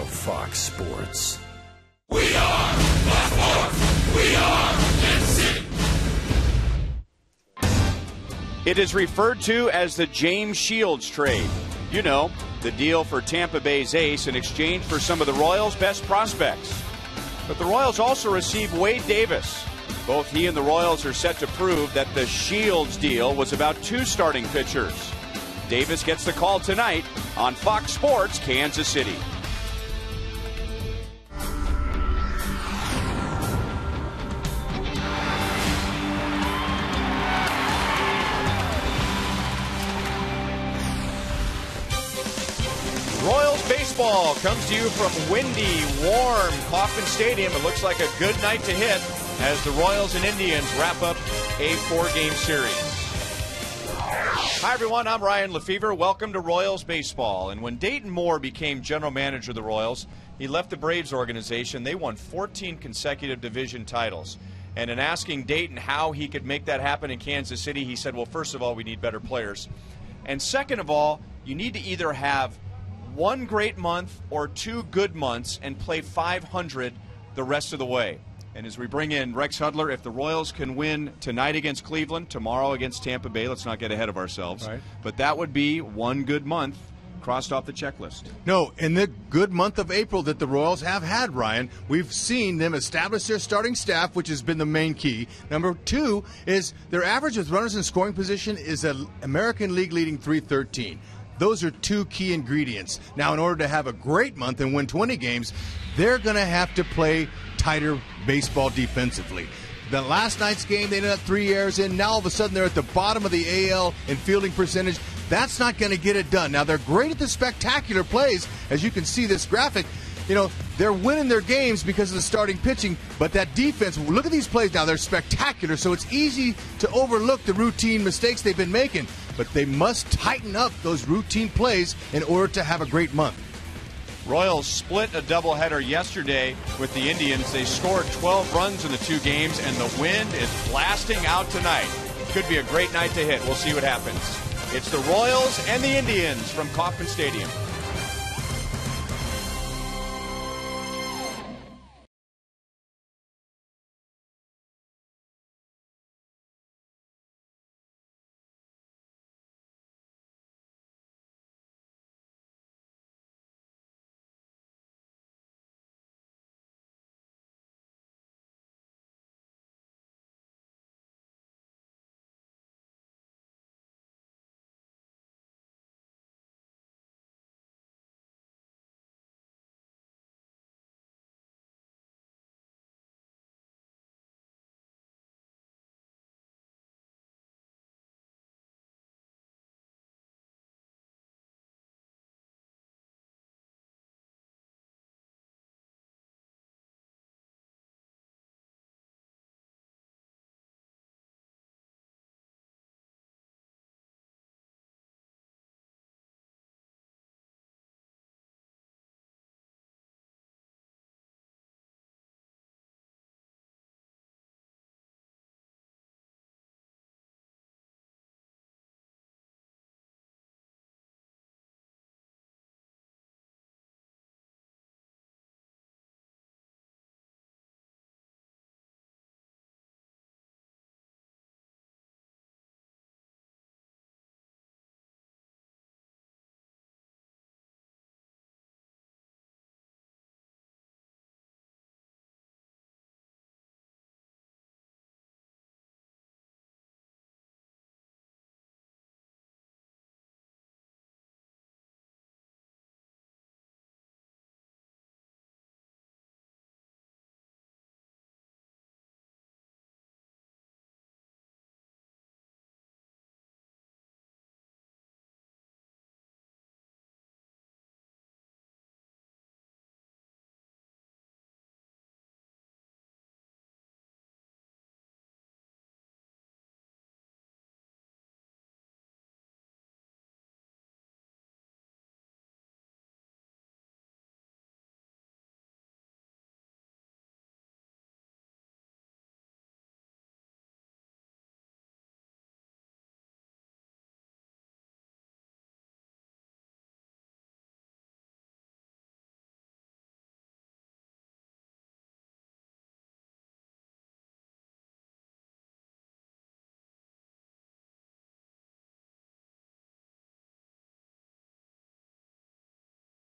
of Fox Sports. We are Fox Sports. We are Kansas City. It is referred to as the James Shields trade. You know, the deal for Tampa Bay's ace in exchange for some of the Royals' best prospects. But the Royals also receive Wade Davis. Both he and the Royals are set to prove that the Shields deal was about two starting pitchers. Davis gets the call tonight on Fox Sports Kansas City. Royals baseball comes to you from windy, warm Kauffman Stadium. It looks like a good night to hit as the Royals and Indians wrap up a four-game series. Hi, everyone. I'm Ryan Lefevre. Welcome to Royals baseball. And when Dayton Moore became general manager of the Royals, he left the Braves organization. They won 14 consecutive division titles. And in asking Dayton how he could make that happen in Kansas City, he said, well, first of all, we need better players. And second of all, you need to either have one great month or two good months and play 500 the rest of the way. And as we bring in Rex Hudler, if the Royals can win tonight against Cleveland, tomorrow against Tampa Bay, let's not get ahead of ourselves. Right. But that would be one good month crossed off the checklist. No, in the good month of April that the Royals have had, Ryan, we've seen them establish their starting staff, which has been the main key. Number two is their average with runners in scoring position is an American League leading 313. Those are two key ingredients. Now, in order to have a great month and win 20 games, they're going to have to play tighter baseball defensively. The last night's game, they ended up 3 errors in. Now, all of a sudden, they're at the bottom of the AL in fielding percentage. That's not going to get it done. Now, they're great at the spectacular plays. As you can see this graphic, you know, they're winning their games because of the starting pitching, but that defense, look at these plays now, they're spectacular, so it's easy to overlook the routine mistakes they've been making, but they must tighten up those routine plays in order to have a great month. Royals split a doubleheader yesterday with the Indians. They scored 12 runs in the two games, and the wind is blasting out tonight. Could be a great night to hit. We'll see what happens. It's the Royals and the Indians from Kauffman Stadium.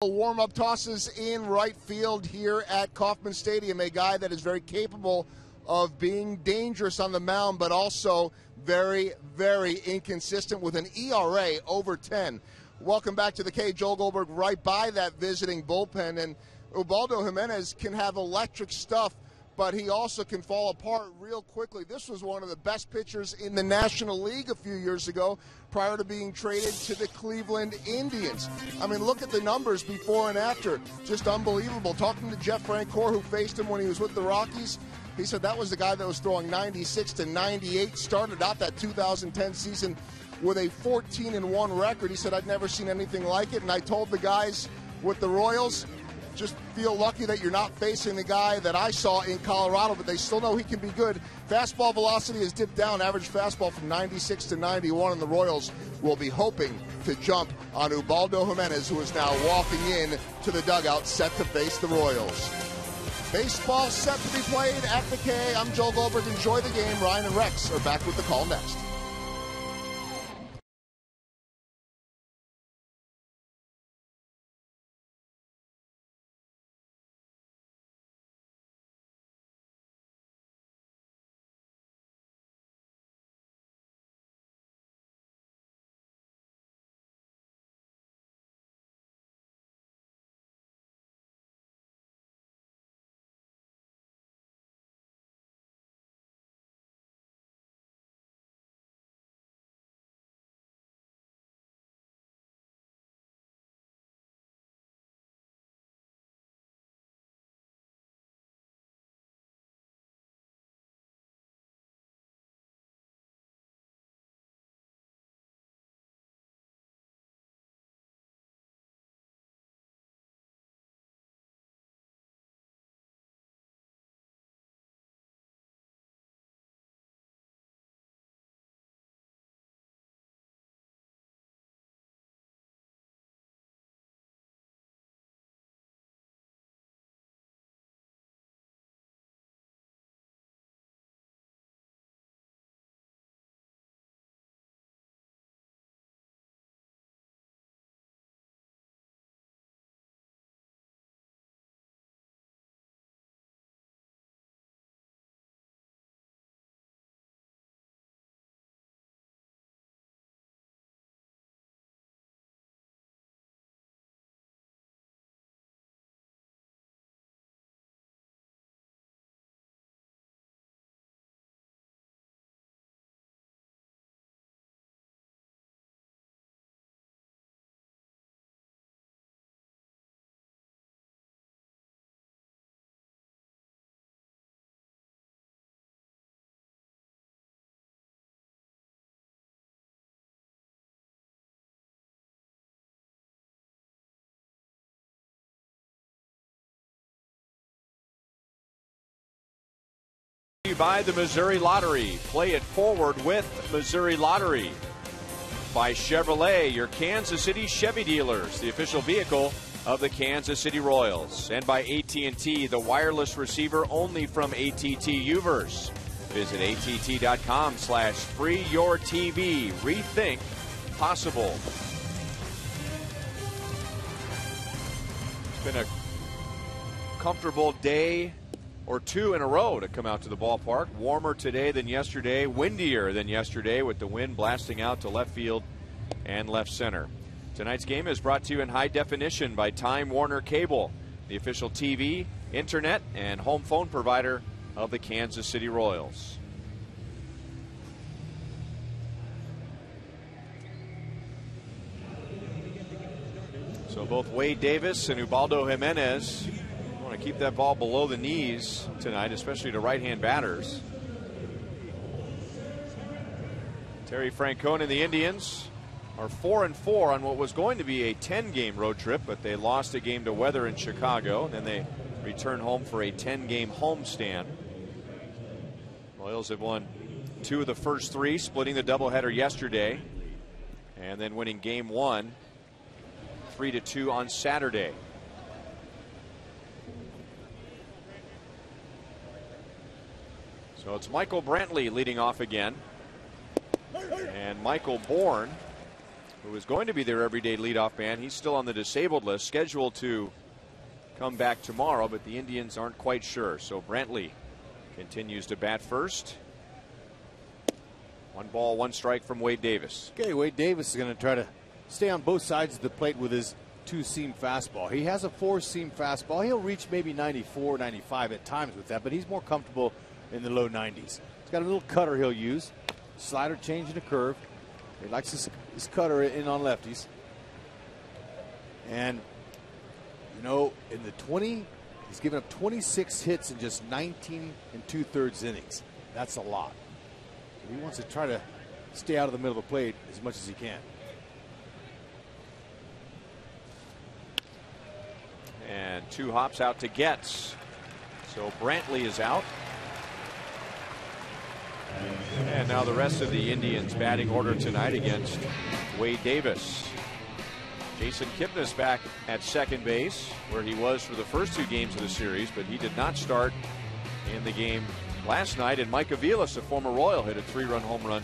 Warm-up tosses in right field here at Kauffman Stadium. A guy that is very capable of being dangerous on the mound, but also very, very inconsistent with an ERA over 10. Welcome back to the K. Joel Goldberg right by that visiting bullpen. And Ubaldo Jimenez can have electric stuff, but he also can fall apart real quickly. This was one of the best pitchers in the National League a few years ago prior to being traded to the Cleveland Indians. I mean, look at the numbers before and after. Just unbelievable. Talking to Jeff Francoeur, who faced him when he was with the Rockies, he said that was the guy that was throwing 96 to 98, started out that 2010 season with a 14-1 record. He said, I'd never seen anything like it, and I told the guys with the Royals, just feel lucky that you're not facing the guy that I saw in Colorado, but they still know he can be good. Fastball velocity has dipped down, average fastball from 96 to 91, and the Royals will be hoping to jump on Ubaldo Jimenez, who is now walking in to the dugout, set to face the Royals. Baseball set to be played at the K. I'm Joel Goldberg. Enjoy the game. Ryan and Rex are back with the call next. By the Missouri Lottery. Play it forward with Missouri Lottery. By Chevrolet, your Kansas City Chevy dealers, the official vehicle of the Kansas City Royals. And by AT&T, the wireless receiver only from AT&T Uverse. Visit att.com/freeyourtv. Rethink possible. It's been a comfortable day or two in a row to come out to the ballpark. Warmer today than yesterday, windier than yesterday, with the wind blasting out to left field and left center. Tonight's game is brought to you in high definition by Time Warner Cable, the official TV, internet, and home phone provider of the Kansas City Royals. So both Wade Davis and Ubaldo Jimenez want to keep that ball below the knees tonight, especially to right-hand batters. Terry Francona and the Indians are 4-4 on what was going to be a 10-game road trip, but they lost a game to weather in Chicago, and then they return home for a 10-game homestand. Royals have won 2 of the first 3, splitting the doubleheader yesterday, and then winning game 1 3-2 on Saturday. So it's Michael Brantley leading off again. And Michael Bourne who is going to be their everyday leadoff man. He's still on the disabled list, scheduled to come back tomorrow, but the Indians aren't quite sure. So Brantley continues to bat first. 1 ball, 1 strike from Wade Davis. Okay, Wade Davis is going to try to stay on both sides of the plate with his 2-seam fastball. He has a 4-seam fastball. He'll reach maybe 94, 95 at times with that, but he's more comfortable in the low 90s. He's got a little cutter he'll use. Slider change and a curve. He likes his cutter in on lefties. And, you know, in the 20, he's given up 26 hits in just 19 2/3 innings. That's a lot. He wants to try to stay out of the middle of the plate as much as he can. And 2 hops out to Getz. So Brantley is out. And now the rest of the Indians batting order tonight against Wade Davis. Jason Kipnis back at second base, where he was for the first 2 games of the series, but he did not start in the game last night. And Mike Aviles, a former Royal, hit a 3-run home run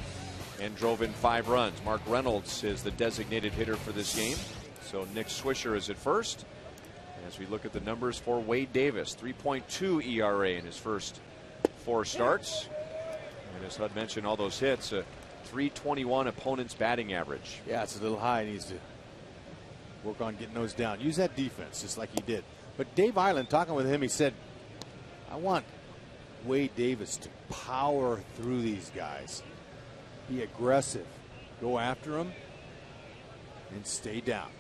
and drove in 5 runs. Mark Reynolds is the designated hitter for this game. So Nick Swisher is at first. As we look at the numbers for Wade Davis, 3.2 ERA in his first 4 starts. And as Hud mentioned, all those hits, a 321 opponent's batting average. Yeah, it's a little high. He needs to work on getting those down. Use that defense just like he did. But Dave Island, talking with him, he said, I want Wade Davis to power through these guys. Be aggressive. Go after them and stay down.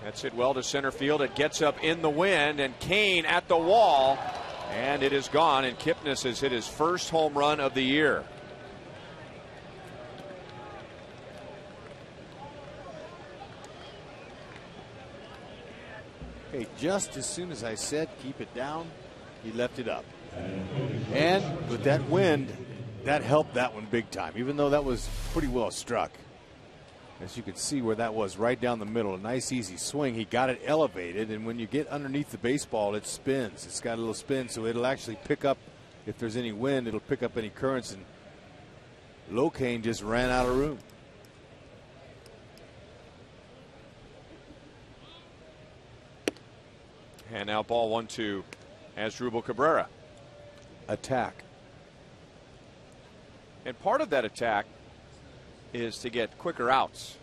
That's hit well to center field. It gets up in the wind, and Kane at the wall, and it is gone. And Kipnis has hit his first home run of the year. Okay, just as soon as I said keep it down, he left it up. And with that wind, that helped that one big time, even though that was pretty well struck. As you can see where that was, right down the middle. A nice easy swing. He got it elevated, and when you get underneath the baseball, it spins. It's got a little spin, so it'll actually pick up, if there's any wind, it'll pick up any currents, and Locane just ran out of room. And now ball 1-2 Asdrubal Cabrera. Attack. And part of that attack is to get quicker outs.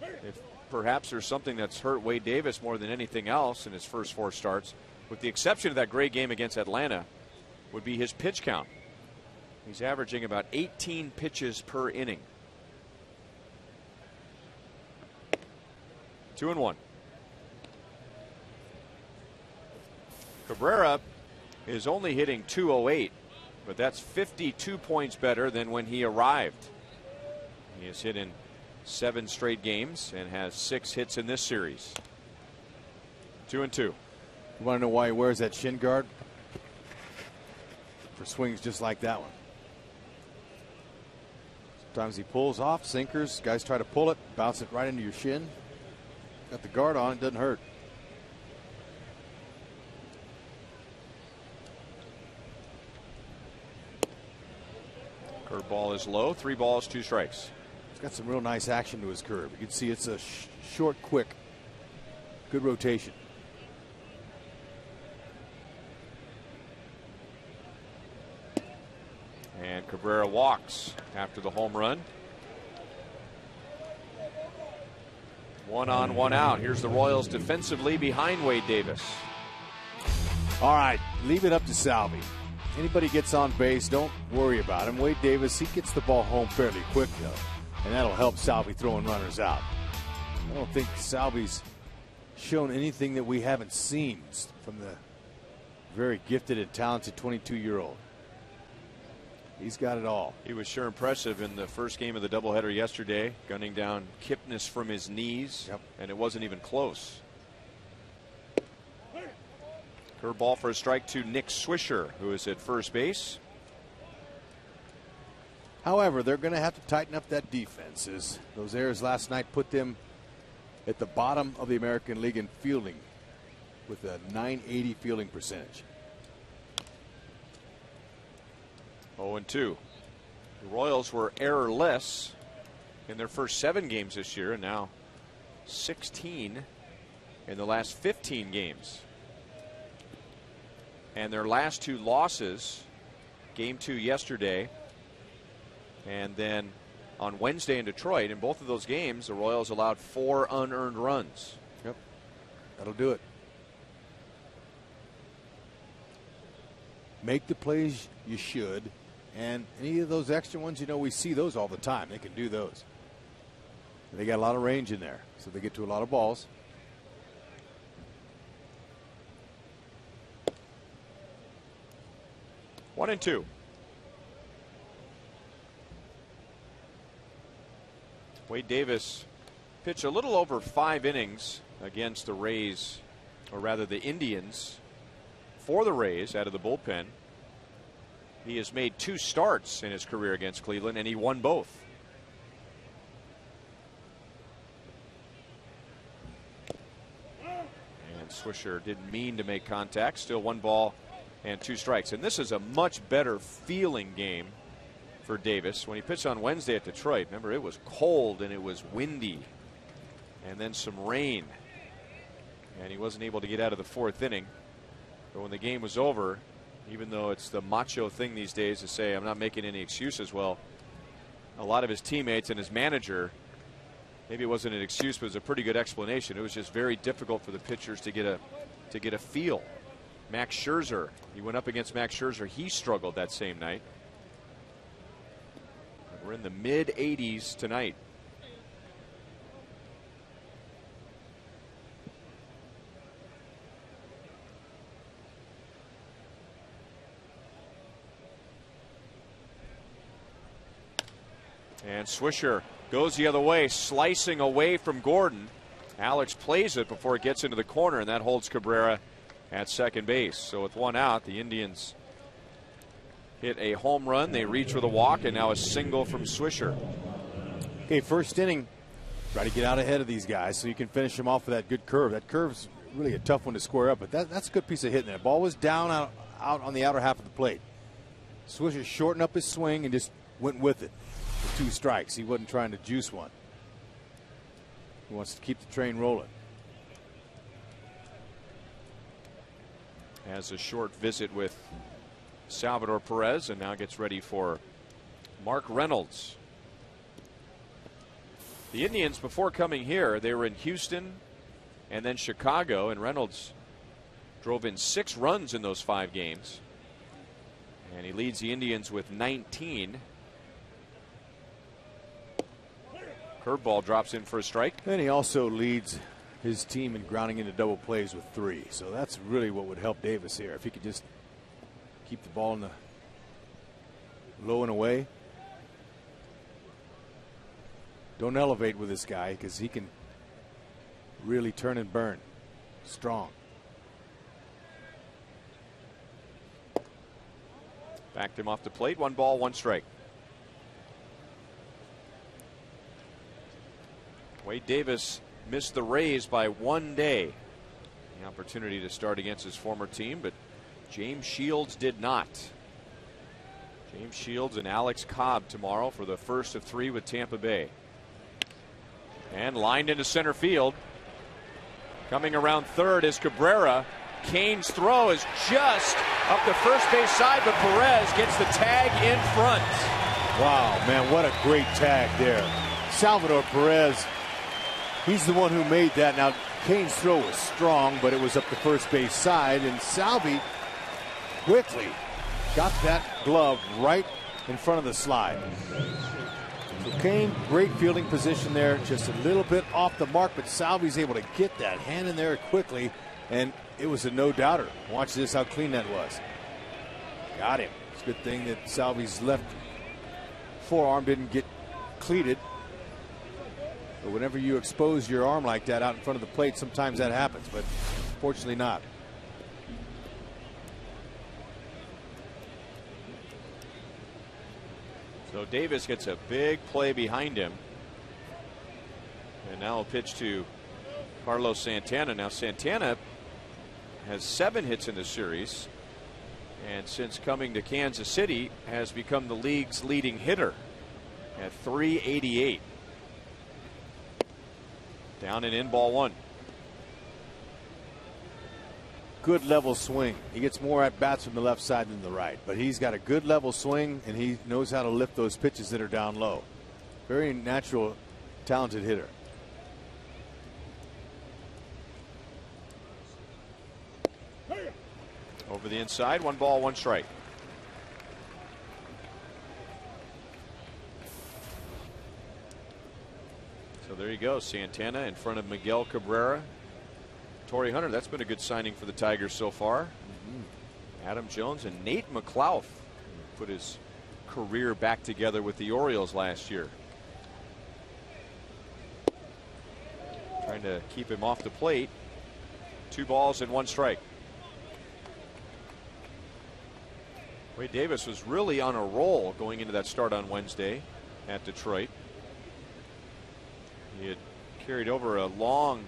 If perhaps there's something that's hurt Wade Davis more than anything else in his first 4 starts, with the exception of that great game against Atlanta, would be his pitch count. He's averaging about 18 pitches per inning. 2-1. Cabrera is only hitting .208, but that's 52 points better than when he arrived. He has hit in 7 straight games and has 6 hits in this series. 2-2. You want to know why he wears that shin guard? For swings just like that one. Sometimes he pulls off sinkers. Guys try to pull it, bounce it right into your shin. Got the guard on, it doesn't hurt. Curveball is low. 3 balls, 2 strikes. He's got some real nice action to his curve. You can see it's a short, quick, good rotation. And Cabrera walks after the home run. 1 on, 1 out. Here's the Royals defensively behind Wade Davis. All right, leave it up to Salvi. Anybody gets on base, don't worry about him. Wade Davis, he gets the ball home fairly quick, though, and that'll help Salvi throwing runners out. I don't think Salvi's shown anything that we haven't seen from the very gifted and talented 22-year-old. He's got it all. He was sure impressive in the first game of the doubleheader yesterday, gunning down Kipnis from his knees, and it wasn't even close. Curveball for a strike to Nick Swisher, who is at first base. However, they're going to have to tighten up that defense, as those errors last night put them at the bottom of the American League in fielding with a .980 fielding percentage. 0-2. The Royals were errorless in their first 7 games this year, and now 16 in the last 15 games. And their last 2 losses, game 2 yesterday, and then on Wednesday in Detroit, in both of those games, the Royals allowed 4 unearned runs. Yep, that'll do it. Make the plays you should, and any of those extra ones, you know, we see those all the time. They can do those. They got a lot of range in there, so they get to a lot of balls. One and two. Wade Davis pitched a little over 5 innings against the Rays, or rather the Indians, for the Rays out of the bullpen. He has made 2 starts in his career against Cleveland, and he won both. And Swisher didn't mean to make contact. Still 1 ball and 2 strikes. And this is a much better feeling game for Davis. When he pitched on Wednesday at Detroit, remember, it was cold and it was windy and then some rain, and he wasn't able to get out of the 4th inning. But when the game was over, even though it's the macho thing these days to say I'm not making any excuses, well, a lot of his teammates and his manager, maybe it wasn't an excuse, but it was a pretty good explanation. It was just very difficult for the pitchers to get a feel. Max Scherzer, he went up against Max Scherzer. He struggled that same night. We're in the mid-80s tonight. And Swisher goes the other way, slicing away from Gordon. Alex plays it before it gets into the corner, and that holds Cabrera at second base. So with 1 out, the Indians hit a home run. They reach for the walk, and now a single from Swisher. Okay, first inning, try to get out ahead of these guys so you can finish them off with that good curve. That curve's really a tough one to square up, but that's a good piece of hitting. That ball was down out on the outer half of the plate. Swisher shortened up his swing and just went with it. 2 strikes. He wasn't trying to juice one. He wants to keep the train rolling. Has a short visit with Salvador Perez, and now gets ready for Mark Reynolds. The Indians, before coming here, they were in Houston and then Chicago, and Reynolds drove in 6 runs in those 5 games. And he leads the Indians with 19. Curveball drops in for a strike. And he also leads his team in grounding into double plays with 3. So that's really what would help Davis here. If he could just keep the ball in the low and away. Don't elevate with this guy because he can really turn and burn strong. Backed him off the plate. 1 ball, 1 strike. Wade Davis missed the Rays by 1 day. The opportunity to start against his former team, but James Shields did not. James Shields and Alex Cobb tomorrow for the first of 3 with Tampa Bay. And lined into center field. Coming around third is Cabrera. Kane's throw is just up the first base side, but Perez gets the tag in front. Wow, man, what a great tag there. Salvador Perez, he's the one who made that. Now, Kane's throw was strong, but it was up the first base side, and Salvi quickly got that glove right in front of the slide. So Kane, great fielding position there, just a little bit off the mark, but Salvi's able to get that hand in there quickly, and it was a no-doubter. Watch this, how clean that was. Got him. It's a good thing that Salvi's left forearm didn't get cleated. But whenever you expose your arm like that out in front of the plate, sometimes that happens, but fortunately not. So Davis gets a big play behind him. And now a pitch to Carlos Santana. Now Santana has 7 hits in the series, and since coming to Kansas City has become the league's leading hitter at .388. Down and in, ball one. Good level swing. He gets more at bats from the left side than the right, but he's got a good level swing and he knows how to lift those pitches that are down low. Very natural, talented hitter. Over the inside, 1 ball, 1 strike. So there you go, Santana in front of Miguel Cabrera. Torrey Hunter, that's been a good signing for the Tigers so far. Adam Jones and Nate McLeod put his career back together with the Orioles last year. Trying to keep him off the plate. 2 balls and 1 strike. Wade Davis was really on a roll going into that start on Wednesday at Detroit. He had carried over a long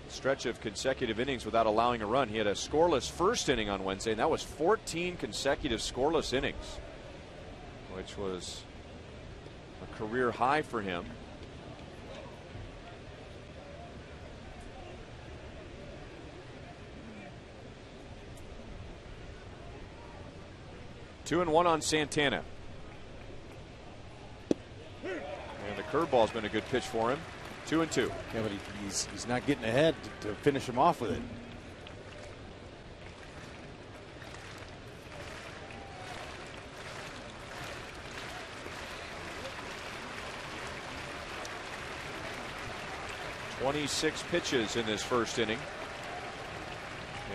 stretch of consecutive innings without allowing a run. He had a scoreless first inning on Wednesday, and that was 14 consecutive scoreless innings, which was a career high for him. Two and one on Santana. And the curveball's been a good pitch for him. 2-2. Yeah, but he's not getting ahead to finish him off with it. "26 pitches in this first inning.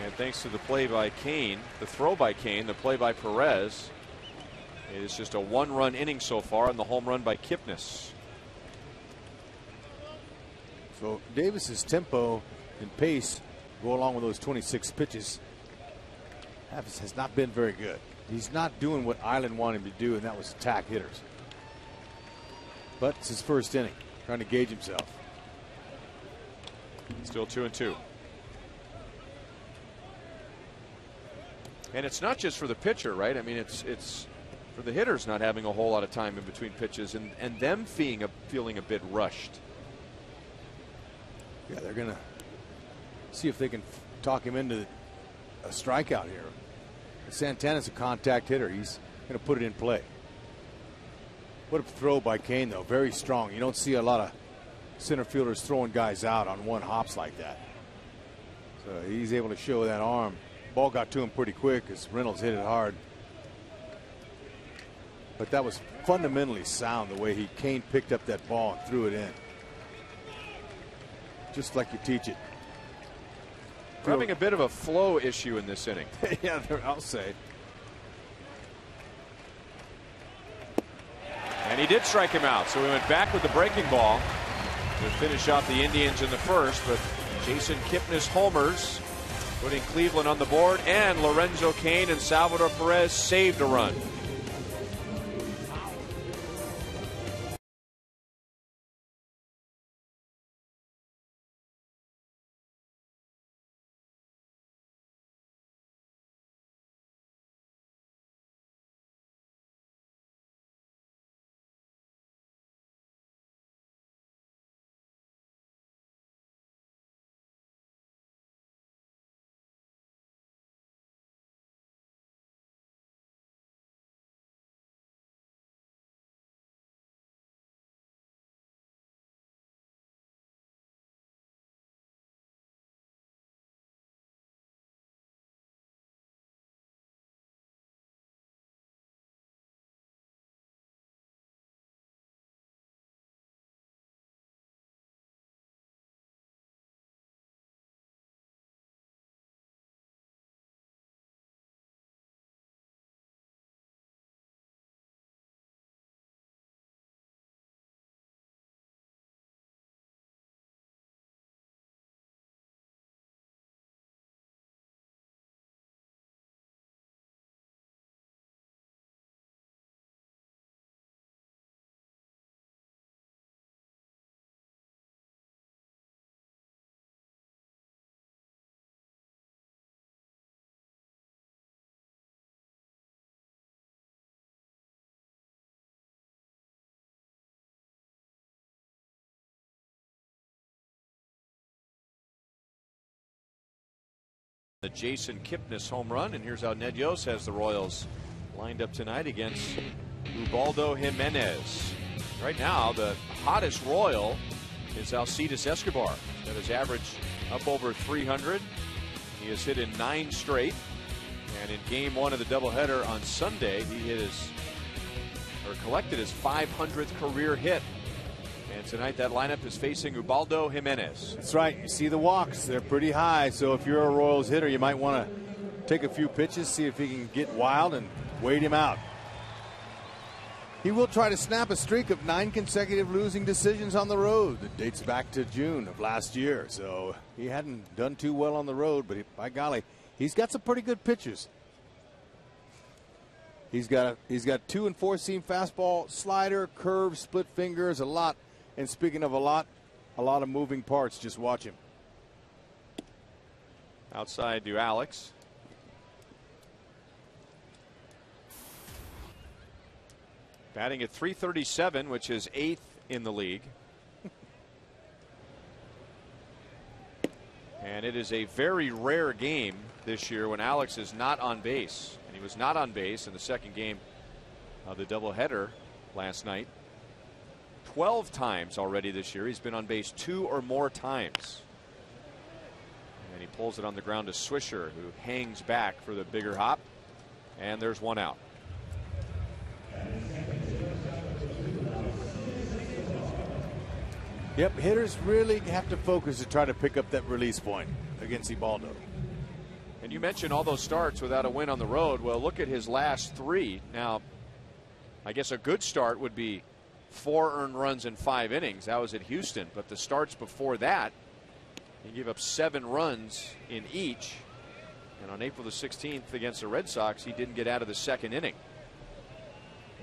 And thanks to the play by Kane, the throw by Kane, the play by Perez, it is just a 1-run inning so far, and the home run by Kipnis. So Davis's tempo and pace go along with those 26 pitches has not been very good. He's not doing what Island wanted him to do, and that was attack hitters. But it's his first inning, trying to gauge himself. Still 2-2. And it's not just for the pitcher, right? I mean, it's for the hitters not having a whole lot of time in between pitches and them feeling a bit rushed. Yeah, they're going to see if they can talk him into a strikeout here. Santana's a contact hitter. He's going to put it in play. What a throw by Kane, though. Very strong. You don't see a lot of center fielders throwing guys out on one hops like that. So he's able to show that arm. Ball got to him pretty quick as Reynolds hit it hard. But that was fundamentally sound the way Kane picked up that ball and threw it in. Just like you teach it. We're having a bit of a flow issue in this inning. Yeah, I'll say. And he did strike him out, so we went back with the breaking ball to finish off the Indians in the first. But Jason Kipnis homers, putting Cleveland on the board, and Lorenzo Cain and Salvador Perez saved a run. The Jason Kipnis home run, and here's how Ned Yost has the Royals lined up tonight against Ubaldo Jimenez. Right now, the hottest Royal is Alcides Escobar. That is average up over 300. He has hit in 9 straight. And in game 1 of the doubleheader on Sunday, he collected his 500th career hit. And tonight that lineup is facing Ubaldo Jimenez. That's right. You see the walks. They're pretty high. So if you're a Royals hitter, you might want to take a few pitches, see if he can get wild and wait him out. He will try to snap a streak of 9 consecutive losing decisions on the road that dates back to June of last year. So he hadn't done too well on the road, but by golly, he's got some pretty good pitchers. He's got 2 and 4-seam fastball, slider, curve, split fingers, a lot. And speaking of a lot of moving parts. Just watch him. Outside to Alex. Batting at .337, which is 8th in the league. And it is a very rare game this year when Alex is not on base. And he was not on base in the second game of the doubleheader last night. 12 times already this year. He's been on base 2 or more times. And he pulls it on the ground to Swisher, who hangs back for the bigger hop. And there's one out. Yep, hitters really have to focus to try to pick up that release point against Ubaldo. And you mentioned all those starts without a win on the road. Well, look at his last 3. Now, I guess a good start would be 4 earned runs in 5 innings. That was at Houston. But the starts before that, he gave up 7 runs in each. And on April the 16th against the Red Sox, he didn't get out of the second inning.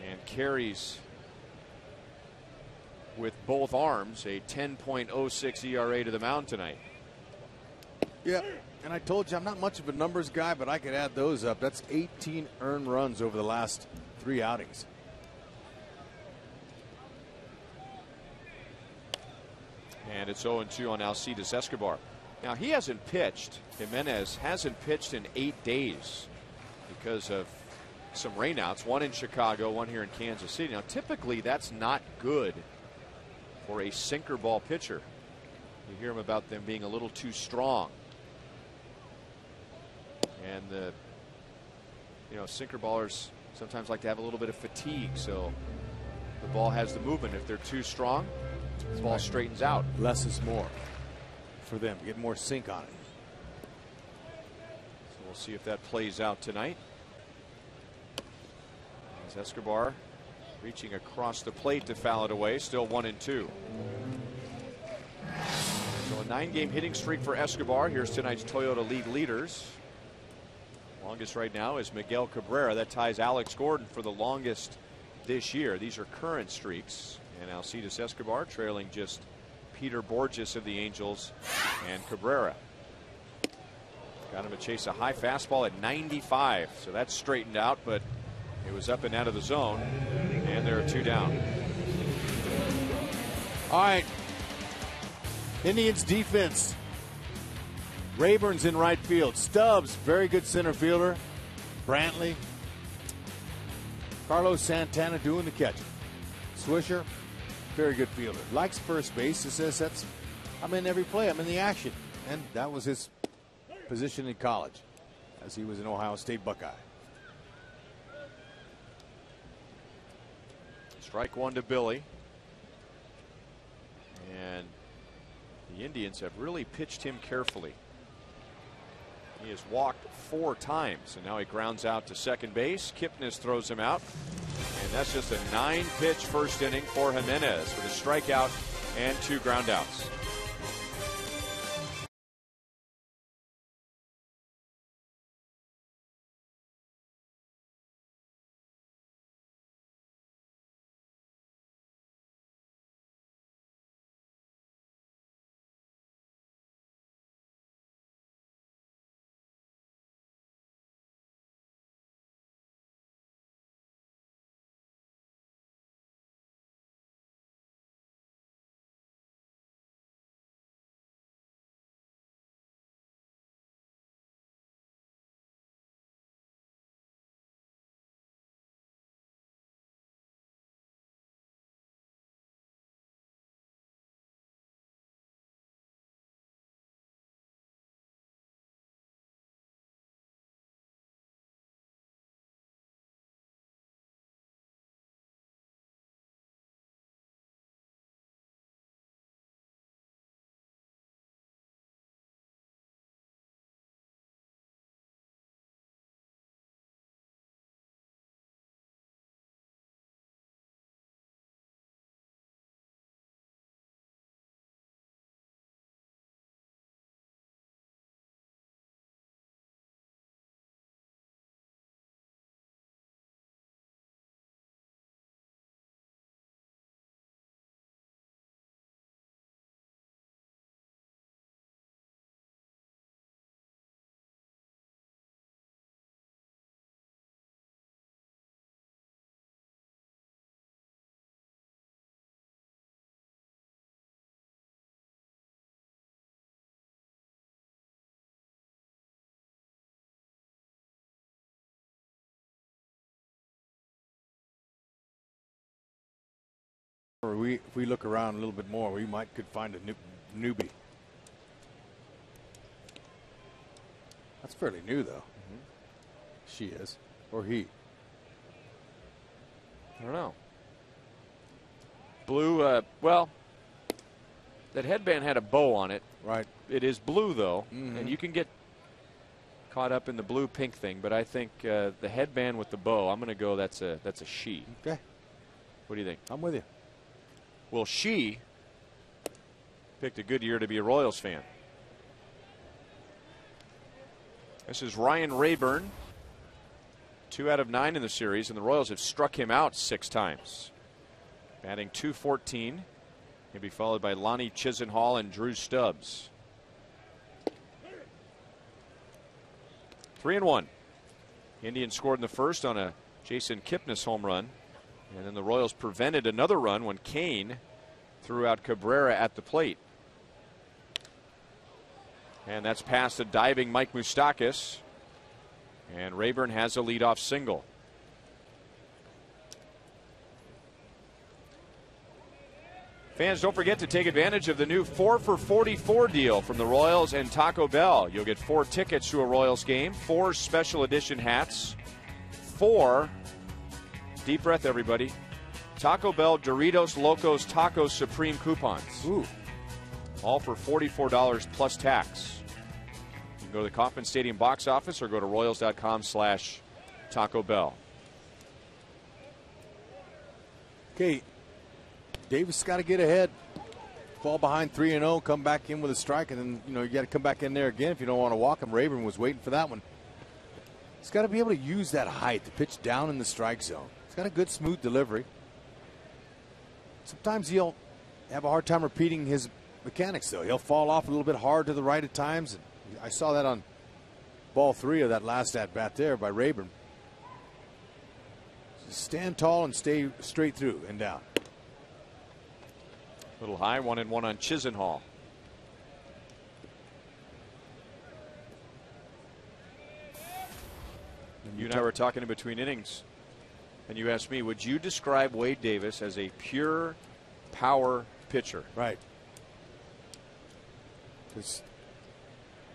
And carries with both arms a 10.06 ERA to the mound tonight. Yeah, and I told you I'm not much of a numbers guy, but I could add those up. That's 18 earned runs over the last 3 outings. And it's 0-2 on Alcides Escobar. Now, he hasn't pitched. Jimenez hasn't pitched in 8 days because of some rainouts. 1 in Chicago, 1 here in Kansas City. Now, typically that's not good for a sinker ball pitcher. You hear him about them being a little too strong. And the sinker ballers sometimes like to have a little bit of fatigue, so the ball has the movement. If they're too strong, the ball straightens out. Less is more for them. Get more sink on it. So we'll see if that plays out tonight. As Escobar reaching across the plate to foul it away. Still 1-2. So a 9-game hitting streak for Escobar. Here's tonight's Toyota League leaders. Longest right now is Miguel Cabrera. That ties Alex Gordon for the longest this year. These are current streaks. And Alcides Escobar trailing just Peter Borges of the Angels and Cabrera. Got him to chase a high fastball at 95. So that's straightened out, but it was up and out of the zone. And there are 2 down. All right. Indians defense. Rayburn's in right field. Stubbs, very good center fielder. Brantley. Carlos Santana doing the catching. Swisher, very good fielder. Likes first base. He says I'm in every play. I'm in the action. And that was his position in college as he was an Ohio State Buckeye. Strike 1 to Billy. And the Indians have really pitched him carefully. He has walked 4 times, and now he grounds out to second base. Kipnis throws him out. And that's just a 9-pitch first inning for Jimenez with a strikeout and 2 groundouts. Or if we look around a little bit more, we could find a newbie. That's fairly new, though. She is, or he. I don't know. Blue. Well, that headband had a bow on it. Right. It is blue though, and you can get caught up in the blue-pink thing. But I think the headband with the bow. I'm going to go. That's a she. Okay. What do you think? I'm with you. Well, she picked a good year to be a Royals fan. This is Ryan Rayburn. 2 out of 9 in the series, and the Royals have struck him out 6 times. Batting .214. He'll be followed by Lonnie Chisenhall and Drew Stubbs. 3-1. Indians scored in the first on a Jason Kipnis home run. And then the Royals prevented another run when Kane threw out Cabrera at the plate. And that's past a diving Mike Moustakas. And Rayburn has a leadoff single. Fans, don't forget to take advantage of the new 4 for $44 deal from the Royals and Taco Bell. You'll get 4 tickets to a Royals game, 4 special edition hats, 4, deep breath everybody, Taco Bell Doritos Locos Tacos Supreme coupons. Ooh. All for $44 plus tax. You can go to the Kauffman Stadium box office or go to Royals.com/Taco Bell. Okay. Davis got to get ahead. Fall behind 3-0, come back in with a strike, and then you got to come back in there again if you don't want to walk him. Rayburn was waiting for that one. He's got to be able to use that height to pitch down in the strike zone. He's got a good, smooth delivery. Sometimes he'll have a hard time repeating his mechanics, though. He'll fall off a little bit hard to the right at times. And I saw that on ball 3 of that last at-bat there by Rayburn. Just stand tall and stay straight through and down. Little high, 1-1 on Chisenhall. You and I were talking in between innings, and you asked me, would you describe Wade Davis as a pure power pitcher? Right. Because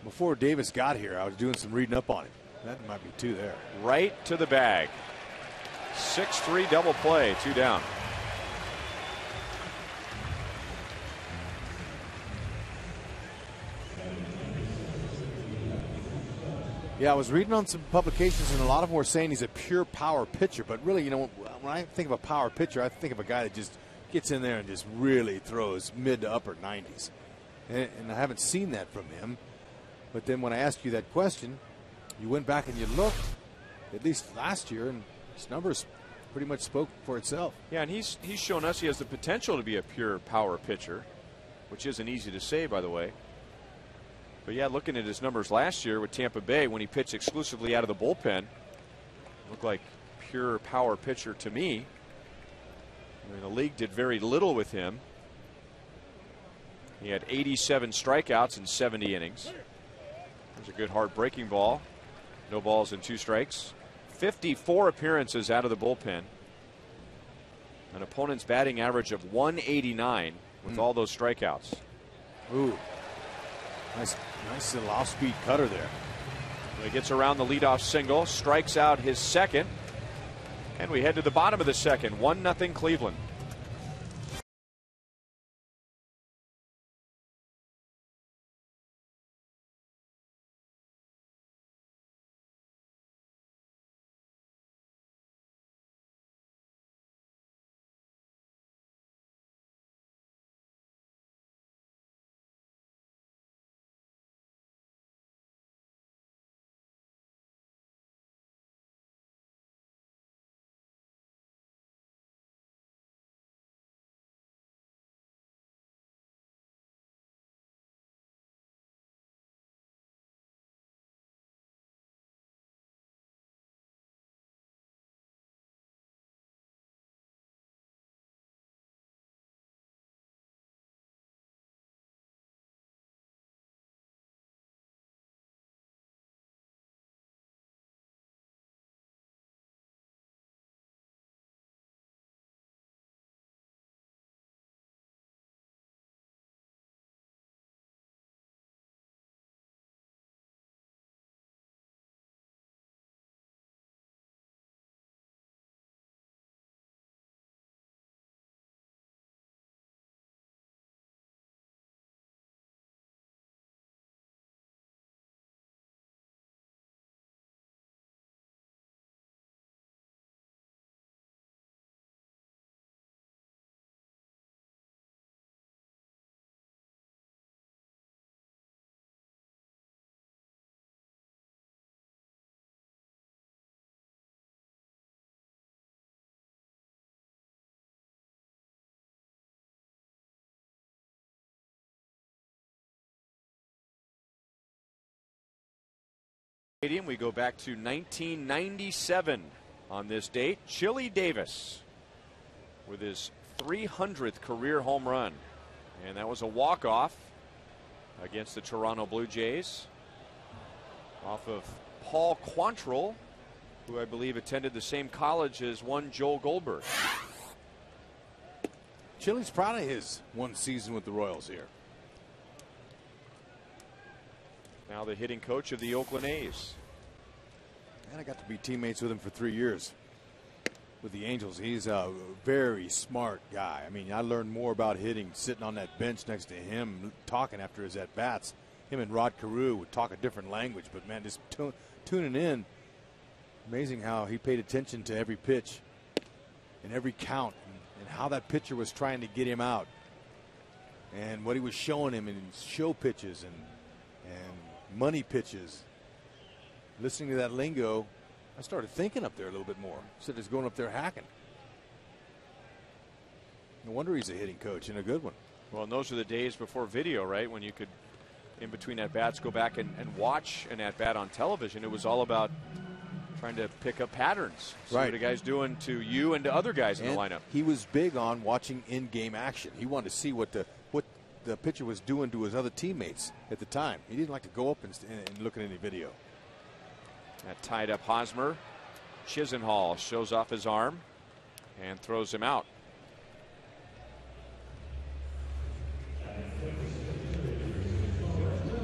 before Davis got here, I was doing some reading up on him. That might be 2 there. Right to the bag. 6-3 double play, 2 down. Yeah, I was reading on some publications, and a lot of them were saying he's a pure power pitcher. But really, when I think of a power pitcher, I think of a guy that just gets in there and just really throws mid to upper 90s. And I haven't seen that from him. But then when I asked you that question, you went back and you looked, at least last year, and his numbers pretty much spoke for itself. Yeah, and he's shown us he has the potential to be a pure power pitcher, which isn't easy to say, by the way. But yeah, looking at his numbers last year with Tampa Bay when he pitched exclusively out of the bullpen, looked like pure power pitcher to me. I mean, the league did very little with him. He had 87 strikeouts in 70 innings. There's a good hard breaking ball. No balls and 2 strikes. 54 appearances out of the bullpen. An opponent's batting average of 189 with all those strikeouts. Ooh. Nice little off-speed cutter there. He gets around the leadoff single, strikes out his second, and we head to the bottom of the second. 1-0 Cleveland. Stadium. We go back to 1997 on this date. Chili Davis with his 300th career home run, and that was a walk-off against the Toronto Blue Jays off of Paul Quantrill, who I believe attended the same college as one Joel Goldberg. Chili's proud of his one season with the Royals here. Now the hitting coach of the Oakland A's. And I got to be teammates with him for 3 years with the Angels. He's a very smart guy. I mean, I learned more about hitting sitting on that bench next to him, talking after his at-bats. Him and Rod Carew would talk a different language, but man, just tuning in. Amazing how he paid attention to every pitch and every count, and how that pitcher was trying to get him out, and what he was showing him in show pitches and money pitches. Listening to that lingo, I started thinking up there a little bit more instead of just going up there hacking. No wonder he's a hitting coach, and a good one. Well, and those are the days before video, right? When you could, in between at-bats, go back and watch an at-bat on television. It was all about trying to pick up patterns. See right. What a guy's doing to you and to other guys in the lineup. He was big on watching in-game action. He wanted to see what the pitcher was doing to his other teammates at the time. He didn't like to go up and look at any video. That tied up Hosmer. Chisenhall shows off his arm and throws him out.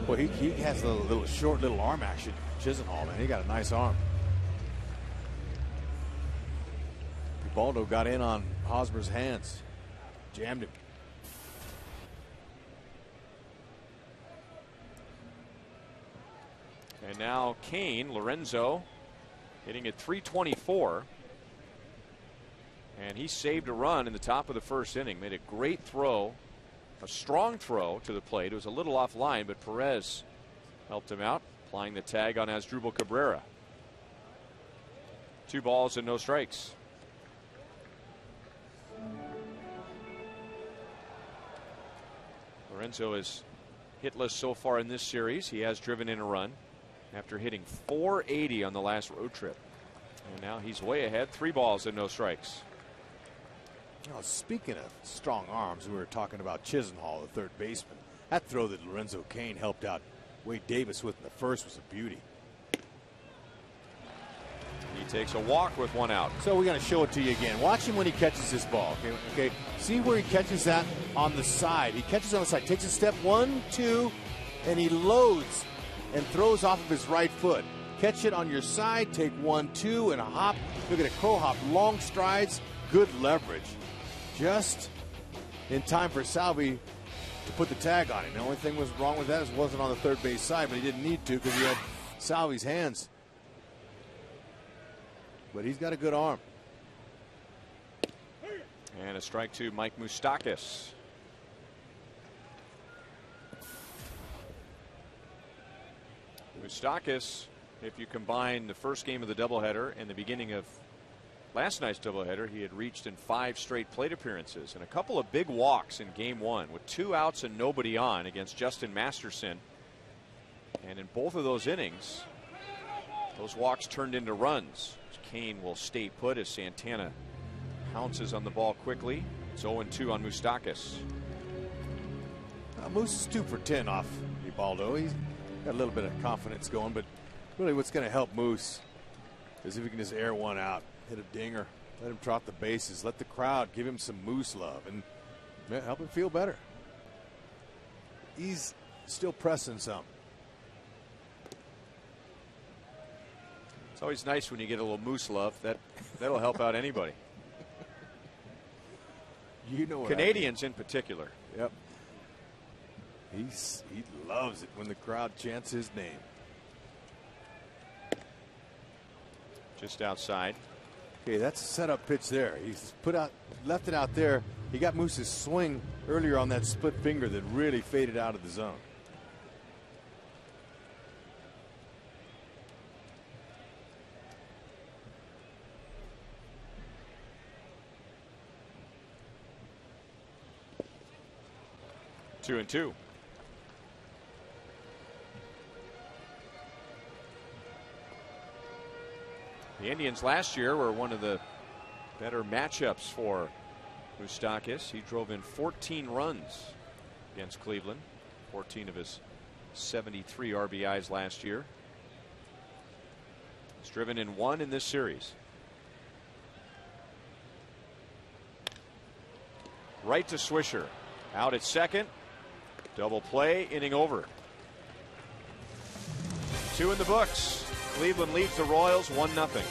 Well, he has a little short little arm action. Chisenhall, man, he got a nice arm. Baldo got in on Hosmer's hands, jammed him. And now Kane, Lorenzo, hitting at 324. And he saved a run in the top of the first inning. Made a great throw, a strong throw to the plate. It was a little offline, but Perez helped him out, applying the tag on Asdrubal Cabrera. 2 balls and no strikes. Lorenzo is hitless so far in this series. He has driven in a run after hitting .480 on the last road trip. And now he's way ahead. 3 balls and no strikes. Now, speaking of strong arms, we were talking about Chisenhall, the third baseman. That throw that Lorenzo Cain helped out Wade Davis with in the first was a beauty. He takes a walk with 1 out. So we're going to show it to you again. Watch him when he catches this ball. Okay. See where he catches that on the side. He catches on the side, takes a step 1, 2, and he loads and throws off of his right foot. Catch it on your side, take 1, 2, and a hop. Look at a crow hop, long strides, good leverage. Just in time for Salvi to put the tag on him. The only thing was wrong with that is it wasn't on the third base side, but he didn't need to because he had Salvi's hands. But he's got a good arm. And a strike to Mike Moustakas. Moustakas, if you combine the first game of the doubleheader and the beginning of last night's doubleheader, he had reached in 5 straight plate appearances and a couple of big walks in game 1 with 2 outs and nobody on against Justin Masterson. And in both of those innings, those walks turned into runs. Kane will stay put as Santana pounces on the ball quickly. It's 0-2 on Moustakas. Moose is 2 for 10 off Ubaldo. He's got a little bit of confidence going, but really what's going to help Moose is if he can just air 1 out, hit a dinger, let him trot the bases, let the crowd give him some Moose love, and help him feel better. He's still pressing some. It's always nice when you get a little Moose love. That'll help out anybody. You know what Canadians in particular. Yep. He loves it when the crowd chants his name. Just outside. Okay, that's a setup pitch there. He's left it out there. He got Moose's swing earlier on that split finger that really faded out of the zone. 2-2. The Indians last year were one of the better matchups for Moustakas. He drove in 14 runs against Cleveland, 14 of his 73 RBIs last year. He's driven in 1 in this series. Right to Swisher. Out at second. Double play, inning over. 2 in the books. Cleveland leads the Royals 1-0.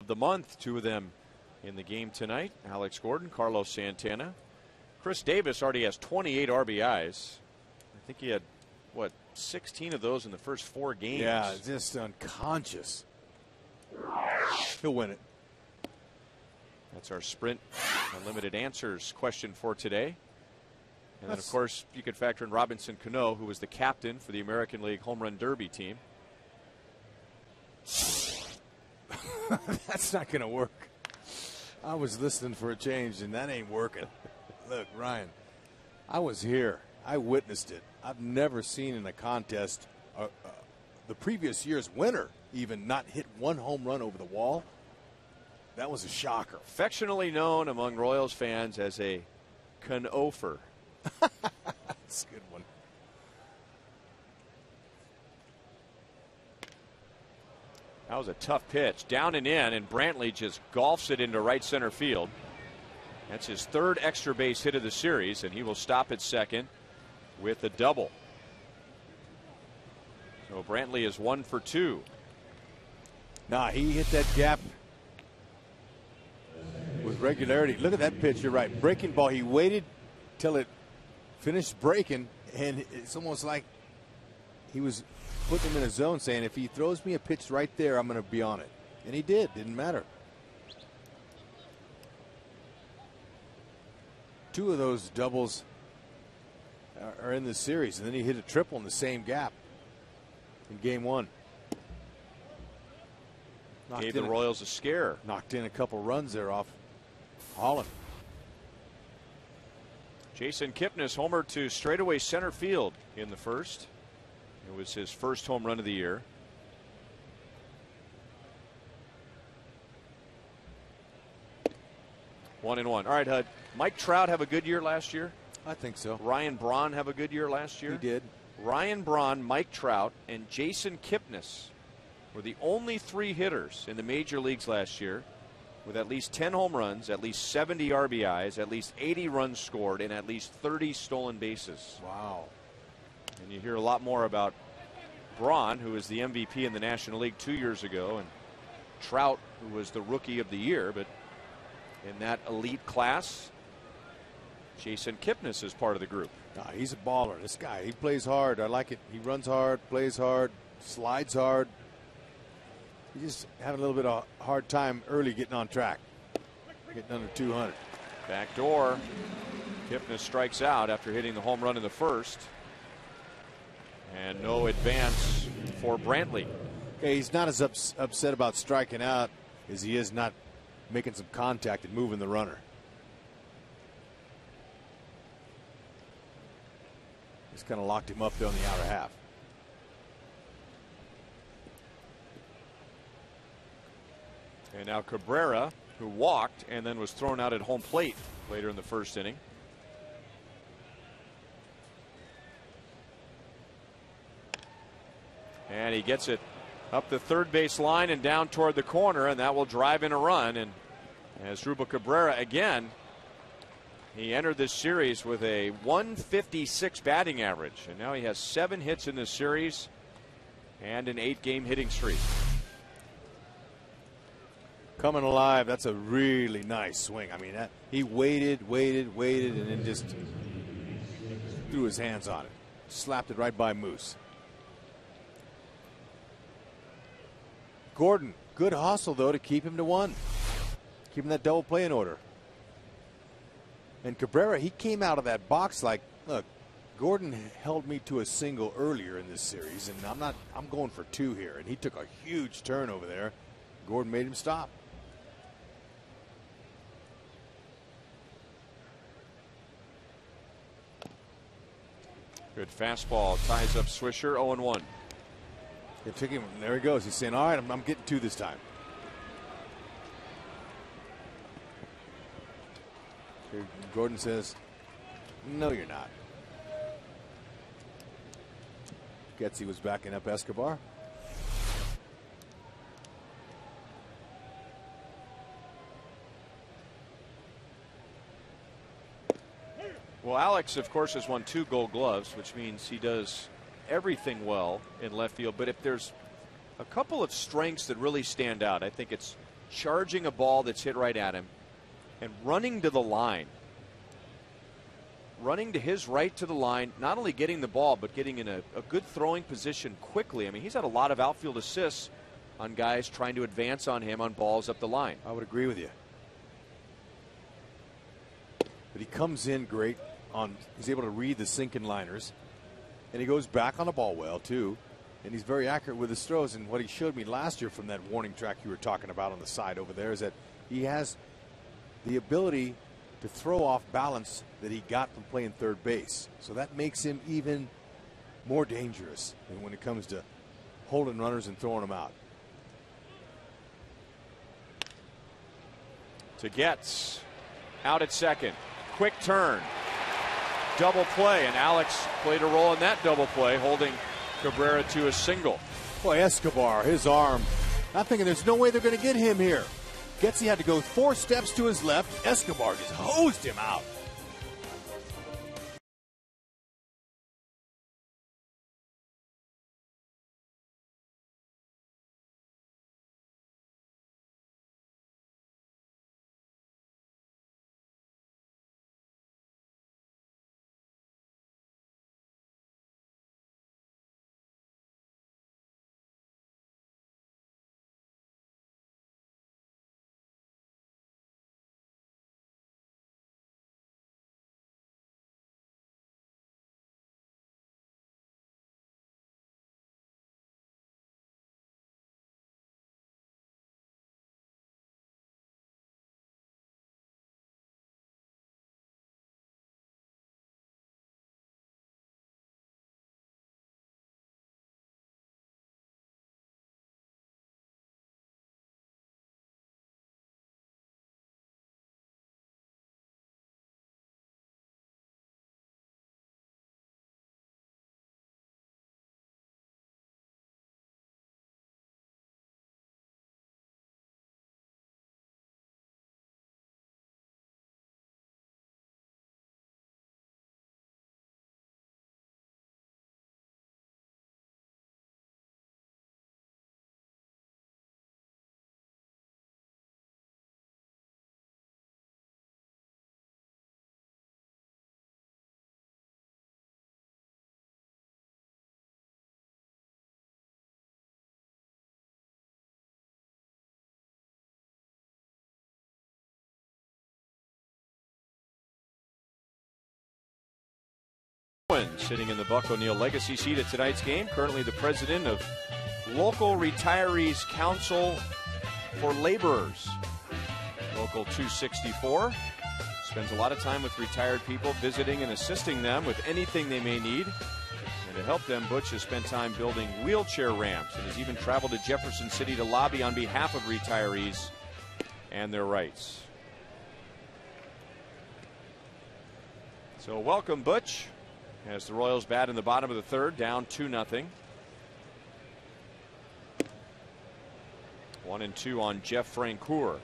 The month, 2 of them in the game tonight. Alex Gordon, Carlos Santana. Chris Davis already has 28 RBIs. I think he had, what, 16 of those in the first 4 games. Yeah, just unconscious. He'll win it. That's our Sprint Unlimited Answers question for today. And then, of course, you could factor in Robinson Cano, who was the captain for the American League Home Run Derby team. That's not going to work. I was listening for a change, and that ain't working. Look, Ryan, I was here. I witnessed it. I've never seen in a contest the previous year's winner even not hit 1 home run over the wall. That was a shocker. Affectionately known among Royals fans as a Canofer. That's a good one. That was a tough pitch. Down and in, and Brantley just golfs it into right center field. That's his 3rd extra base hit of the series, and he will stop at second with a double. So Brantley is 1 for 2. Nah, he hit that gap with regularity. Look at that pitch. You're right. Breaking ball. He waited till it finished breaking, and it's almost like he was putting him in a zone saying, if he throws me a pitch right there, I'm going to be on it. And he did. Didn't matter. 2 of those doubles are in the series, and then he hit a triple in the same gap in game 1. Gave the Royals a scare. Knocked in a couple runs there off Holland. Jason Kipnis homered to straightaway center field in the first. It was his first home run of the year. One and one. All right, Hud. Mike Trout have a good year last year? I think so. Ryan Braun have a good year last year? He did. Ryan Braun, Mike Trout, and Jason Kipnis were the only 3 hitters in the major leagues last year with at least 10 home runs, at least 70 RBIs, at least 80 runs scored, and at least 30 stolen bases. Wow. And you hear a lot more about Braun, who was the MVP in the National League 2 years ago, and Trout, who was the Rookie of the Year. But in that elite class, Jason Kipnis is part of the group. He's a baller. This guy, he plays hard. I like it. He runs hard, plays hard, slides hard. He's just having a little bit of a hard time early getting on track, getting under 200. Back door. Kipnis strikes out after hitting the home run in the first. And no advance for Brantley. Okay, he's not as upset about striking out as he is not making some contact and moving the runner. Just kind of locked him up there on the outer half. And now Cabrera, who walked and then was thrown out at home plate later in the first inning. And he gets it up the third base line and down toward the corner, and that will drive in a run. And as Ruben Cabrera again, he entered this series with a 156 batting average, and now he has 7 hits in this series and an 8-game hitting streak. Coming alive. That's a really nice swing. I mean, he waited, and then just threw his hands on it. Slapped it right by Moose. Gordon, good hustle, though, to keep him to 1. Keeping that double play in order. And Cabrera, he came out of that box like, look, Gordon held me to a single earlier in this series, and I'm going for 2 here. And he took a huge turn over there. Gordon made him stop. Good fastball ties up Swisher. 0-1. It took him. There he goes. He's saying, all right, I'm getting 2 this time. Gordon says, no, you're not. Getsy was backing up Escobar. Well, Alex, of course, has won 2 Gold Gloves, which means he does everything well in left field. But if there's a couple of strengths that really stand out, I think it's charging a ball that's hit right at him and running to the line. Running to his right to the line, not only getting the ball, but getting in a good throwing position quickly. I mean, he's had a lot of outfield assists on guys trying to advance on him on balls up the line. I would agree with you. But he comes in great on, he's able to read the sinking liners. And he goes back on the ball well, too. And he's very accurate with his throws. And what he showed me last year from that warning track you were talking about on the side over there is that he has the ability to throw off balance that he got from playing third base. So that makes him even more dangerous when it comes to holding runners and throwing them out. To Getz, out at second. Quick turn. Double play, and Alex played a role in that double play, holding Cabrera to a single. Boy, Escobar, his arm. I'm thinking there's no way they're going to get him here. Getsy had to go 4 steps to his left. Escobar just hosed him out. sitting in the Buck O'Neill Legacy seat at tonight's game, currently the president of Local Retirees Council for Laborers, Local 264. Spends a lot of time with retired people, visiting and assisting them with anything they may need. And to help them, Butch has spent time building wheelchair ramps and has even traveled to Jefferson City to lobby on behalf of retirees and their rights. So welcome, Butch, as the Royals bat in the bottom of the third, down 2-0. 1-2 on Jeff Francoeur.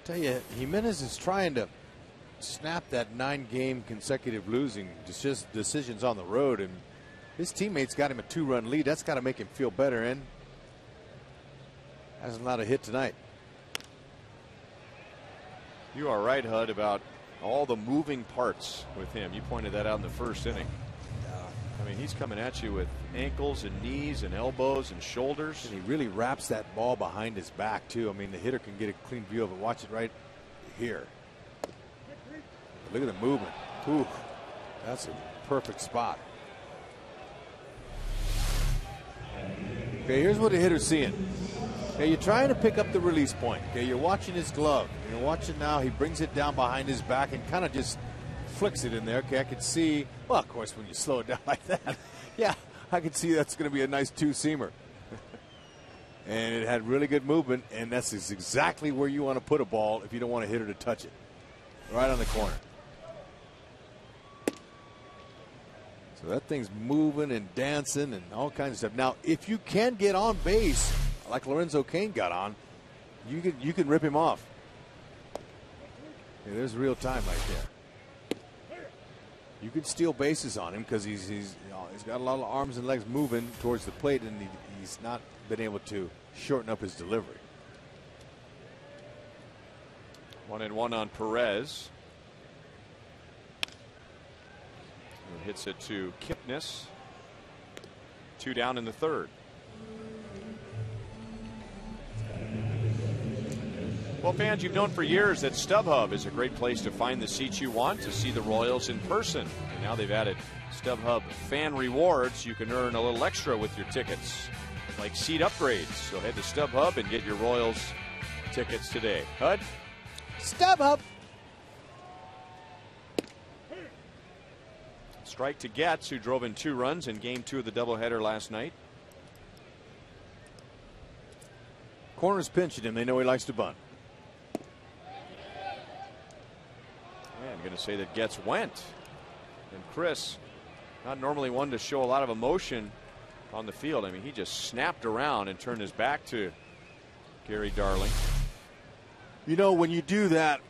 Tell you, Jimenez is trying to snap that 9-game consecutive losing decisions on the road, and his teammates got him a 2-run lead. That's got to make him feel better, and hasn't allowed a hit tonight. You are right, Hud, about all the moving parts with him. You pointed that out in the first inning. I mean, he's coming at you with ankles and knees and elbows and shoulders. And he really wraps that ball behind his back, too. I mean, the hitter can get a clean view of it. Watch it right here. Look at the movement. Ooh, that's a perfect spot. Okay, here's what a hitter's seeing. Okay, you're trying to pick up the release point. Okay, you're watching his glove. You're watching now. He brings it down behind his back and kind of just flicks it in there. Okay, I can see. Well, of course, when you slow it down like that, yeah, I can see that's going to be a nice two-seamer. And it had really good movement, and that's exactly where you want to put a ball if you don't want a hitter to touch it. Right on the corner. So that thing's moving and dancing and all kinds of stuff. Now, if you can get on base, like Lorenzo Cain got on, you can rip him off. Yeah, there's real time right there. You can steal bases on him because he's got a lot of arms and legs moving towards the plate, and he's not been able to shorten up his delivery. 1-1 on Perez. He hits it to Kipnis. 2 down in the third. Well, fans, you've known for years that StubHub is a great place to find the seats you want to see the Royals in person. And now they've added StubHub fan rewards. You can earn a little extra with your tickets, like seat upgrades. So head to StubHub and get your Royals tickets today. Hud? StubHub. Strike to Getz, who drove in 2 runs in Game 2 of the doubleheader last night. Corner's pinching him. They know he likes to bunt. Yeah, I'm going to say that Getz went. And Chris, not normally one to show a lot of emotion on the field. I mean, he just snapped around and turned his back to Gary Darling. You know, when you do that,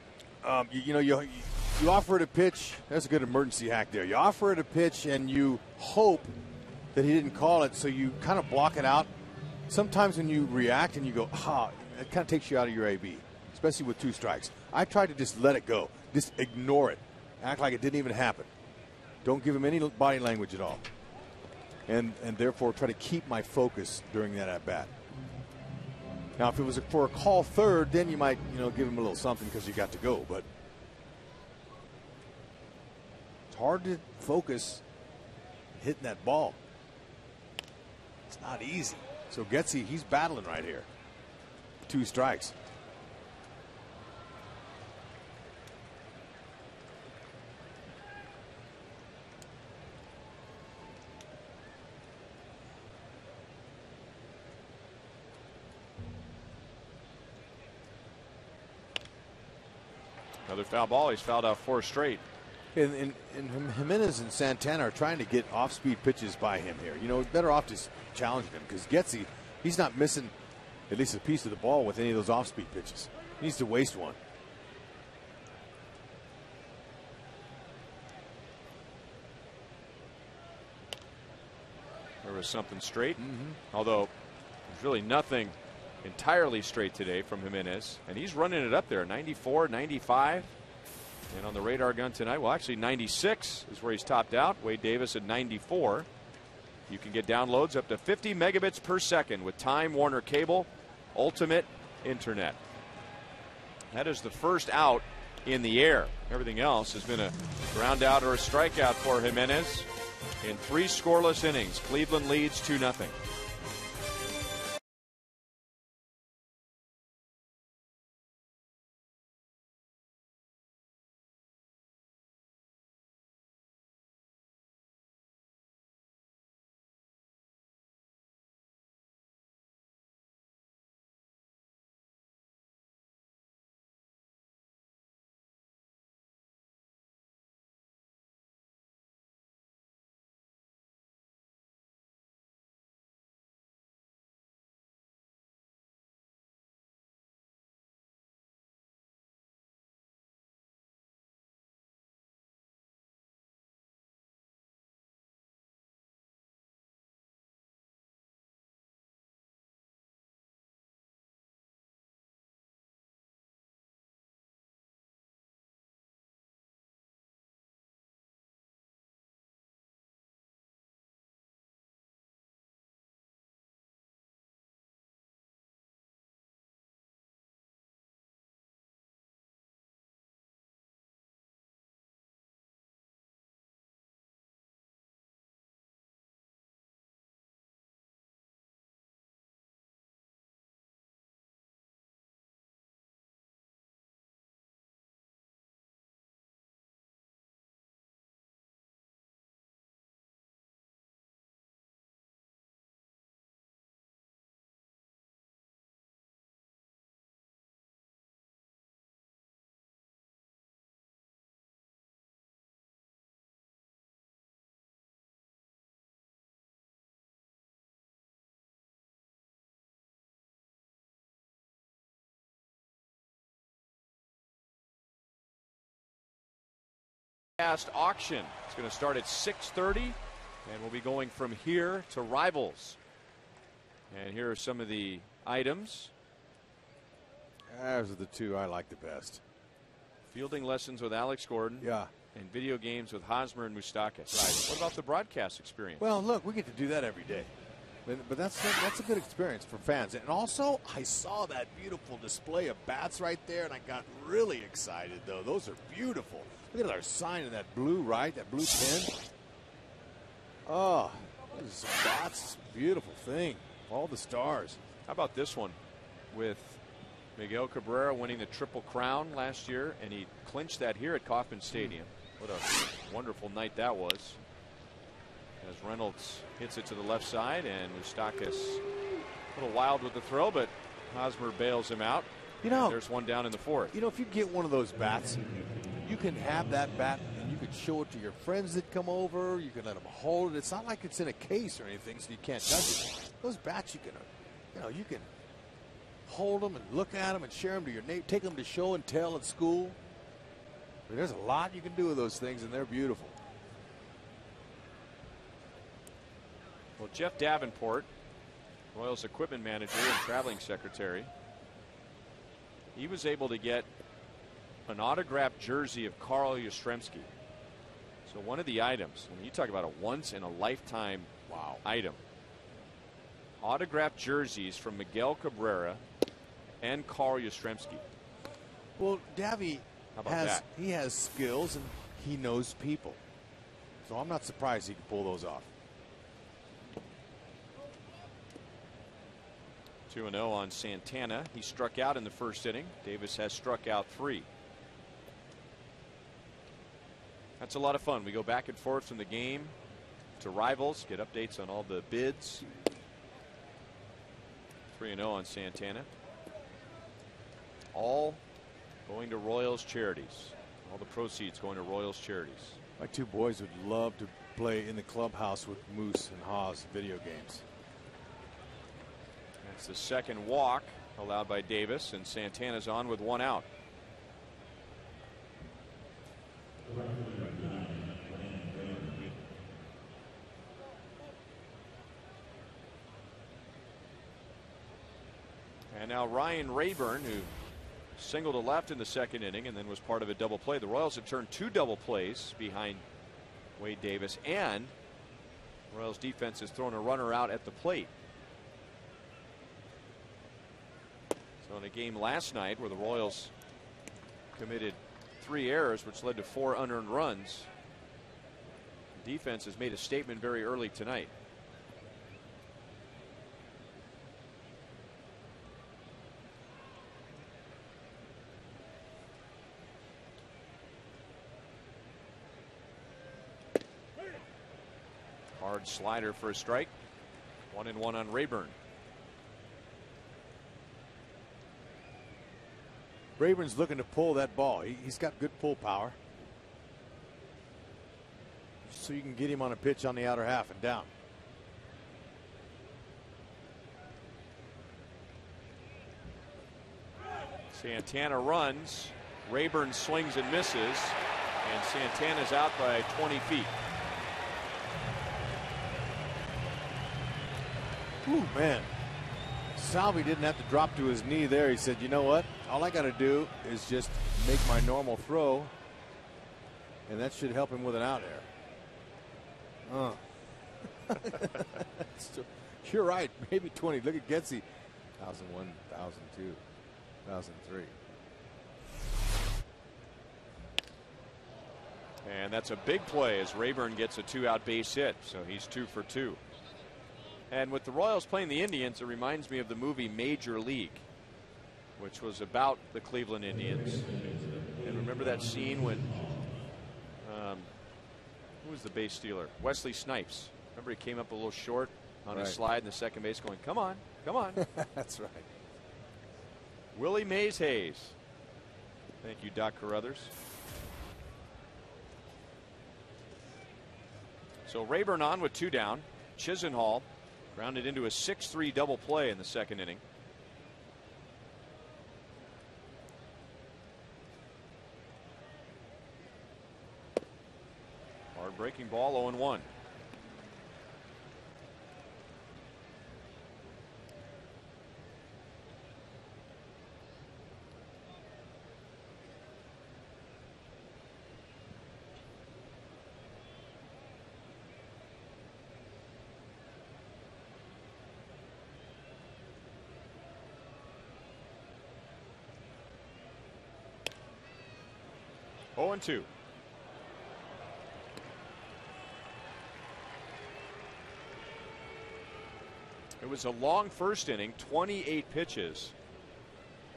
you offer it a pitch. That's a good emergency hack there. You offer it a pitch and you hope that he didn't call it, so you kind of block it out. Sometimes when you react and you go, it kind of takes you out of your AB, especially with 2 strikes. I try to just let it go. Just ignore it. Act like it didn't even happen. Don't give him any body language at all. And therefore try to keep my focus during that at-bat. Now, if it was for a call third, then you might, give him a little something because you got to go. But it's hard to focus hitting that ball. It's not easy. So Getzy, he's battling right here. 2 strikes. Another foul ball. He's fouled out 4 straight. And Jimenez and Santana are trying to get off-speed pitches by him here. Better off just challenging him because Getzy, he's not missing at least a piece of the ball with any of those off-speed pitches. He needs to waste one. There was something straight, although there's really nothing entirely straight today from Jimenez, and he's running it up there, 94, 95. And on the radar gun tonight, well, actually 96 is where he's topped out. Wade Davis at 94. You can get downloads up to 50 megabits per second with Time Warner Cable Ultimate Internet. That is the first out in the air. Everything else has been a ground out or a strikeout for Jimenez. In 3 scoreless innings, Cleveland leads 2-0. Auction. It's going to start at 6:30, and we'll be going from here to Rivals. And here are some of the items. Those are the 2 I like the best. Fielding lessons with Alex Gordon. Yeah. And video games with Hosmer and Moustakas. Right. What about the broadcast experience? Well, look, we get to do that every day. But that's a good experience for fans. And also, I saw that beautiful display of bats right there, and I got really excited, though. Those are beautiful. Look at our sign in that blue, right? That blue pin. Oh, those are some bats. Beautiful thing. All the stars. How about this one with Miguel Cabrera winning the Triple Crown last year, and he clinched that here at Kauffman Stadium. What a wonderful night that was. As Reynolds hits it to the left side, and Moustakas a little wild with the throw, but Hosmer bails him out. You know, there's one down in the 4th. You know, if you get one of those bats, you can have that bat and you can show it to your friends that come over. You can let them hold it. It's not like it's in a case or anything, so you can't touch it. Those bats, you can hold them and look at them and share them to your neighbor. Take them to show and tell at school. I mean, there's a lot you can do with those things, and they're beautiful. Well, Jeff Davenport, Royals equipment manager and traveling secretary, he was able to get an autographed jersey of Carl Yastrzemski. So one of the items, I mean, you talk about a once in a lifetime item. Autographed jerseys from Miguel Cabrera and Carl Yastrzemski. Well, Davy has skills and he knows people. So I'm not surprised he can pull those off. 2-0 on Santana. He struck out in the 1st inning. Davis has struck out 3. That's a lot of fun. We go back and forth from the game to Rivals, get updates on all the bids. 3-0 on Santana. All going to Royals charities. All the proceeds going to Royals charities. My 2 boys would love to play in the clubhouse with Moose and Haas video games. That's the 2nd walk allowed by Davis, and Santana's on with 1 out. And now Ryan Rayburn, who singled to left in the 2nd inning and then was part of a double play. The Royals have turned 2 double plays behind Wade Davis, and Royals defense has thrown a runner out at the plate. So in a game last night where the Royals committed 3 errors, which led to 4 unearned runs, defense has made a statement very early tonight. Hard slider for a strike. 1-1 on Rayburn. Rayburn's looking to pull that ball. He's got good pull power. So you can get him on a pitch on the outer half and down. Santana runs. Rayburn swings and misses. And Santana's out by 20 feet. Ooh, man. Salvi didn't have to drop to his knee there. He said, you know what? All I got to do is just make my normal throw. And that should help him with an out air. You're right. Maybe 20. Look at Getzy. 1001, 1002, 1003. And that's a big play as Rayburn gets a 2-out base hit. So he's 2 for 2. And with the Royals playing the Indians, it reminds me of the movie Major League, which was about the Cleveland Indians. And remember that scene when who was the base stealer? Wesley Snipes. Remember he came up a little short on his slide in the second base going, come on, come on. That's right. Willie Mays Hayes. Thank you, Doc Carruthers. So Rayburn on with 2 down. Chisenhall grounded into a 6-3 double play in the second inning. Hard breaking ball, 0-1. Oh, and 2. It was a long first inning, 28 pitches.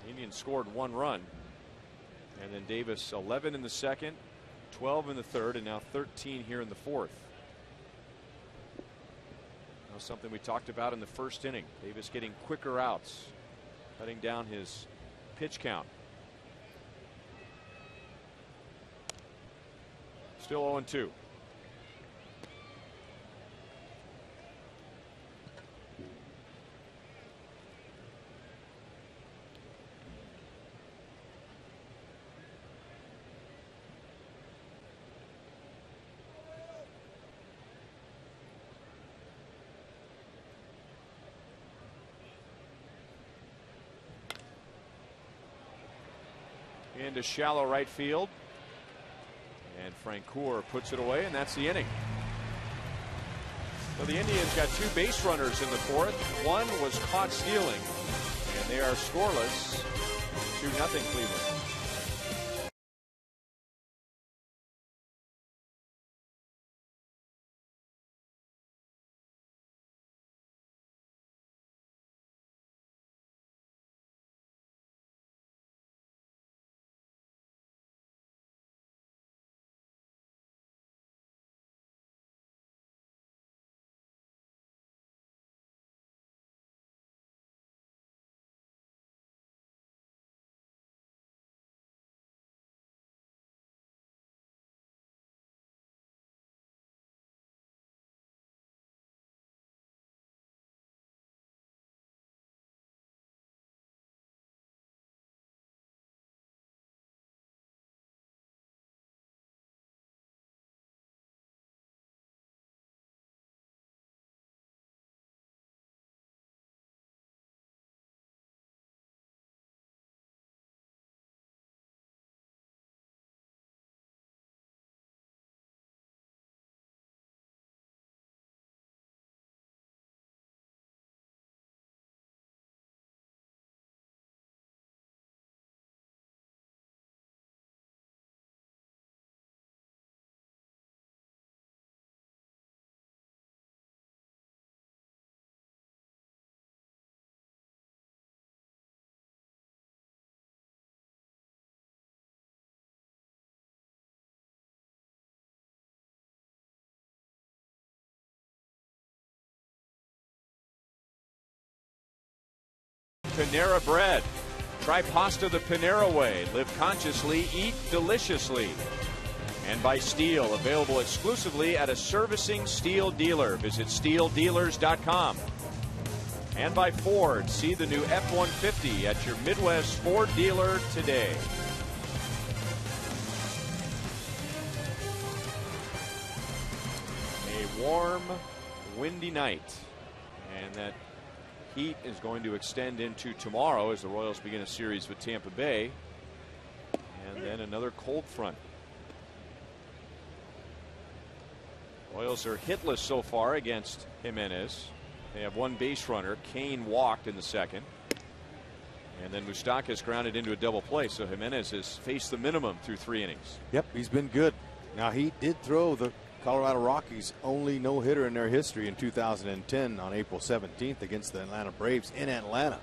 The Indians scored 1 run. And then Davis 11 in the second, 12 in the third, and now 13 here in the fourth. That was something we talked about in the first inning. Davis getting quicker outs, cutting down his pitch count. Still 0-2. Into shallow right field. And Francoeur puts it away, and that's the inning. So the Indians got 2 base runners in the fourth. One was caught stealing, and they are scoreless. 2-0 Cleveland. Panera Bread. Try pasta the Panera way. Live consciously, eat deliciously. And by Steel, available exclusively at a servicing Steel dealer. Visit steeldealers.com. And by Ford, see the new F-150 at your Midwest Ford dealer today. A warm, windy night, and that heat is going to extend into tomorrow as the Royals begin a series with Tampa Bay, and then another cold front. Royals are hitless so far against Jimenez. They have one base runner. Kane walked in the second. And then Moustakas grounded into a double play. So Jimenez has faced the minimum through 3 innings. Yep, he's been good. Now, he did throw the Colorado Rockies' only no-hitter in their history in 2010 on April 17th against the Atlanta Braves in Atlanta.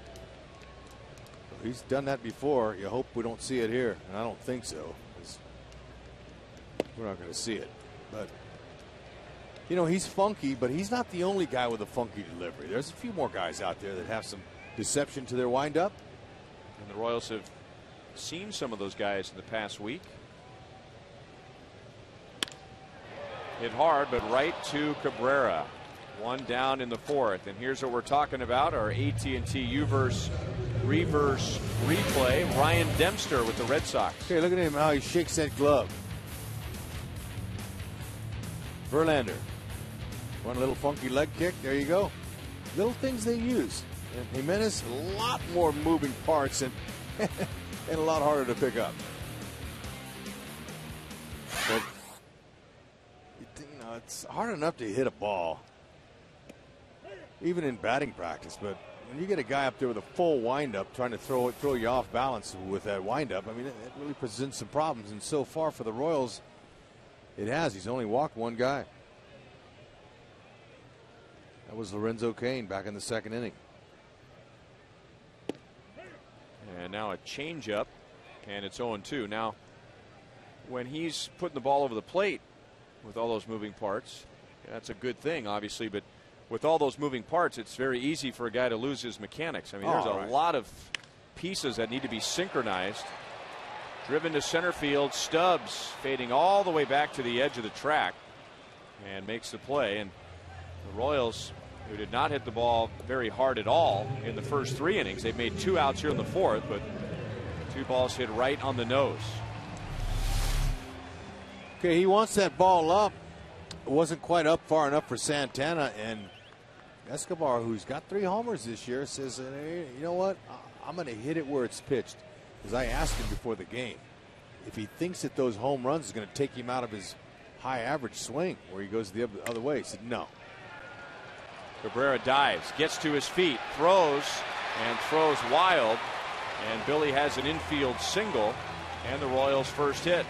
So he's done that before. You hope we don't see it here. And I don't think so. We're not going to see it. But you know, he's funky, but he's not the only guy with a funky delivery. There's a few more guys out there that have some deception to their windup. And the Royals have seen some of those guys in the past week. Hit hard, but right to Cabrera. One down in the 4th. And here's what we're talking about, our AT&T Uverse reverse replay. Ryan Dempster with the Red Sox. Okay, look at him, how he shakes that glove. Verlander. One little funky leg kick. There you go. Little things they use. And Jimenez, a lot more moving parts and, and a lot harder to pick up. But, you know, it's hard enough to hit a ball, even in batting practice. But when you get a guy up there with a full windup trying to throw you off balance with that windup, I mean, it really presents some problems. And so far for the Royals, it has. He's only walked one guy. That was Lorenzo Cain back in the 2nd inning. And now a changeup, and it's 0-2. Now, when he's putting the ball over the plate with all those moving parts, that's a good thing, obviously. But with all those moving parts, it's very easy for a guy to lose his mechanics. I mean, there's a lot of pieces that need to be synchronized. Driven to center field, Stubbs fading all the way back to the edge of the track and makes the play. And the Royals, who did not hit the ball very hard at all in the first 3 innings, they've made 2 outs here in the 4th, but 2 balls hit right on the nose. Okay, he wants that ball up. It wasn't quite up far enough for Santana, and Escobar, who's got 3 homers this year, says, hey, you know what, I'm going to hit it where it's pitched. Because I asked him before the game if he thinks that those home runs is going to take him out of his high average swing where he goes the other way. He said no. Cabrera dives, gets to his feet, throws wild, and Billy has an infield single and the Royals' first hit.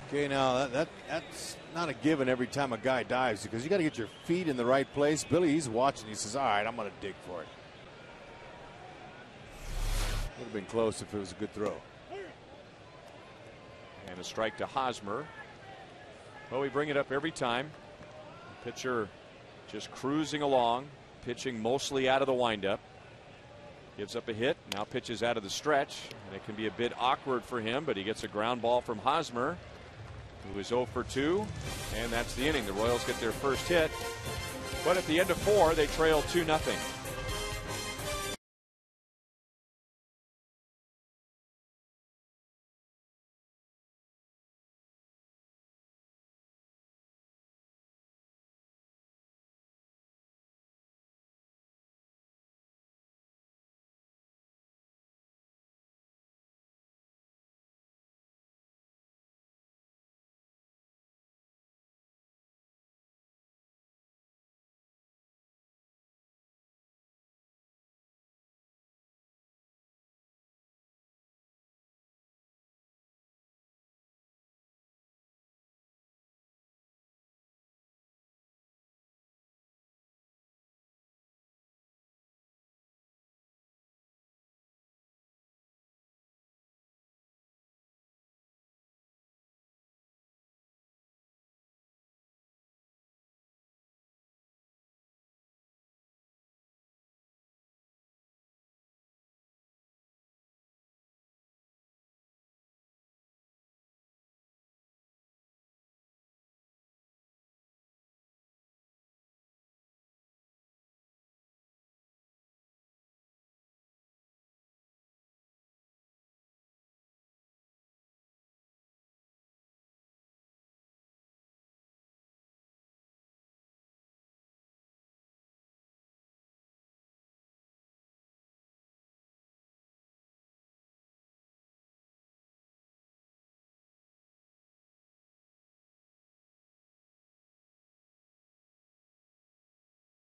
Okay, now that's not a given every time a guy dives because you got to get your feet in the right place. Billy, he's watching. He says, all right, I'm going to dig for it. Would have been close if it was a good throw. And a strike to Hosmer. Well, we bring it up every time. Pitcher just cruising along, pitching mostly out of the windup. Gives up a hit, now pitches out of the stretch, and it can be a bit awkward for him, but he gets a ground ball from Hosmer, who is 0 for 2, and that's the inning. The Royals get their first hit, but at the end of 4, they trail 2-0.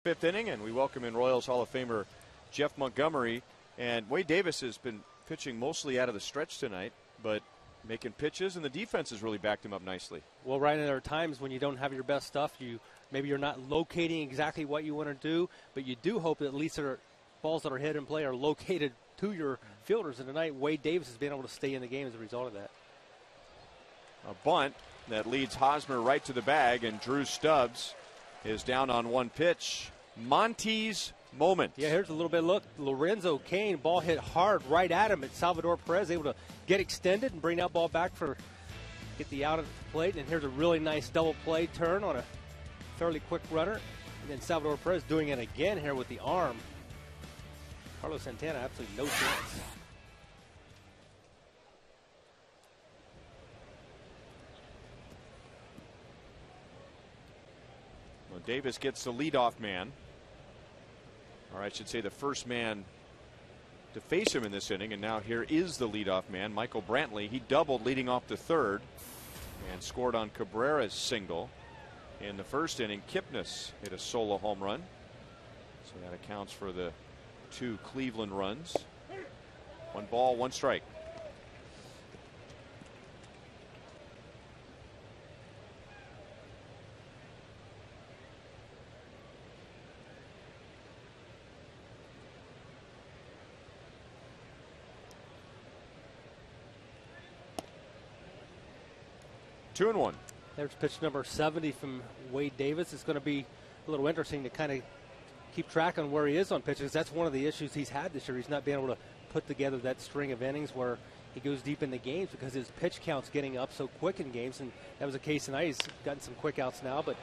Fifth inning, and we welcome in Royals Hall of Famer Jeff Montgomery. And Wade Davis has been pitching mostly out of the stretch tonight, but making pitches, and the defense has really backed him up nicely. Well, Ryan, there are times when you don't have your best stuff. Maybe you're not locating exactly what you want to do, but you do hope that at least balls that are hit in play are located to your fielders. And tonight, Wade Davis has been able to stay in the game as a result of that. A bunt that leads Hosmer right to the bag, and Drew Stubbs is down on one pitch. Monty's moment. Yeah, here's a little bit. Look, Lorenzo Cain, ball hit hard right at him. And Salvador Perez able to get extended and bring that ball back get the out at the plate. And here's a really nice double play turn on a fairly quick runner. And then Salvador Perez doing it again here with the arm. Carlos Santana, absolutely no chance. Well, Davis gets the leadoff man. Or I should say the first man to face him in this inning. And now here is the leadoff man, Michael Brantley. He doubled leading off the third and scored on Cabrera's single. In the first inning, Kipnis hit a solo home run. So that accounts for the 2 Cleveland runs. 1 ball, 1 strike. Two and one. There's pitch number 70 from Wade Davis. It's going to be a little interesting to kind of keep track on where he is on pitches. That's one of the issues he's had this year. He's not being able to put together that string of innings where he goes deep in the games because his pitch count's getting up so quick in games. And that was the case tonight. He's gotten some quick outs now, but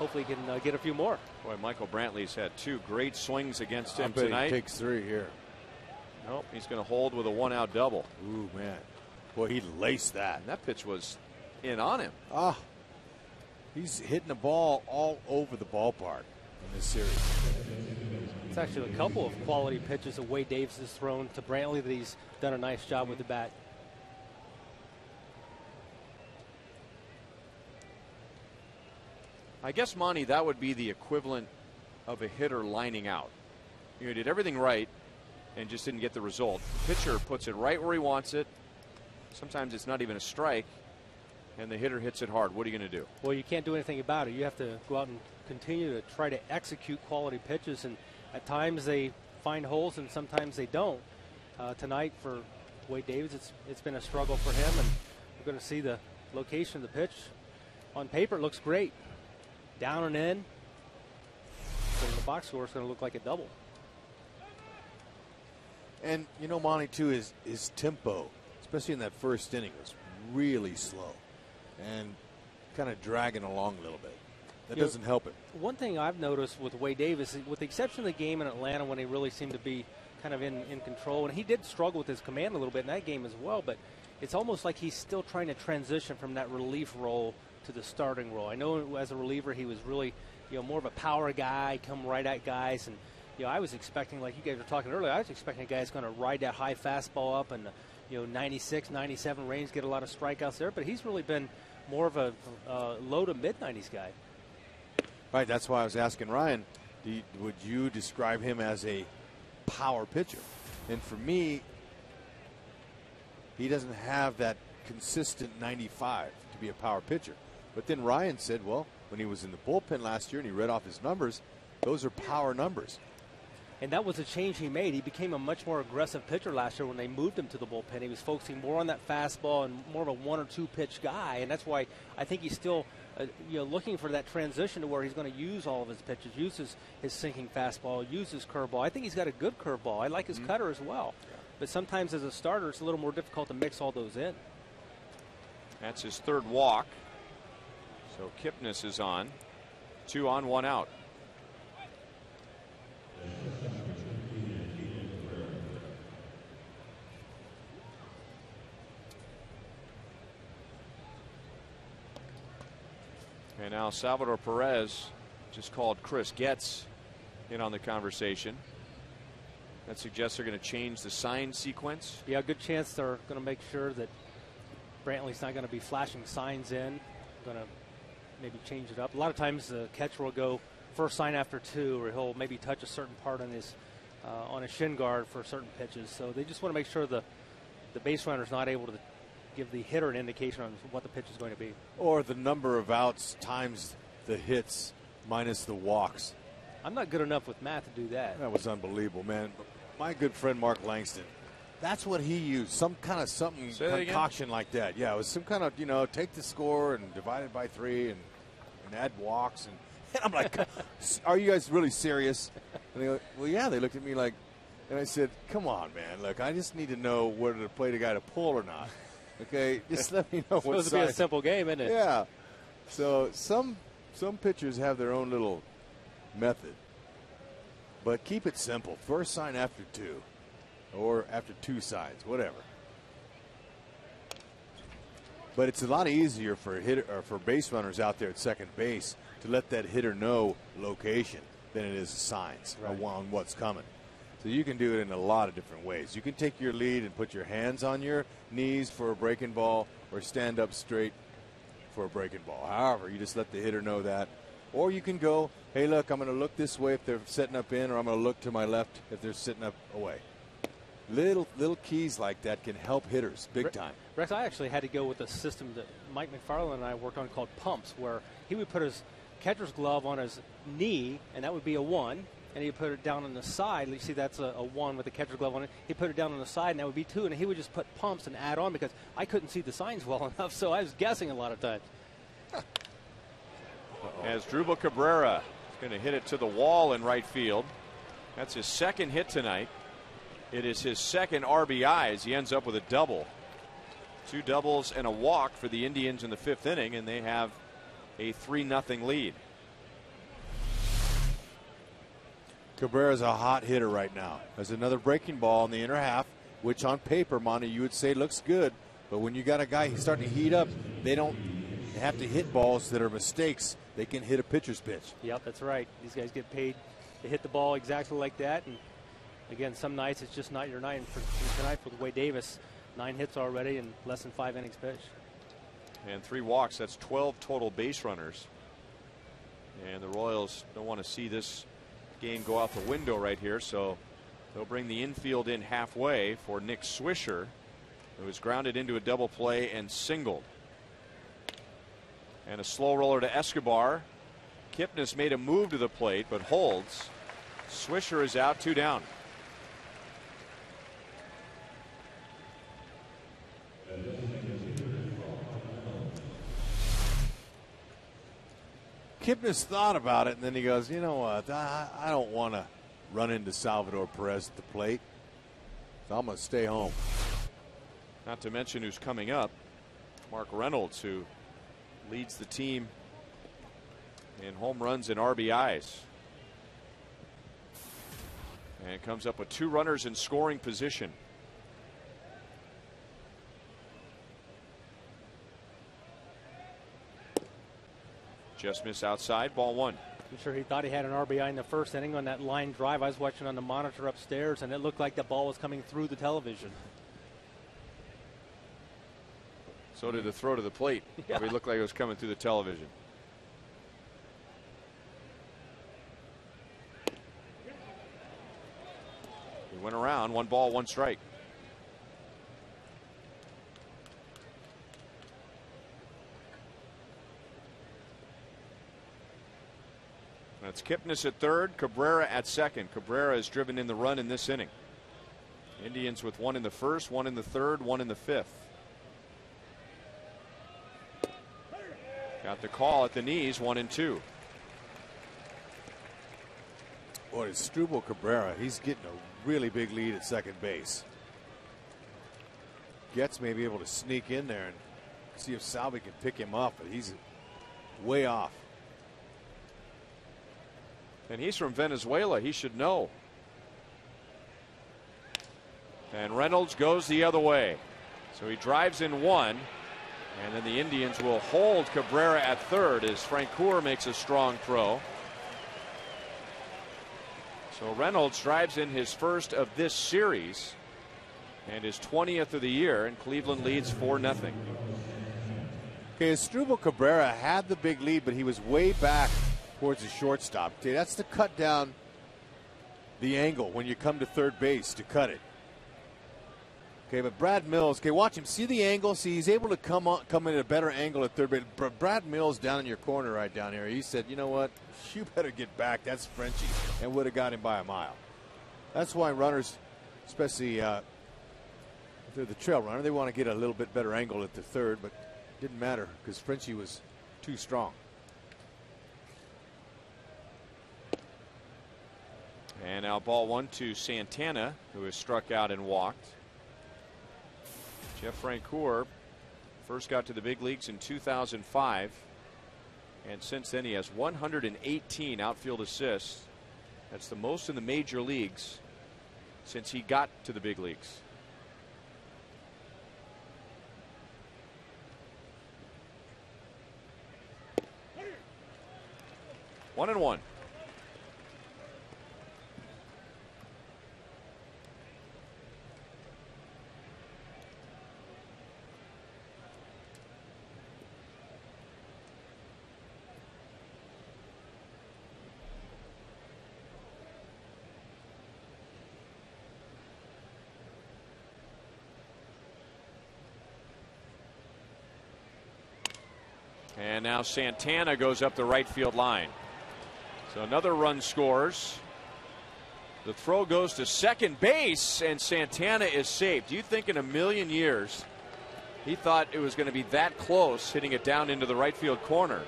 hopefully he can get a few more. Boy, Michael Brantley's had 2 great swings against him I bet tonight. He takes 3 here. Nope, he's going to hold with a 1-out double. Ooh, man. Boy, he laced that. And that pitch was in on him. He's hitting the ball all over the ballpark in this series. It's actually a couple of quality pitches that Wade Davis has thrown to Brantley that he's done a nice job with the bat. I guess, Monty, that would be the equivalent of a hitter lining out. You did everything right and just didn't get the result. The pitcher puts it right where he wants it. Sometimes it's not even a strike, and the hitter hits it hard. What are you going to do? Well, you can't do anything about it. You have to go out and continue to try to execute quality pitches, and at times they find holes and sometimes they don't. Tonight for Wade Davis, it's been a struggle for him, and we're going to see the location of the pitch. On paper, it looks great. Down and in. But in the box score, it's going to look like a double. And, you know, Monty, too, his tempo, especially in that first inning, was really slow and kind of dragging along a little bit. That doesn't help him. One thing I've noticed with Wade Davis, with the exception of the game in Atlanta when he really seemed to be kind of in control, and he did struggle with his command a little bit in that game as well, but it's almost like he's still trying to transition from that relief role to the starting role. I know as a reliever he was really, more of a power guy, come right at guys, and I was expecting, like you guys were talking earlier, I was expecting a guy that's going to ride that high fastball up and 96, 97 range, get a lot of strikeouts there, but he's really been more of a low to mid 90s guy. Right, that's why I was asking Ryan, would you describe him as a power pitcher? And for me, he doesn't have that consistent 95 to be a power pitcher. But then Ryan said, well, when he was in the bullpen last year and he read off his numbers, those are power numbers. And that was a change he made. He became a much more aggressive pitcher last year when they moved him to the bullpen. He was focusing more on that fastball and more of a 1 or 2 pitch guy. And that's why I think he's still looking for that transition to where he's going to use all of his pitches, use his sinking fastball, use his curveball. I think he's got a good curveball. I like his cutter as well. Yeah. But sometimes as a starter, it's a little more difficult to mix all those in. That's his 3rd walk. So Kipnis is on. 2 on, 1 out. And now Salvador Perez just called Chris Getz in on the conversation. That suggests they're going to change the sign sequence. Yeah, good chance they're going to make sure that Brantley's not going to be flashing signs in. Going to maybe change it up. A lot of times the catcher will go first sign after 2, or he'll maybe touch a certain part on his shin guard for certain pitches. So they just want to make sure the base runner is not able to give the hitter an indication on what the pitch is going to be. Or the number of outs times the hits minus the walks. I'm not good enough with math to do that. That was unbelievable, man. My good friend Mark Langston, that's what he used, some kind of something concoction like that. Yeah, it was some kind of, take the score and divide it by 3 and add walks. And I'm like, are you guys really serious? And they go, well, yeah. They looked at me like, and I said, come on, man. Look, I just need to know whether to play the guy to pull or not. Okay, just let me know what supposed to be a simple game, isn't it? Yeah. So some pitchers have their own little method, but keep it simple. First sign after 2, or after 2 signs, whatever. But it's a lot easier for base runners out there at second base to let that hitter know location than it is signs on what's coming. So you can do it in a lot of different ways. You can take your lead and put your hands on your knees for a breaking ball, or stand up straight for a breaking ball. However, you just let the hitter know that. Or you can go, hey, look, I'm going to look this way if they're setting up in, or I'm going to look to my left if they're sitting up away. Little keys like that can help hitters big time. Rex, I actually had to go with a system that Mike McFarland and I worked on called pumps, where he would put his catcher's glove on his knee, and that would be a 1. And he'd put it down on the side. You see, that's a 1 with the catcher's glove on it. He'd put it down on the side, and that would be 2. And he would just put pumps and add on, because I couldn't see the signs well enough, so I was guessing a lot of times. As Drupal Cabrera is going to hit it to the wall in right field. That's his second hit tonight. It is his second RBI as he ends up with a double. 2 doubles and a walk for the Indians in the 5th inning, and they have a 3-0 lead. Cabrera's a hot hitter right now. There's another breaking ball in the inner half, which on paper, Monty, you would say looks good. But when you got a guy who's starting to heat up, they don't have to hit balls that are mistakes. They can hit a pitcher's pitch. Yep, that's right. These guys get paid to hit the ball exactly like that. And again, some nights it's just not your night. And for tonight, for Wade Davis, 9 hits already in less than 5 innings pitched. And 3 walks. That's 12 total base runners. And the Royals don't want to see this game go out the window right here, so they'll bring the infield in halfway for Nick Swisher, who was grounded into a double play and singled. And a slow roller to Escobar. Kipnis made a move to the plate but holds. Swisher is out, 2 down. Kipnis thought about it, and then he goes, you know what, I don't want to run into Salvador Perez at the plate, so I'm going to stay home. Not to mention who's coming up, Mark Reynolds, who leads the team in home runs and RBIs. And comes up with 2 runners in scoring position. Just miss outside, ball 1. I'm sure he thought he had an RBI in the 1st inning on that line drive. I was watching on the monitor upstairs, and it looked like the ball was coming through the television. So did the throw to the plate. Yeah. It looked like it was coming through the television. He went around, 1 ball, 1 strike. That's Kipnis at 3rd, Cabrera at 2nd. Cabrera has driven in the run in this inning. Indians with 1 in the 1st, 1 in the 3rd, 1 in the 5th. Got the call at the knees, 1 and 2. Boy, it's Drupal Cabrera. He's getting a really big lead at second base. Getz may be able to sneak in there and see if Salvi can pick him up, but he's way off. And he's from Venezuela. He should know. And Reynolds goes the other way. So he drives in 1. And then the Indians will hold Cabrera at 3rd as Francoeur makes a strong throw. So Reynolds drives in his 1st of this series and his 20th of the year, and Cleveland leads 4-0. Okay, Asdrubal Cabrera had the big lead, but he was way back towards the shortstop. Okay, that's to cut down the angle when you come to third base to cut it. Okay, but Brad Mills, okay, watch him. See the angle? See, he's able to come in at a better angle at third base. But Brad Mills down in your corner right down here, he said, you know what? You better get back. That's Frenchie. And would have got him by a mile. That's why runners, especially if they're the trail runner, they want to get a little bit better angle at the third, but it didn't matter because Frenchie was too strong. And now ball 1 to Santana, who has struck out and walked. Jeff Francoeur first got to the big leagues in 2005. And since then he has 118 outfield assists. That's the most in the major leagues since he got to the big leagues. One and one. And now Santana goes up the right field line. So another run scores. The throw goes to second base, and Santana is safe. Do you think in a million years he thought it was going to be that close, hitting it down into the right field corner?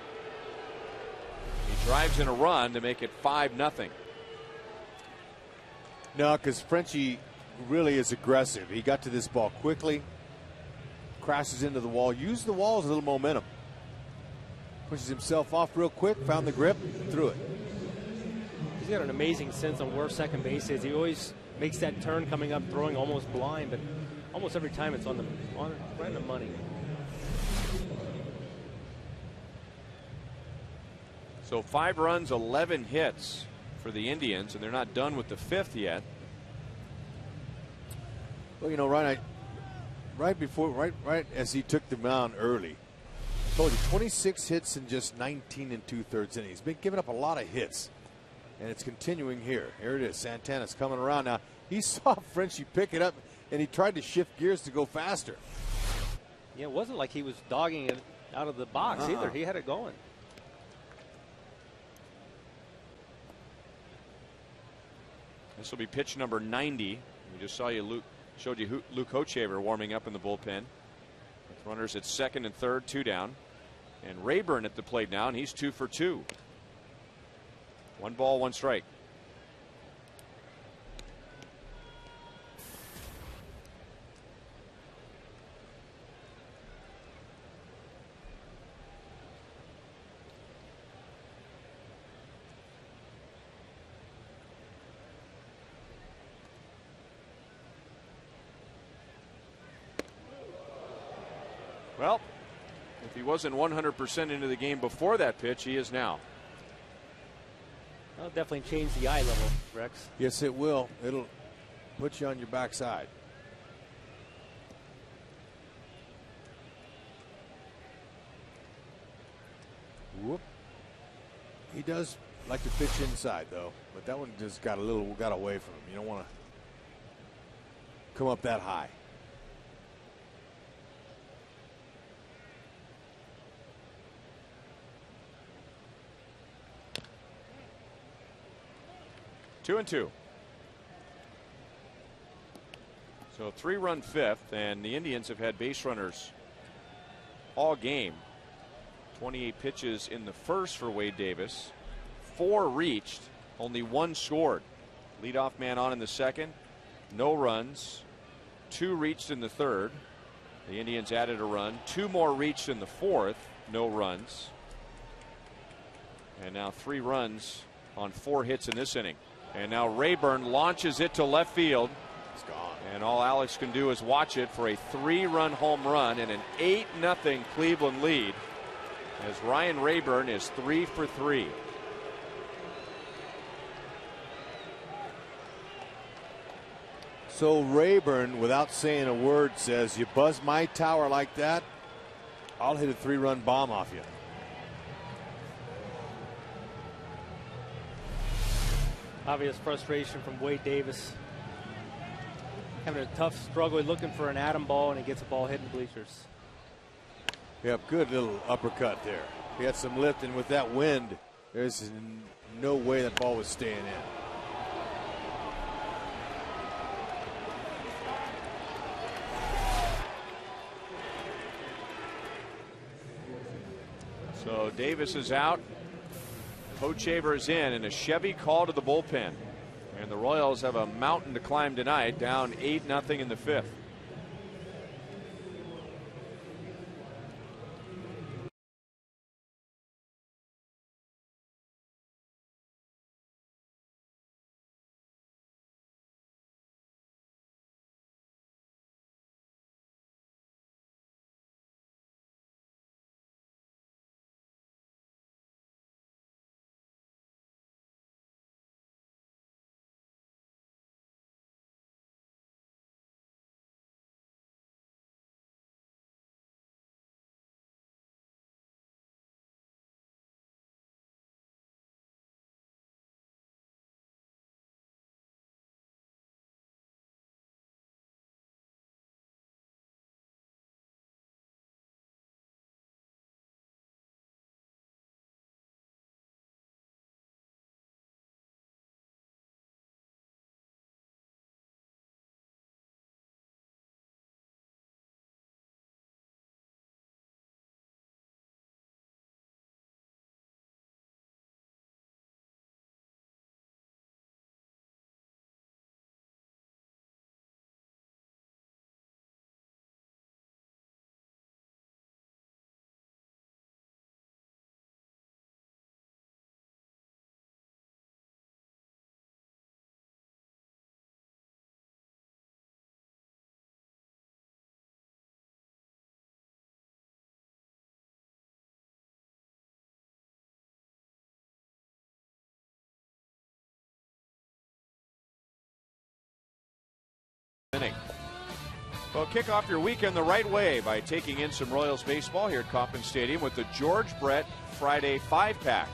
He drives in a run to make it 5-0. No, because Frenchie really is aggressive. He got to this ball quickly, crashes into the wall, used the wall as a little momentum. Pushes himself off real quick, found the grip, threw it. He's got an amazing sense on where second base is. He always makes that turn coming up, throwing almost blind, but almost every time it's right in the money. So 5 runs, 11 hits for the Indians, and they're not done with the 5th yet. Well, you know, right as he took the mound early, I told you 26 hits in just 19 2/3 innings. He's been giving up a lot of hits, and it's continuing here. Here it is. Santana's coming around now. He saw Frenchie pick it up, and he tried to shift gears to go faster. Yeah, it wasn't like he was dogging it out of the box either. He had it going. This will be pitch number 90. We just showed you Luke Hochevar warming up in the bullpen. With runners at second and third, 2 down. And Rayburn at the plate now, and he's 2 for 2. 1 ball, 1 strike. Well, if he wasn't 100% into the game before that pitch, he is now. That'll definitely change the eye level, Rex. Yes, it will. It'll put you on your backside. Whoop. He does like to pitch inside, though, but that one just got away from him. You don't want to come up that high. Two and two. So 3-run 5th, and the Indians have had base runners all game. 28 pitches in the first for Wade Davis. 4 reached, only 1 scored. Leadoff man on in the second, no runs. 2 reached in the third. The Indians added a run. 2 more reached in the fourth, no runs. And now 3 runs on 4 hits in this inning. And now Rayburn launches it to left field. It's gone. And all Alex can do is watch it for a 3-run home run and an 8-0 Cleveland lead as Ryan Rayburn is 3 for 3. So Rayburn, without saying a word, says, you buzz my tower like that, I'll hit a 3-run bomb off you. Obvious frustration from Wade Davis. Having a tough struggle, looking for an atom ball, and he gets a ball hitting the bleachers. Yep, good little uppercut there. He had some lift, and with that wind, there's no way that ball was staying in. So Davis is out. Kochevar is in, and a Chevy call to the bullpen. And the Royals have a mountain to climb tonight, down 8-0 in the 5th. Inning. Well, kick off your weekend the right way by taking in some Royals baseball here at Kauffman Stadium with the George Brett Friday 5-pack.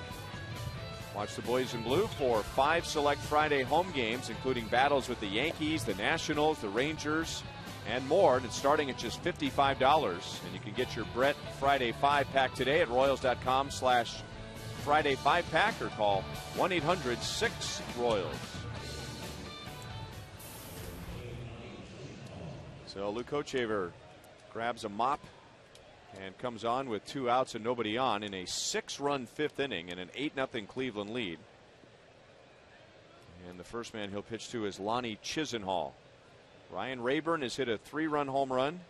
Watch the boys in blue for 5 select Friday home games, including battles with the Yankees, the Nationals, the Rangers, and more. And it's starting at just $55. And you can get your Brett Friday 5-pack today at Royals.com/Friday 5-pack or call 1-800-6-ROYALS. So Luke Kochevar grabs a mop and comes on with 2 outs and nobody on in a 6-run 5th inning and an 8-0 Cleveland lead. And the first man he'll pitch to is Lonnie Chisenhall. Ryan Rayburn has hit a 3-run home run.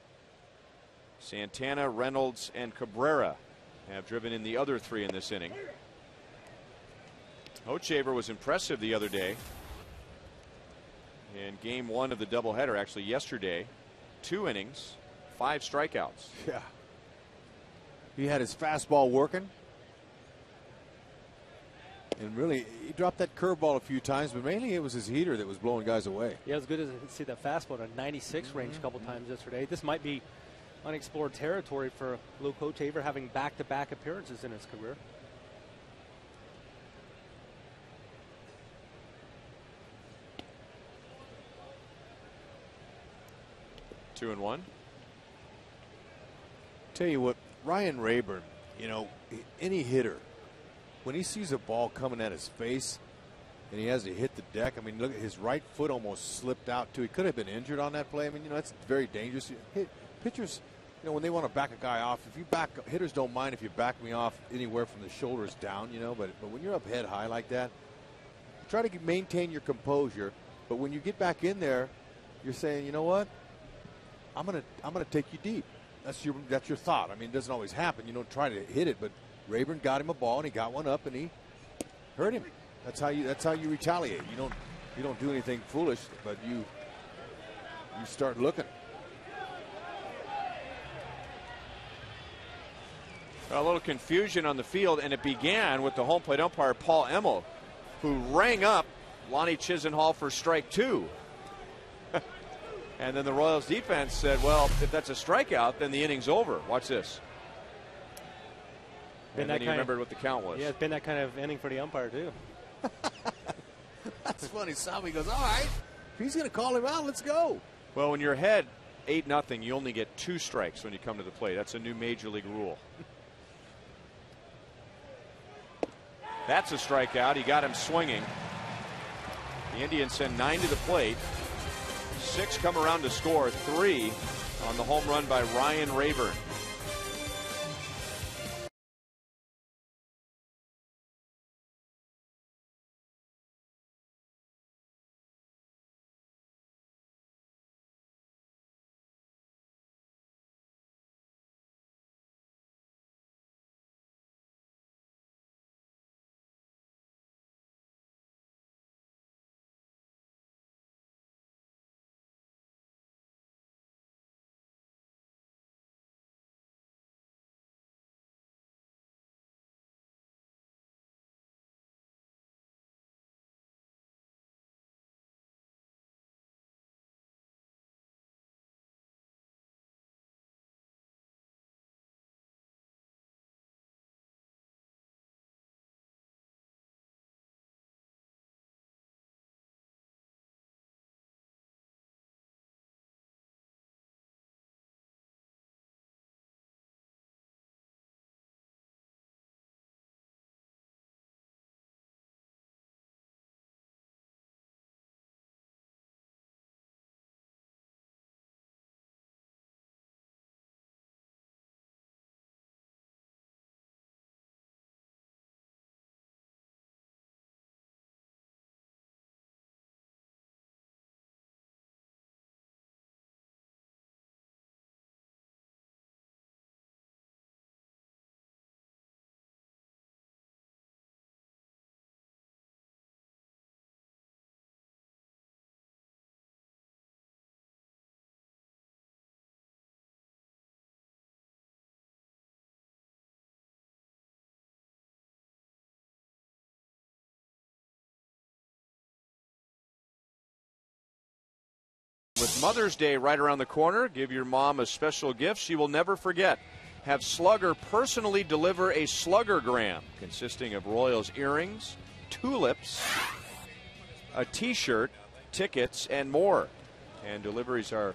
Santana, Reynolds, and Cabrera have driven in the other 3 in this inning. Kochevar was impressive the other day in game 1 of the doubleheader, actually yesterday. 2 innings, 5 strikeouts. Yeah. He had his fastball working. And really, he dropped that curveball a few times, but mainly it was his heater that was blowing guys away. Yeah, it was good to see that fastball at a 96 range a couple times yesterday. This might be unexplored territory for Luke Kochevar, having back-to-back appearances in his career. Two and one. Tell you what, Ryan Rayburn, you know, any hitter, when he sees a ball coming at his face and he has to hit the deck, I mean, look at his right foot almost slipped out too. He could have been injured on that play. I mean, you know, that's very dangerous. Pitchers, you know, when they want to back a guy off, if you back, hitters don't mind if you back me off anywhere from the shoulders down, you know, but when you're up head high like that, try to maintain your composure. But when you get back in there, you're saying, you know what? I'm gonna take you deep. That's your thought. I mean, it doesn't always happen. You don't try to hit it, but Rayburn got him a ball and he got one up and he hurt him. That's how you retaliate. You don't do anything foolish, but you start looking. A little confusion on the field, and it began with the home plate umpire Paul Emmel, who rang up Lonnie Chisenhall for strike 2. And then the Royals defense said, well, if that's a strikeout, then the inning's over. Watch this. And then he remembered what the count was. Yeah, it's been that kind of inning for the umpire, too. That's funny. Salvi goes, all right, if he's going to call him out, let's go. Well, when you're ahead 8-0, you only get 2 strikes when you come to the plate. That's a new major league rule. That's a strikeout. He got him swinging. The Indians send 9 to the plate. 6 come around to score. 3 on the home run by Ryan Rayburn. With Mother's Day right around the corner, give your mom a special gift she will never forget. Have Slugger personally deliver a Sluggergram consisting of Royals earrings, tulips, a t-shirt, tickets, and more. And deliveries are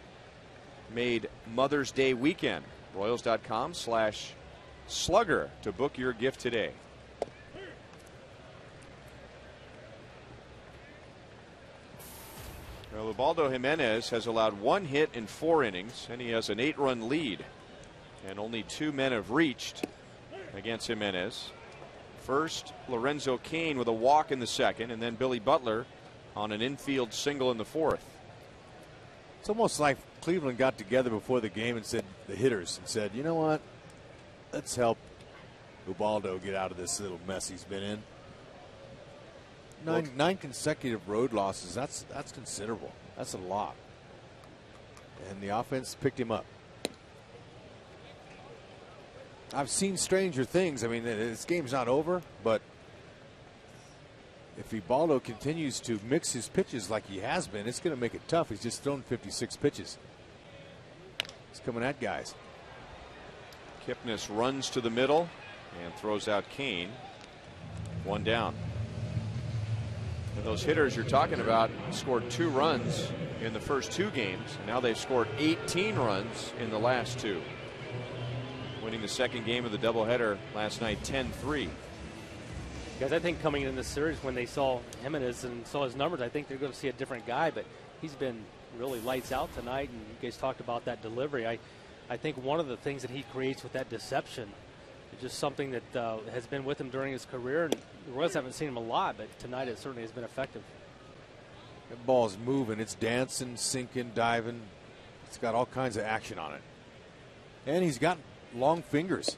made Mother's Day weekend. Royals.com/Slugger to book your gift today. Well, Ubaldo Jimenez has allowed 1 hit in 4 innings, and he has an 8-run lead. And only 2 men have reached against Jimenez. First, Lorenzo Cain with a walk in the 2nd, and then Billy Butler on an infield single in the 4th. It's almost like Cleveland got together before the game and said, the hitters, and said, you know what, let's help Ubaldo get out of this little mess he's been in. Nine consecutive road losses, that's considerable. That's a lot. And the offense picked him up. I've seen stranger things. I mean, this game's not over, but if Ubaldo continues to mix his pitches like he has been, it's going to make it tough. He's just thrown 56 pitches. He's coming at guys. Kipnis runs to the middle and throws out Cain. 1 down. And those hitters you're talking about scored 2 runs in the first 2 games. And now they've scored 18 runs in the last 2. Winning the 2nd game of the doubleheader last night 10-3. Guys, I think coming in this series when they saw Jimenez and saw his numbers, I think they're going to see a different guy. But he's been really lights out tonight. And you guys talked about that delivery. I think one of the things that he creates with that deception is just something that has been with him during his career. And the Royals haven't seen him a lot, but tonight it certainly has been effective. That ball's moving. It's dancing, sinking, diving. It's got all kinds of action on it. And he's got long fingers.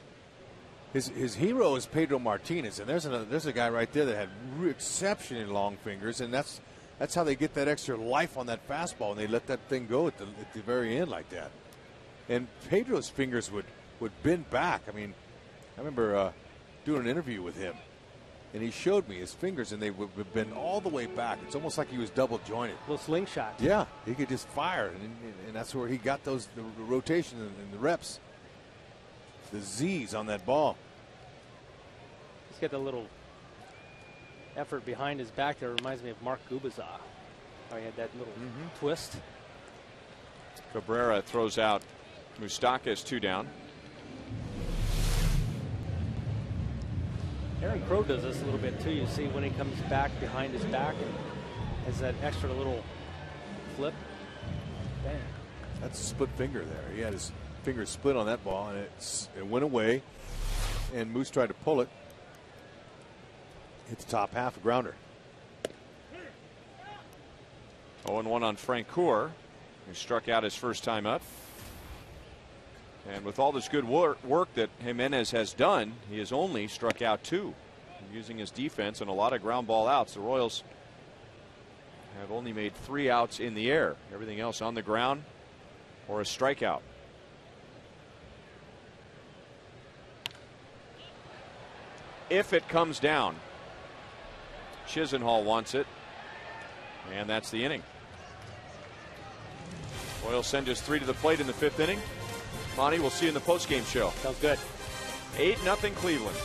His hero is Pedro Martinez, and there's a guy right there that had exceptionally long fingers, and that's how they get that extra life on that fastball, and they let that thing go at the very end like that. And Pedro's fingers would bend back. I mean, I remember doing an interview with him, and he showed me his fingers, and they would bend all the way back. It's almost like he was double jointed. A little slingshot. Yeah, he could just fire, and that's where he got the rotation and the reps. The Z's on that ball. He's got the little effort behind his back there reminds me of Mark Gubazah. How he had that little twist. Cabrera throws out Moustakas 2 down. Aaron Crow does this a little bit too. You see when he comes back behind his back and has that extra little flip. Bang. That's a split finger there. He had his finger split on that ball, and it went away. And Moose tried to pull it. Hit the top half, a grounder. 0-1 on Francoeur, who struck out his first time up. And with all this good work that Jimenez has done, he has only struck out 2. Using his defense and a lot of ground ball outs, the Royals have only made 3 outs in the air. Everything else on the ground or a strikeout. If it comes down, Chisenhall wants it, and that's the inning. Royals send just 3 to the plate in the 5th inning. Monty, we'll see you in the postgame show. Sounds good. 8-0 Cleveland.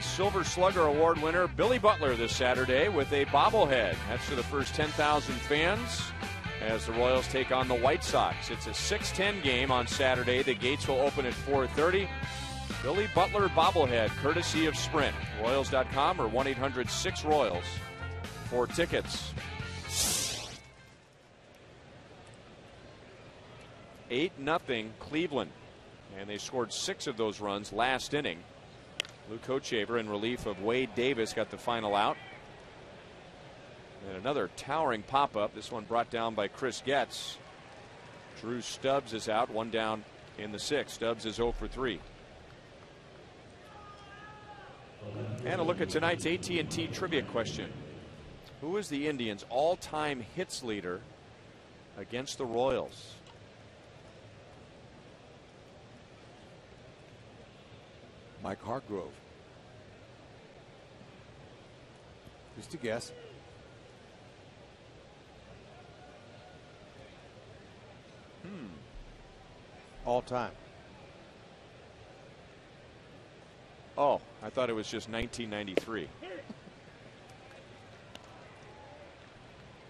Silver Slugger Award winner Billy Butler this Saturday with a bobblehead. That's for the first 10,000 fans as the Royals take on the White Sox. It's a 6:10 game on Saturday. The gates will open at 4:30. Billy Butler bobblehead courtesy of Sprint. Royals.com or 1-800-6-ROYALS for tickets. 8-0 Cleveland. And they scored 6 of those runs last inning. Lou Kochaver in relief of Wade Davis got the final out. And another towering pop-up. This one brought down by Chris Getz. Drew Stubbs is out. 1 down in the 6th. Stubbs is 0 for 3. And a look at tonight's AT&T trivia question. Who is the Indians' all-time hits leader against the Royals? Mike Hargrove. Just a guess. All time. Oh, I thought it was just 1993.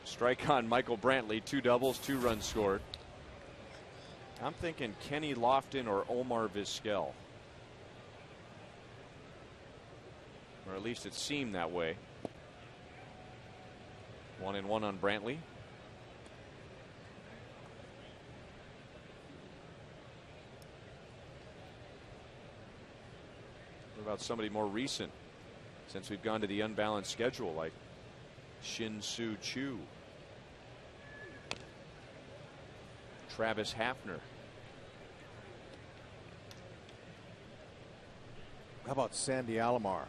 Strike on Michael Brantley. 2 doubles, 2 runs scored. I'm thinking Kenny Lofton or Omar Vizquel. Or at least it seemed that way. 1-1 on Brantley. What about somebody more recent since we've gone to the unbalanced schedule like Shin-Soo Choo? Travis Hafner. How about Sandy Alomar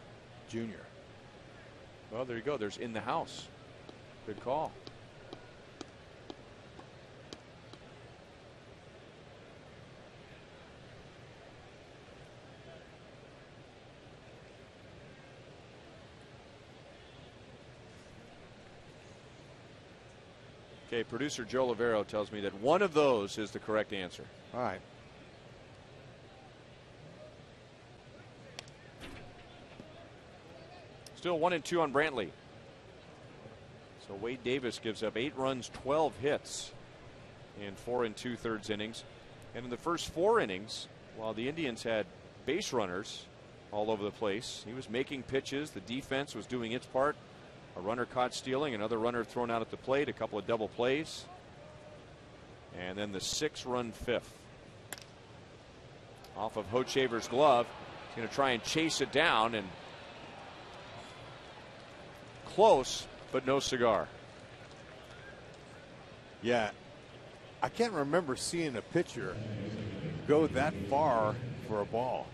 Jr.? Well, there you go. There's in the house. Good call. Okay, producer Joe Lavero tells me that one of those is the correct answer. All right. Still 1-2 on Brantley. So Wade Davis gives up 8 runs, 12 hits in 4 2/3 innings. And in the first 4 innings, while the Indians had base runners all over the place, he was making pitches. The defense was doing its part. A runner caught stealing, another runner thrown out at the plate, a couple of double plays. And then the 6-run 5th. Off of Hochevar's glove. He's going to try and chase it down, and close, but no cigar. Yeah, I can't remember seeing a pitcher go that far for a ball.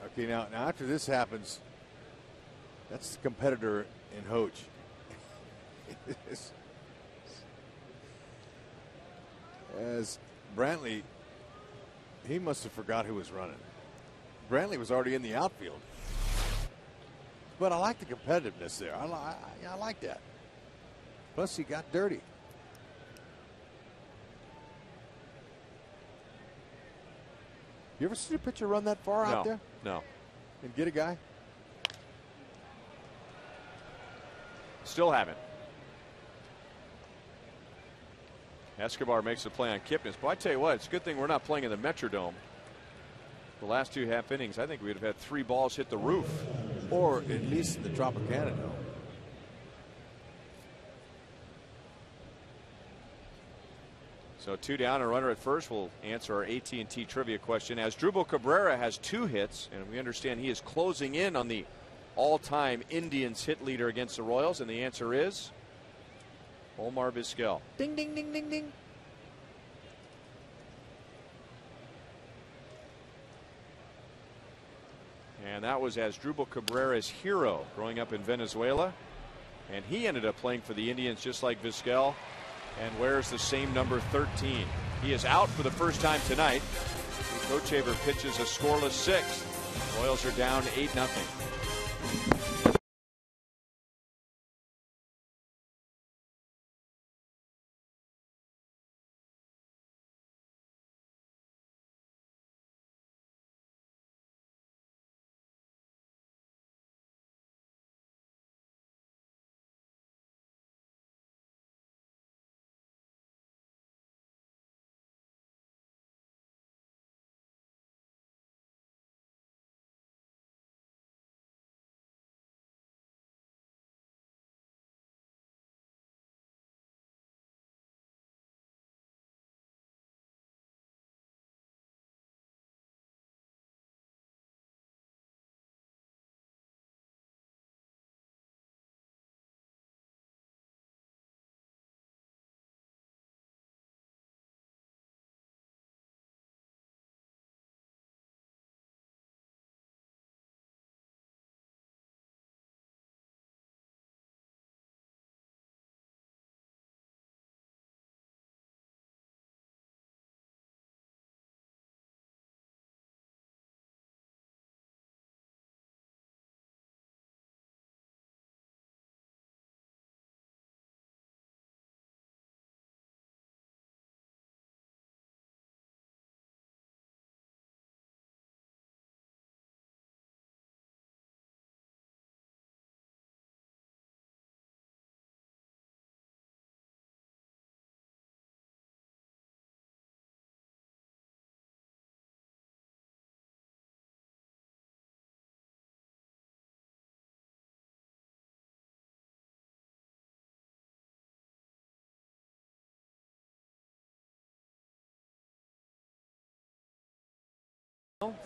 Okay, now after this happens, that's the competitor in Hoch. As Brantley, he must have forgot who was running. Brantley was already in the outfield. But I like the competitiveness there. I like that. Plus, he got dirty. You ever seen a pitcher run that far out there? No. And get a guy? Still haven't. Escobar makes the play on Kipnis. But I tell you what, it's a good thing we're not playing in the Metrodome. The last 2 half innings, I think we'd have had 3 balls hit the roof. Or at least in the Tropicana Dome. So 2 down, a runner at first. We'll answer our AT&T trivia question. As Asdrubal Cabrera has 2 hits, and we understand he is closing in on the all-time Indians hit leader against the Royals, and the answer is Omar Vizquel. Ding, ding, ding, ding, ding. And that was Asdrubal Cabrera's hero growing up in Venezuela. And he ended up playing for the Indians just like Vizquel, and wears the same number 13. He is out for the first time tonight. Hochevar pitches a scoreless 6th. Royals are down 8-0.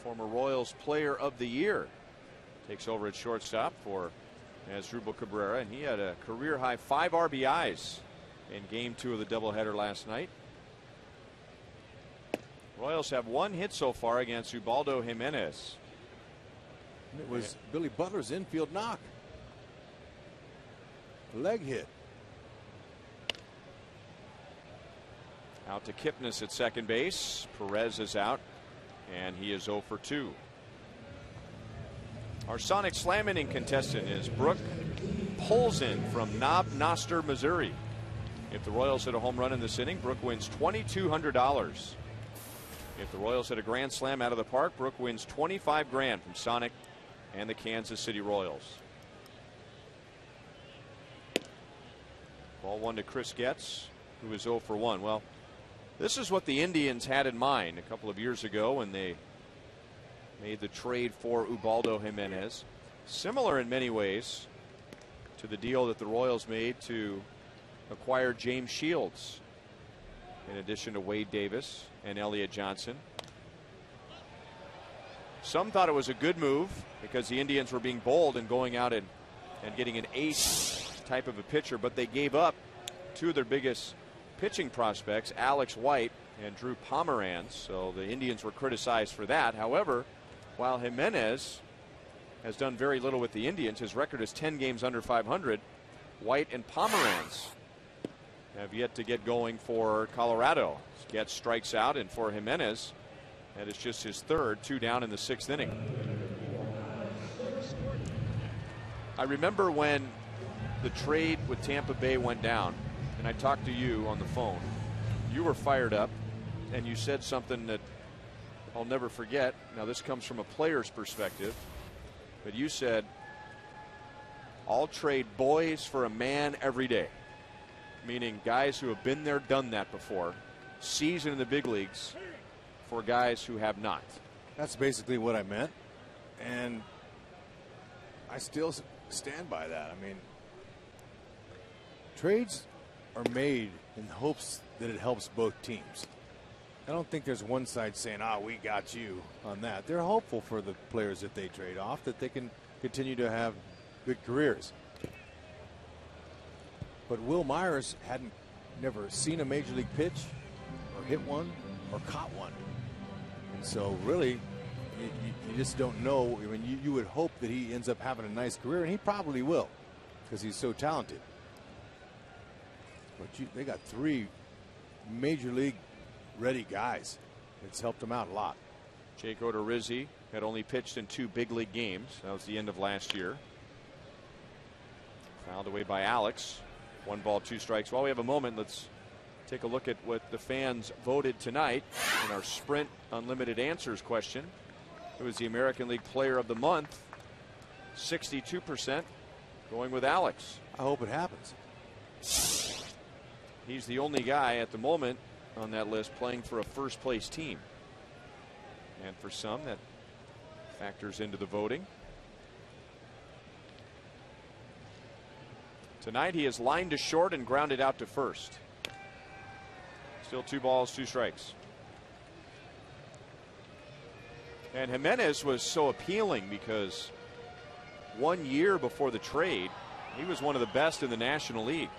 Former Royals Player of the Year takes over at shortstop for Asdrubal Cabrera, and he had a career high 5 RBIs in game 2 of the doubleheader last night. Royals have 1 hit so far against Ubaldo Jimenez. It was Billy Butler's infield knock. Leg hit. Out to Kipnis at second base. Perez is out, and he is 0 for 2. Our Sonic Slam inning contestant is Brooke Polzin from Knob Noster, Missouri. If the Royals hit a home run in this inning, Brooke wins $2,200. If the Royals hit a grand slam out of the park, Brooke wins $25,000 from Sonic and the Kansas City Royals. Ball 1 to Chris Getz, who is 0 for 1. Well, this is what the Indians had in mind a couple of years ago when they made the trade for Ubaldo Jimenez. Similar in many ways to the deal that the Royals made to acquire James Shields, in addition to Wade Davis and Elliott Johnson. Some thought it was a good move because the Indians were being bold and going out and getting an ace type of a pitcher, but they gave up two of their biggest pitching prospects, Alex White and Drew Pomeranz. So the Indians were criticized for that. However, while Jimenez has done very little with the Indians, his record is 10 games under 500. White and Pomeranz have yet to get going for Colorado. Getz strikes out, and for Jimenez, that is just his third, 2 down in the 6th inning. I remember when the trade with Tampa Bay went down, and I talked to you on the phone. You were fired up, and you said something that I'll never forget. Now, this comes from a player's perspective, but you said, "I'll trade boys for a man every day," meaning guys who have been there, done that before, seasoned in the big leagues, for guys who have not. That's basically what I meant, and I still stand by that. I mean, trades are made in hopes that it helps both teams. I don't think there's one side saying, we got you on that. They're hopeful for the players that they trade off that they can continue to have good careers. But Will Myers hadn't never seen a major league pitch or hit one or caught one. And so really, you just don't know. I mean, you would hope that he ends up having a nice career, and he probably will because he's so talented. But they got 3 major league ready guys. It's helped them out a lot. Jake Odorizzi had only pitched in 2 big league games. That was the end of last year. Fouled away by Alex. 1 ball, 2 strikes. While we have a moment, let's take a look at what the fans voted tonight in our Sprint Unlimited Answers question. It was the American League Player of the Month. 62% going with Alex. I hope it happens. He's the only guy at the moment on that list playing for a first place team. And for some, that factors into the voting. Tonight he is lined to short and grounded out to first. Still 2 balls, 2 strikes. And Jimenez was so appealing because 1 year before the trade, he was one of the best in the National League.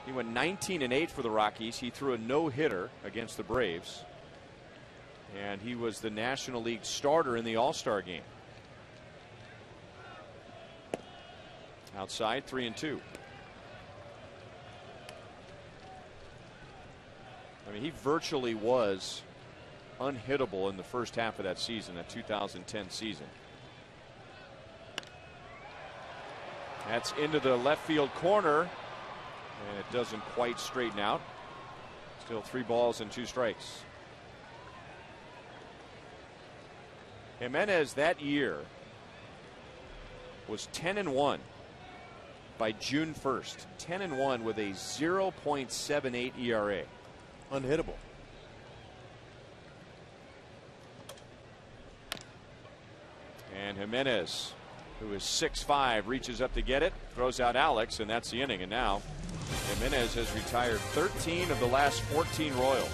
He went 19-8 for the Rockies. He threw a no-hitter against the Braves. And he was the National League starter in the All-Star game. Outside, 3-2. I mean, he virtually was unhittable in the first half of that season, that 2010 season. That's into the left field corner, and it doesn't quite straighten out. Still 3 balls and 2 strikes. Jimenez that year was 10-1 by June 1st. 10-1 with a 0.78 ERA. Unhittable. And Jimenez, who is 6'5", reaches up to get it, throws out Alex, and that's the inning. And now Jimenez has retired 13 of the last 14 Royals.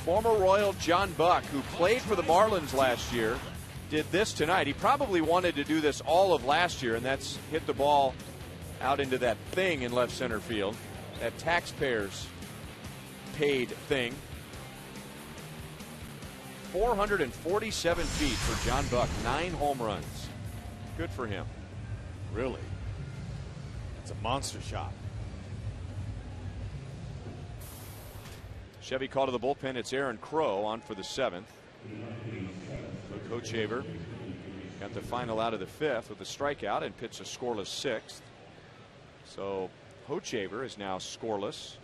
Former Royal John Buck, who played for the Marlins last year, did this tonight. He probably wanted to do this all of last year, and that's hit the ball out into that thing in left center field, that taxpayers paid thing. 447 feet for John Buck, 9 home runs. Good for him. Really? It's a monster shot. Chevy called to the bullpen. It's Aaron Crow on for the 7th. Luke Hochevar got the final out of the 5th with a strikeout and pitched a scoreless 6th. So Hochevar is now scoreless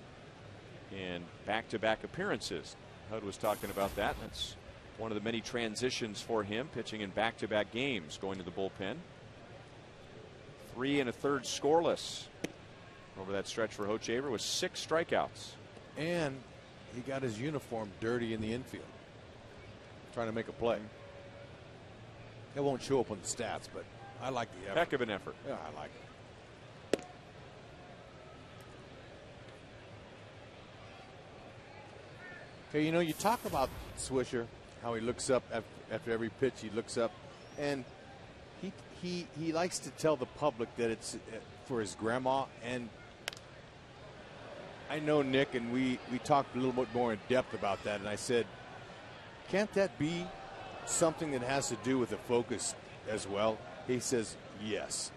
in back-to-back appearances. HUD was talking about that. That's one of the many transitions for him, pitching in back-to-back games, going to the bullpen. 3 1/3 scoreless over that stretch for Hochevar with 6 strikeouts. And he got his uniform dirty in the infield, trying to make a play. It won't show up on the stats, but I like the effort. Heck of an effort. Yeah, I like it. Okay, you know, you talk about Swisher, how he looks up after every pitch. He looks up, and he likes to tell the public that it's for his grandma. And I know Nick, and we talked a little bit more in depth about that, and I said, can't that be something that has to do with the focus as well? He says, yes.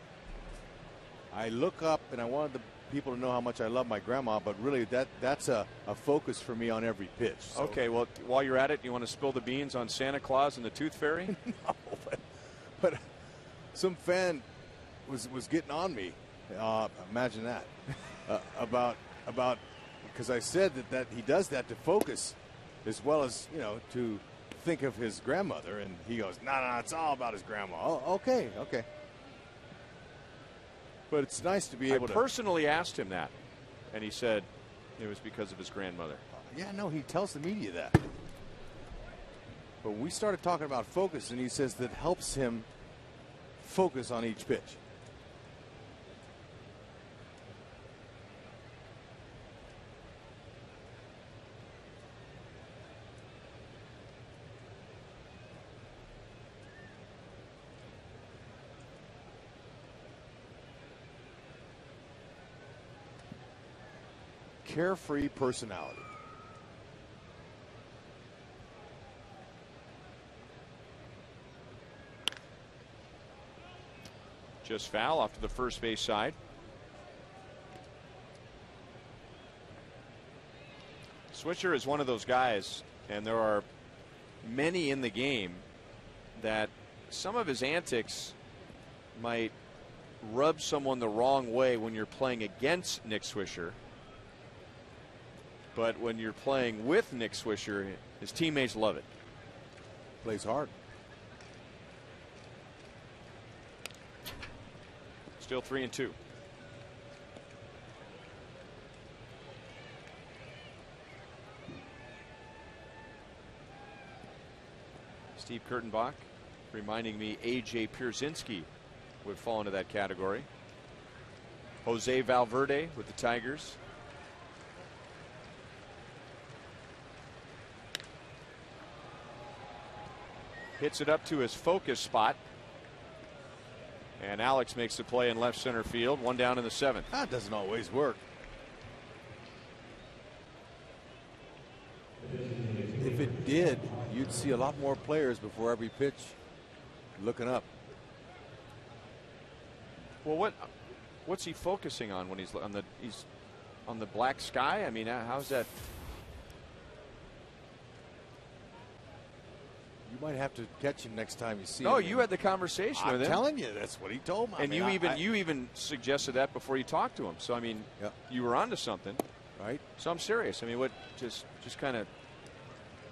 I look up, and I wanted the people to know how much I love my grandma, but really that's a focus for me on every pitch. So. Okay, well, while you're at it, you want to spill the beans on Santa Claus and the Tooth Fairy? No, but some fan was getting on me. Imagine that. About because I said that he does that to focus as well as, you know, to think of his grandmother, and he goes, no, it's all about his grandma. Oh, okay. But it's nice to be able to. I personally asked him that, and he said it was because of his grandmother. Yeah, no, he tells the media that. But we started talking about focus, and he says that helps him focus on each pitch. Carefree personality. Just foul off to the first base side. Swisher is one of those guys, and there are many in the game, that some of his antics might rub someone the wrong way when you're playing against Nick Swisher. But when you're playing with Nick Swisher, his teammates love it. Plays hard. Still 3-2. Steve Kurtenbach reminding me A.J. Pierzynski would fall into that category. Jose Valverde with the Tigers. Hits it up to his focus spot. And Alex makes the play in left center field. 1 down in the 7th. That doesn't always work. If it did, you'd see a lot more players before every pitch looking up. Well, what's he focusing on when he's on the black sky? I mean, how's that? You might have to catch him next time you see him. No, you had the conversation with him. I'm telling you, that's what he told me. And you even suggested that before you talked to him. So I mean, yep. You were onto something, right? So I'm serious. I mean, what just kind of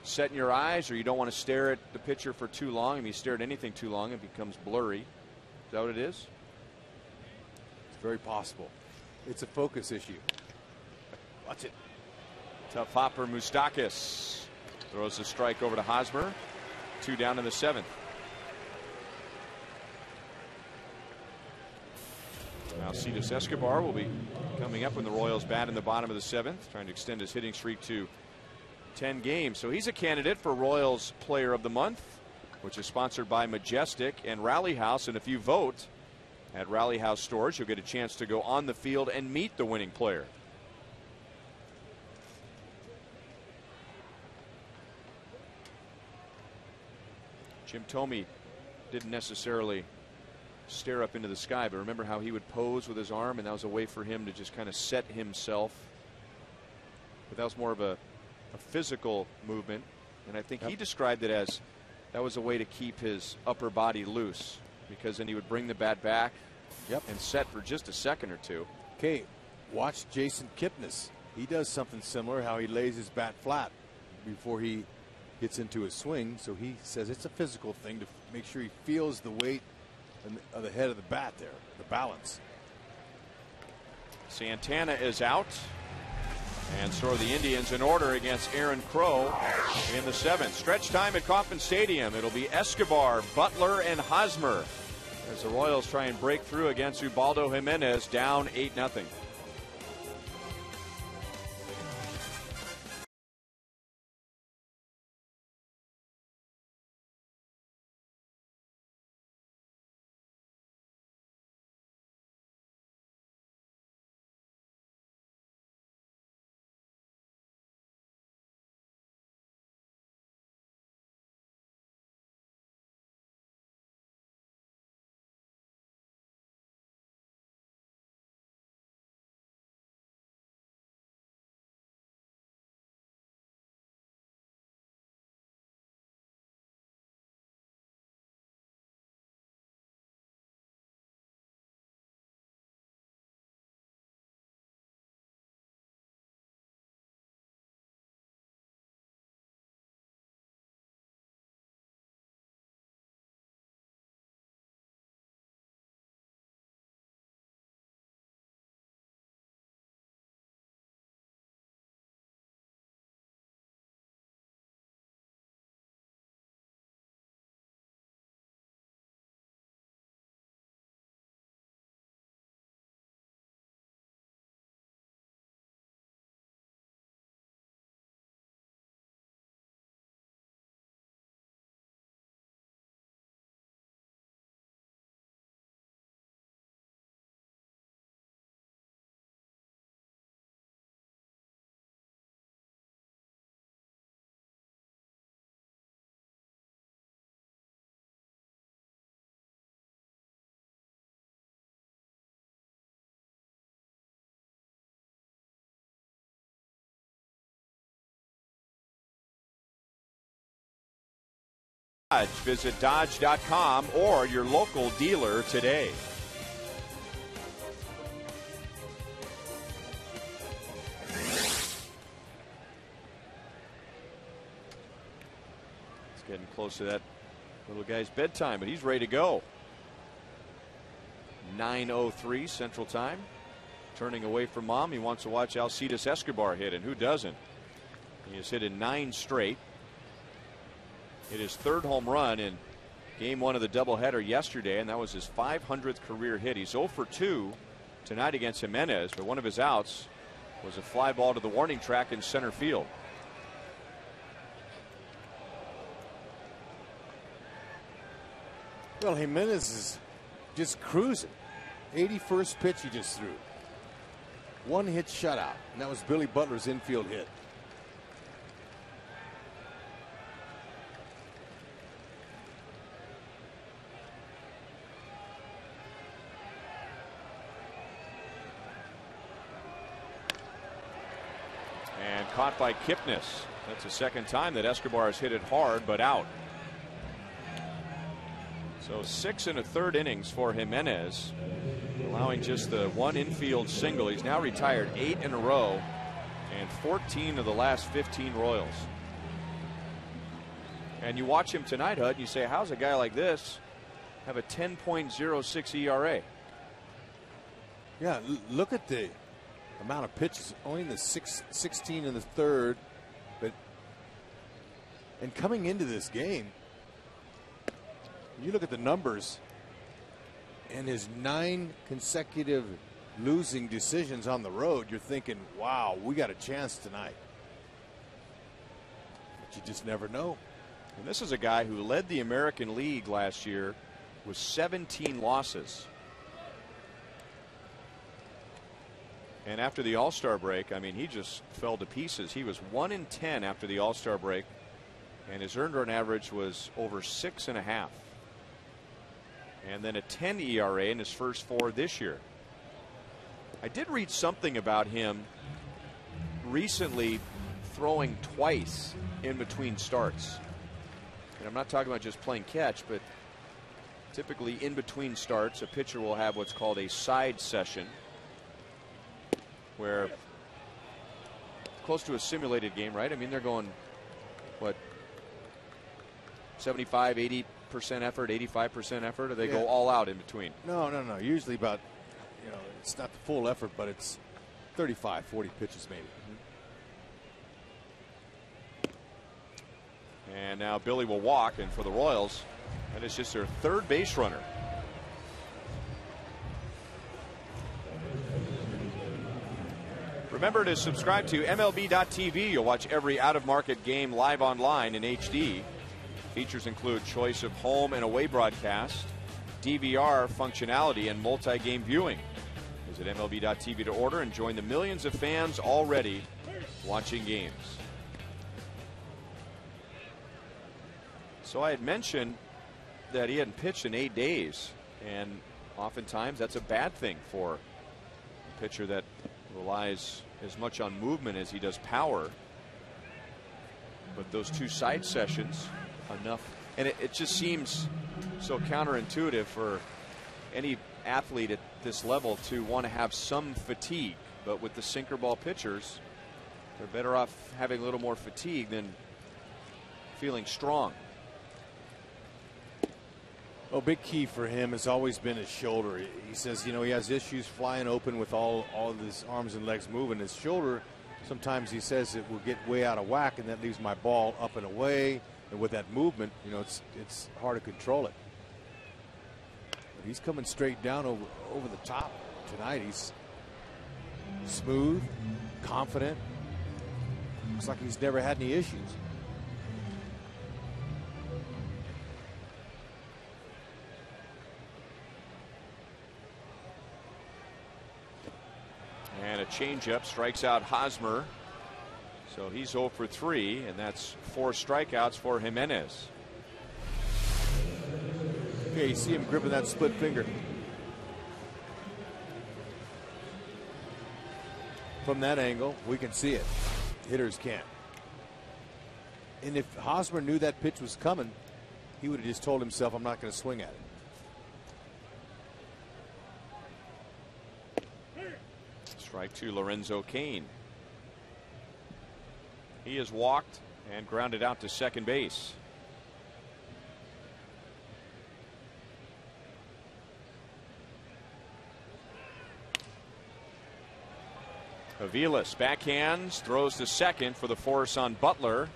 setting your eyes, or you don't want to stare at the pitcher for too long? I mean, you stare at anything too long, it becomes blurry. Is that what it is? It's very possible. It's a focus issue. Watch it. Tough hopper Moustakas throws a strike over to Hosmer. 2 down in the 7th. Now Cetus Escobar will be coming up when the Royals bat in the bottom of the 7th, trying to extend his hitting streak to 10 games. So he's a candidate for Royals Player of the Month, which is sponsored by Majestic and Rally House. And if you vote at Rally House stores, you'll get a chance to go on the field and meet the winning player. Jim Thome didn't necessarily stare up into the sky, but remember how he would pose with his arm, and that was a way for him to just kind of set himself. But that was more of a physical movement, and I think he described it as that was a way to keep his upper body loose, because then he would bring the bat back and set for just a second or two. Okay, watch Jason Kipnis. He does something similar, how he lays his bat flat before he gets into his swing. So he says it's a physical thing to make sure he feels the weight of the head of the bat there, the balance. Santana is out. And so are the Indians in order against Aaron Crow in the 7th. Stretch time at Kauffman Stadium. It'll be Escobar, Butler, and Hosmer as the Royals try and break through against Ubaldo Jimenez, down 8-0. Visit Dodge.com or your local dealer today. It's getting close to that little guy's bedtime, but he's ready to go. 9:03 Central Time. Turning away from mom, he wants to watch Alcides Escobar hit, and who doesn't? He has hit in 9 straight. Hit his 3rd home run in game 1 of the doubleheader yesterday, and that was his 500th career hit. He's 0 for 2 tonight against Jimenez, but one of his outs was a fly ball to the warning track in center field. Well, Jimenez is just cruising. 81st pitch he just threw. 1 hit shutout, and that was Billy Butler's infield hit. Caught by Kipnis. That's the 2nd time that Escobar has hit it hard, but out. So 6 1/3 innings for Jimenez, allowing just the 1 infield single. He's now retired 8 in a row and 14 of the last 15 Royals. And you watch him tonight, Hud, and you say, how's a guy like this have a 10.06 ERA? Yeah, look at the amount of pitches, only in the 16 in the 3rd, and coming into this game, you look at the numbers and his 9 consecutive losing decisions on the road, you're thinking, wow, we got a chance tonight. you just never know. And this is a guy who led the American League last year with 17 losses. And after the All-Star break, I mean, he just fell to pieces. He was 1-10 after the All-Star break, and his earned run average was over 6.5. And then a 10 ERA in his first 4 this year. I did read something about him recently throwing twice in between starts. And I'm not talking about just playing catch, but typically in between starts, a pitcher will have what's called a side session, where close to a simulated game, right? I mean, they're going, what, 75, 80% effort, 85% effort, or they go all out in between? No. Usually about, it's not the full effort, but it's 35, 40 pitches maybe. And now Billy will walk, and for the Royals, that is just their third base runner. Remember to subscribe to MLB.tv. You'll watch every out-of-market game live online in HD. Features include choice of home and away broadcast, DVR functionality, and multi-game viewing. Visit MLB.tv to order and join the millions of fans already watching games. So I had mentioned that he hadn't pitched in 8 days, and oftentimes that's a bad thing for a pitcher that relies as much on movement as he does power. But those 2 side sessions, enough. And it just seems so counterintuitive for any athlete at this level to want to have some fatigue. But with the sinker ball pitchers, they're better off having a little more fatigue than feeling strong. Oh, big key for him has always been his shoulder. He says, he has issues flying open with all of his arms and legs moving. His shoulder, sometimes he says it will get way out of whack, and that leaves my ball up and away. And with that movement, it's hard to control it. But he's coming straight down over the top tonight. He's smooth, confident. Looks like he's never had any issues. And a changeup strikes out Hosmer. So he's 0 for 3, and that's 4 strikeouts for Jimenez. Okay, you see him gripping that split finger. From that angle, we can see it. Hitters can't. And if Hosmer knew that pitch was coming, he would have just told himself, I'm not going to swing at it. Strike 2, Lorenzo Cain. He is walked and grounded out to second base. Aviles backhands, throws to second for the force on Butler,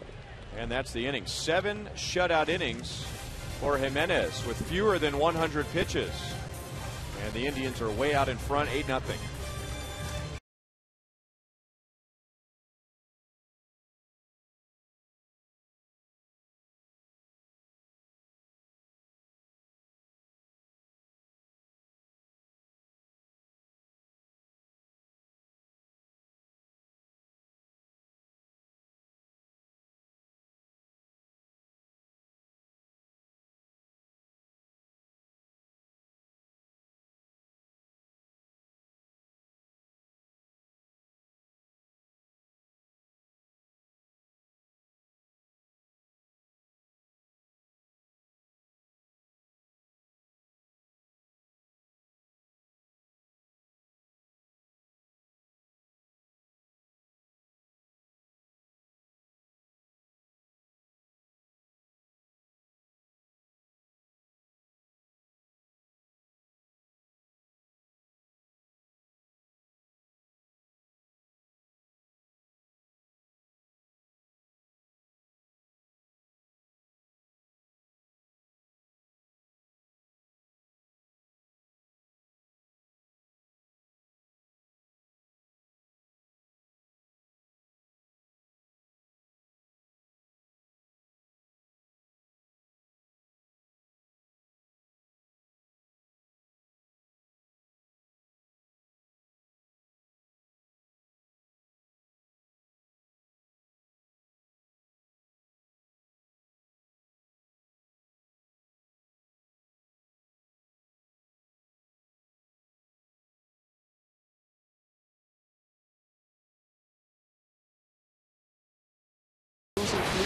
and that's the inning. 7 shutout innings for Jimenez with fewer than 100 pitches, and the Indians are way out in front, 8-0.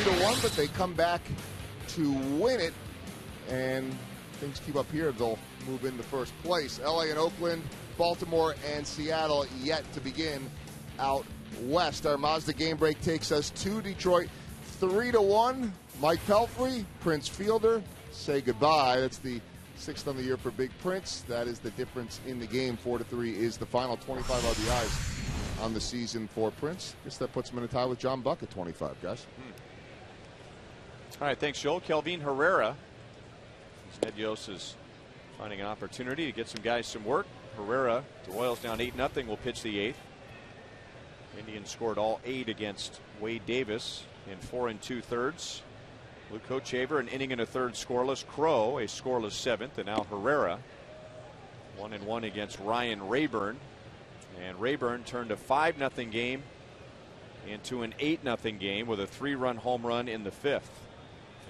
3-1, but they come back to win it, and things keep up here. They'll move into first place. LA and Oakland, Baltimore and Seattle yet to begin out west. Our Mazda game break takes us to Detroit. 3-1. Mike Pelfrey, Prince Fielder, say goodbye. That's the 6th on the year for Big Prince. That is the difference in the game. 4-3 is the final. 25 RBIs on the season for Prince. Guess that puts him in a tie with John Buck at 25, guys. All right, thanks, Joel. Kelvin Herrera. Ned Yost is finding an opportunity to get some guys some work. Herrera, the Royals down 8-0, will pitch the 8th. Indians scored all 8 against Wade Davis in 4 2/3. Luke Kochaver, an inning and a third scoreless. Crow, a scoreless 7th. And now Herrera, 1-1 against Ryan Rayburn. And Rayburn turned a 5-0 game into an 8-0 game with a 3-run home run in the 5th.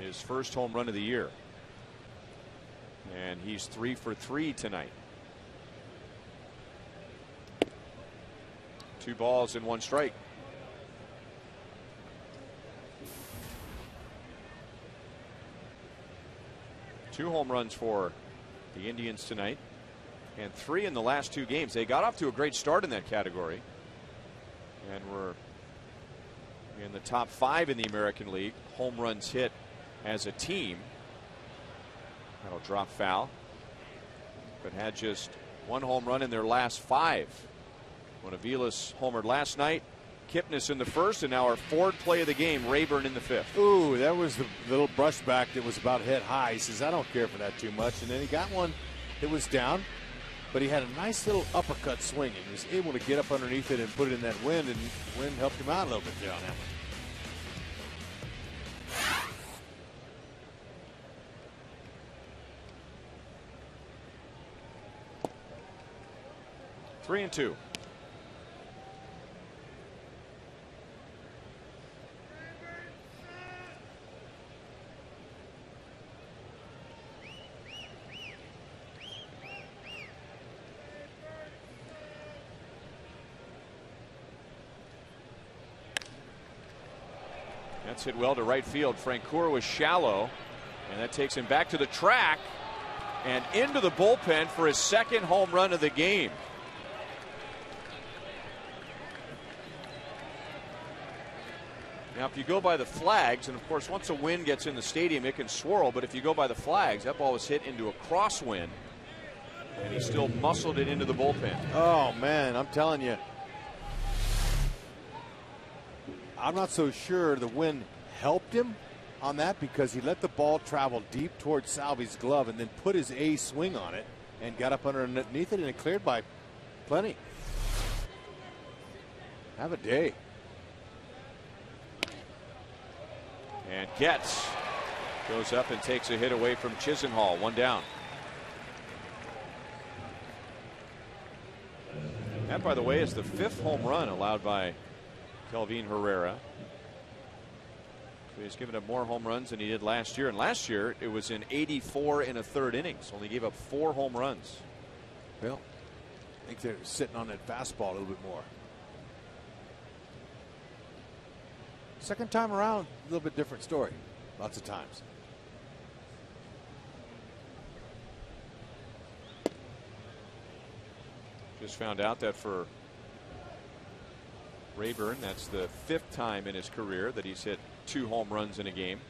His first home run of the year. And he's 3 for 3 tonight. 2 balls and 1 strike. Two home runs for the Indians tonight, and 3 in the last 2 games. They got off to a great start in that category, and were in the top 5 in the American League. Home runs hit as a team. That'll drop foul, but had just 1 home run in their last 5. When Aviles homered last night, Kipnis in the first, and now our forward play of the game, Rayburn in the 5th. Ooh, that was the little brushback that was about head high. He says, I don't care for that too much. And then he got one that was down, but he had a nice little uppercut swing, and he was able to get up underneath it and put it in that wind, and the wind helped him out a little bit there on that one. 3-2. That's hit well to right field. Francoeur was shallow, and that takes him back to the track and into the bullpen for his 2nd home run of the game. Now, if you go by the flags, and of course, once a wind gets in the stadium, it can swirl, but if you go by the flags, that ball was hit into a crosswind, and he still muscled it into the bullpen. Oh, man, I'm telling you. I'm not so sure the wind helped him on that, because he let the ball travel deep towards Salvi's glove and then put his A swing on it and got up underneath it, and it cleared by plenty. Have a day. And Getz goes up and takes a hit away from Chisenhall. 1 down. That, by the way, is the 5th home run allowed by Kelvin Herrera. So he's given up more home runs than he did last year. And last year, it was in 84 1/3 innings. Only gave up 4 home runs. Well, I think they're sitting on that fastball a little bit more. Second time around, a little bit different story. Lots of times. Just found out that for Rayburn, that's the 5th time in his career that he's hit 2 home runs in a game.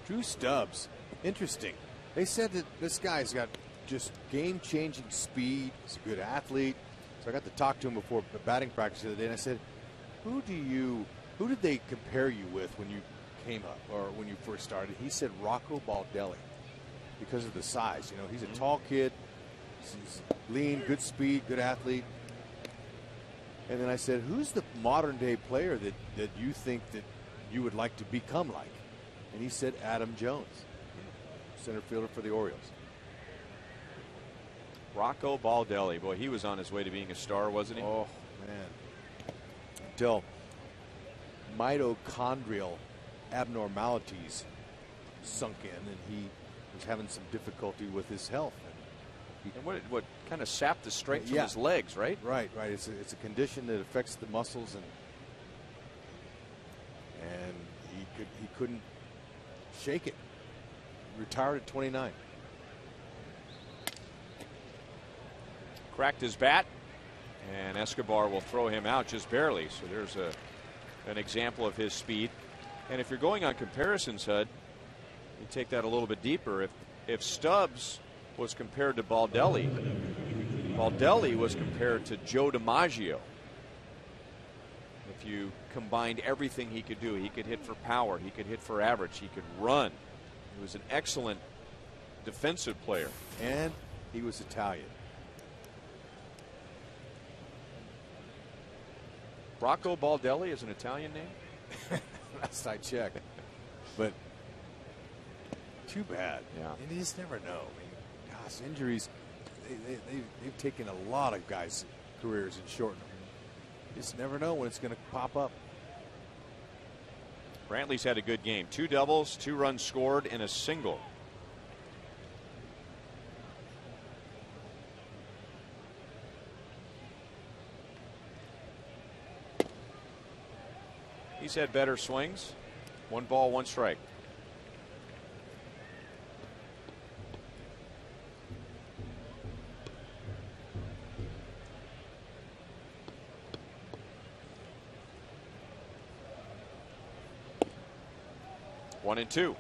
Drew Stubbs, interesting. They said that this guy's got just game-changing speed. He's a good athlete. So I got to talk to him before batting practice the other day, and I said, who did they compare you with when you came up or when you first started? He said Rocco Baldelli, because of the size. You know, he's a tall kid. He's lean, good speed, good athlete. And then I said, who's the modern-day player that you think that you would like to become like? And he said Adam Jones, center fielder for the Orioles. Rocco Baldelli. Boy, he was on his way to being a star, wasn't he? Oh, man. Until mitochondrial abnormalities sunk in, and he was having some difficulty with his health. And what kind of sapped the strength from Yeah. his legs, right? Right. It's a condition that affects the muscles, and he couldn't shake it. Retired at 29. Cracked his bat, and Escobar will throw him out just barely. So there's an example of his speed. And if you're going on comparisons, Hud, you take that a little bit deeper. If Stubbs was compared to Baldelli, Baldelli was compared to Joe DiMaggio. If you combined everything he could do, he could hit for power, he could hit for average, he could run. He was an excellent defensive player. And he was Italian. Rocco Baldelli is an Italian name? Last I checked. But too bad. Yeah. And you just never know. I mean, gosh, injuries, they've taken a lot of guys' careers and shortened them. You just never know when it's going to pop up. Brantley's had a good game. 2 doubles, 2 runs scored, and a single. He's had better swings. 1 ball, 1 strike. One and 2.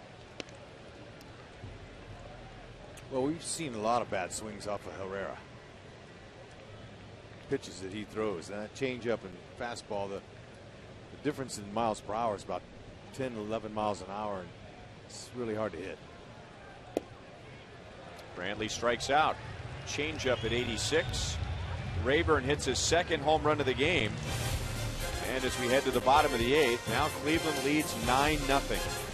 Well, we've seen a lot of bad swings off of Herrera. Pitches that he throws, and that changeup and fastball, the difference in miles per hour is about 10, 11 miles an hour, and it's really hard to hit. Brantley strikes out. Changeup at 86. Rayburn hits his 2nd home run of the game. And as we head to the bottom of the 8th, now Cleveland leads 9-0.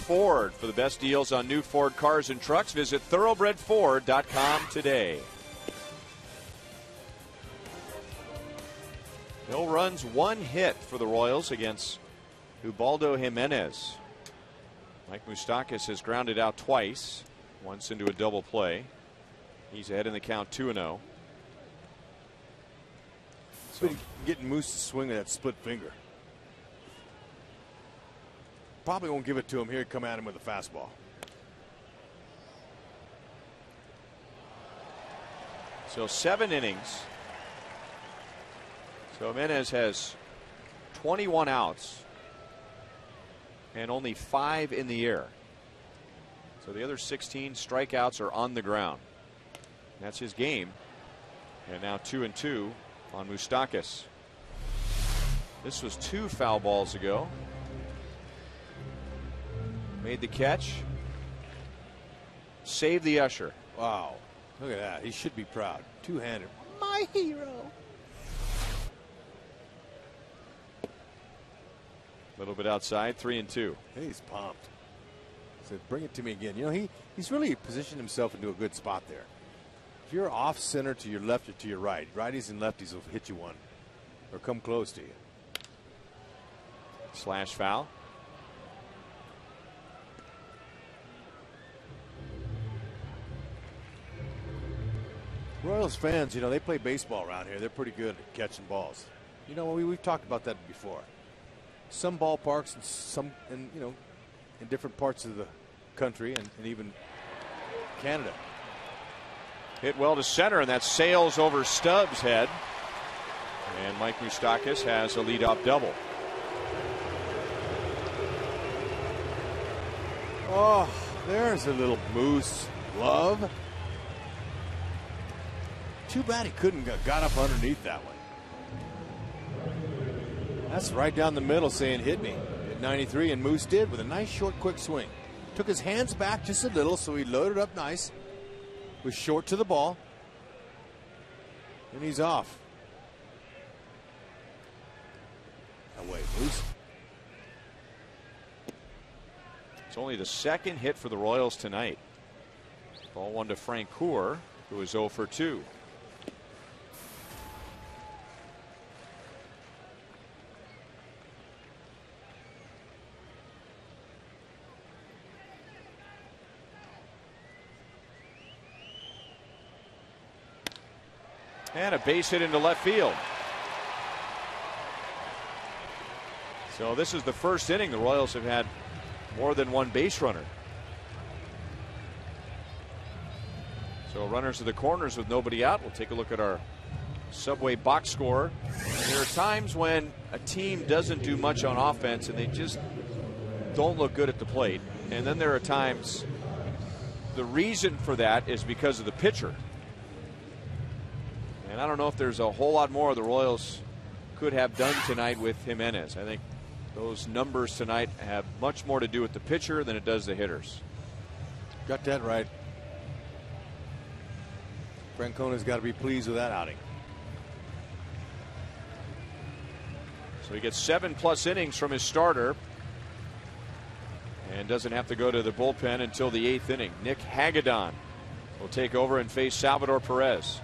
Ford. For the best deals on new Ford cars and trucks, visit thoroughbredford.com today. Hill runs 1 hit for the Royals against Ubaldo Jimenez. Mike Moustakas has grounded out twice, once into a double play. He's ahead in the count 2-0. So getting Moose to swing with that split finger. Probably won't give it to him here. Come at him with a fastball. So 7 innings. So Jimenez has 21 outs and only 5 in the air. So the other 16 strikeouts are on the ground. That's his game. And now 2-2 on Moustakas. This was 2 foul balls ago. Made the catch. Saved the usher. Wow. Look at that. He should be proud. Two-hander. My hero. A little bit outside, 3-2. He's pumped. Said, bring it to me again. You know, he's really positioned himself into a good spot there. If you're off center to your left or to your right, righties and lefties will hit you one or come close to you. Slash foul. Royals fans, you know, they play baseball around here. They're pretty good at catching balls. You know, we've talked about that before. Some ballparks and some, you know, in different parts of the country and even Canada. Hit well to center, and that sails over Stubbs' head. And Mike Moustakas has a leadoff double. Oh, there's a little Moose glove. Too bad he couldn't got up underneath that one. That's right down the middle saying hit me at 93, and Moose did with a nice short quick swing. Took his hands back just a little, so he loaded up nice. Was short to the ball. And he's off. Away, Moose. It's only the second hit for the Royals tonight. Ball one to Frank Coeur, who is 0 for 2. And a base hit into left field. So this is the first inning the Royals have had more than one base runner. So runners to the corners with nobody out. We'll take a look at our Subway box score. And there are times when a team doesn't do much on offense and they just don't look good at the plate. And then there are times the reason for that is because of the pitcher. And I don't know if there's a whole lot more the Royals could have done tonight with Jimenez. I think those numbers tonight have much more to do with the pitcher than it does the hitters. Got that right. Francona's got to be pleased with that outing. So he gets 7+ innings from his starter and doesn't have to go to the bullpen until the 8th inning. Nick Hagedorn will take over and face Salvador Perez.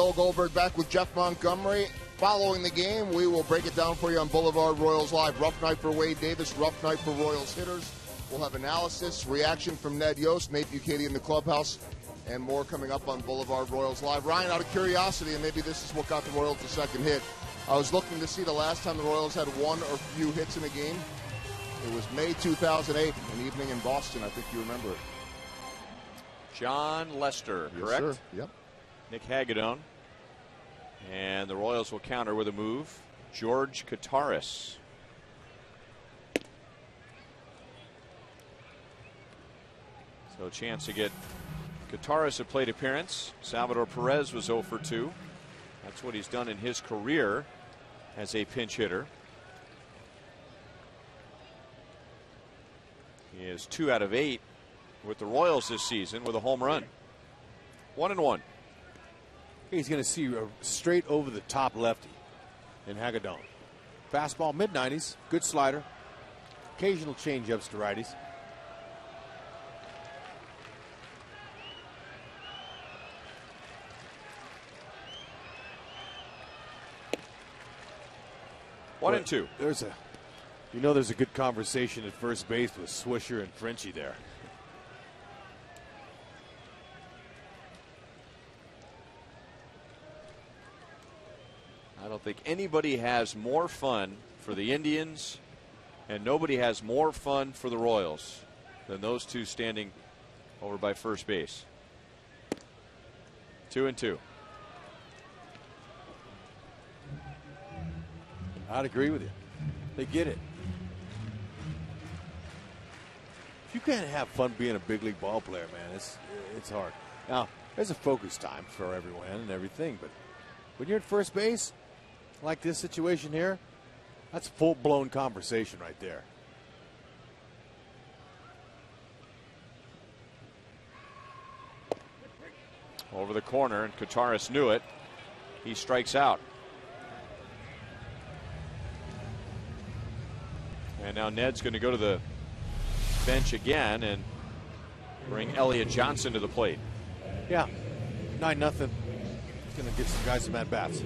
Bill Goldberg back with Jeff Montgomery. Following the game, we will break it down for you on Boulevard Royals Live. Rough night for Wade Davis, rough night for Royals hitters. We'll have analysis, reaction from Ned Yost, Nate Bukaty in the clubhouse, and more coming up on Boulevard Royals Live. Ryan, out of curiosity, and maybe this is what got the Royals the second hit, I was looking to see the last time the Royals had one or few hits in a game. It was May 2008, an evening in Boston. I think you remember it. John Lester, Yes, correct? sir. Yep. Nick Hagedorn. And the Royals will counter with a move. George Kataris. So a chance to get Kataris a plate appearance. Salvador Perez was 0 for 2. That's what he's done in his career as a pinch hitter. He is 2 out of 8 with the Royals this season with a home run. 1-1. He's going to see a straight over the top lefty in Hagedorn. Fastball mid-90s, good slider. Occasional change-ups to righties. One and two. There's a good conversation at first base with Swisher and Frenchie there. I don't think anybody has more fun for the Indians, and nobody has more fun for the Royals than those two standing over by first base. 2-2. I'd agree with you. They get it. If you can't have fun being a big league ball player, man, it's hard. Now, there's a focus time for everyone and everything, but when you're at first base, like this situation here, that's full-blown conversation right there. Over the corner, and Kataris knew it. He strikes out. And now Ned's going to go to the bench again and bring Elliott Johnson to the plate. Yeah, 9-0. Going to get some guys some at-bats.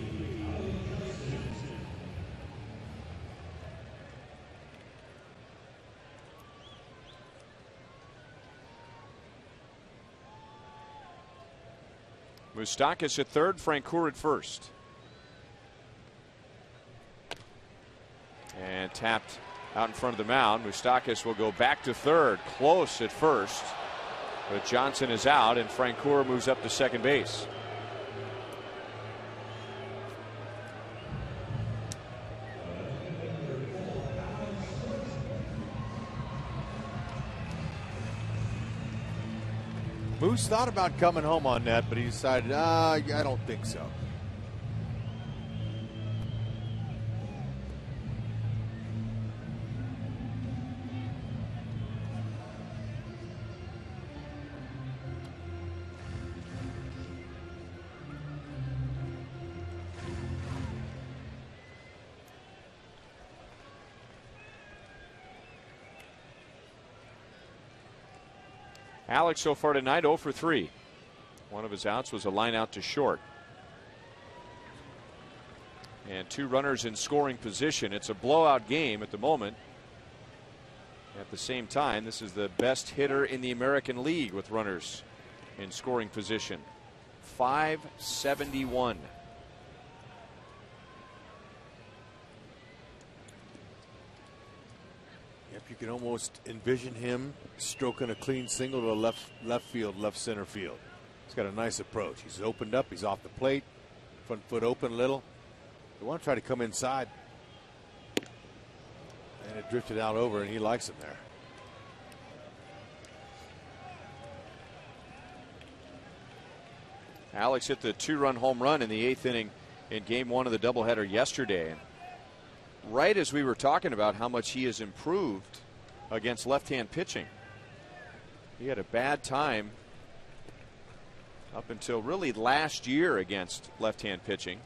Moustakas at third, Francoeur at first. And tapped out in front of the mound. Moustakas will go back to third, close at first. But Johnson is out, and Francoeur moves up to second base. Moose thought about coming home on that, but he decided, I don't think so. Alex so far tonight 0 for 3. One of his outs was a line out to short. And 2 runners in scoring position. It's a blowout game at the moment. At the same time, this is the best hitter in the American League with runners in scoring position. 571. You can almost envision him stroking a clean single to left field, left center field. He's got a nice approach. He's opened up. He's off the plate. Front foot open a little. They want to try to come inside. And it drifted out over, and he likes him there. Alex hit the 2-run home run in the 8th inning in game 1 of the doubleheader yesterday. Right as we were talking about how much he has improved against left-hand pitching. He had a bad time up until really last year against left-hand pitching.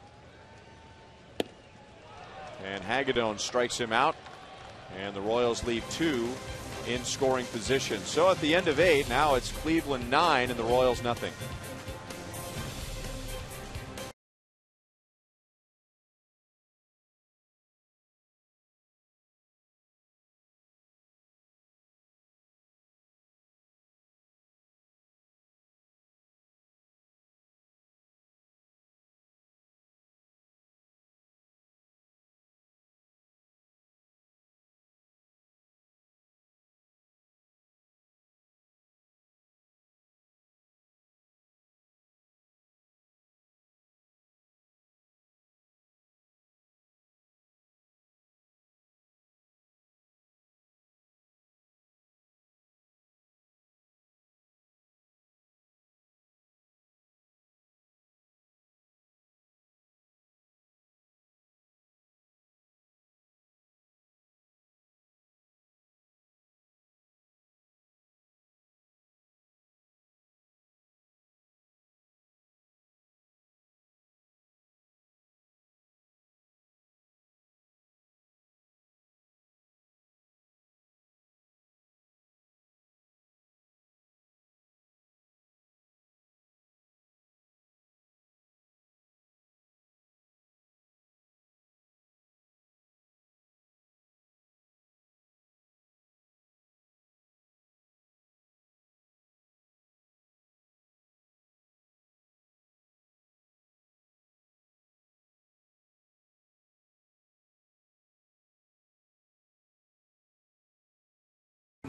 And Hagedorn strikes him out, and the Royals leave 2 in scoring position. So at the end of 8, now it's Cleveland 9 and the Royals nothing.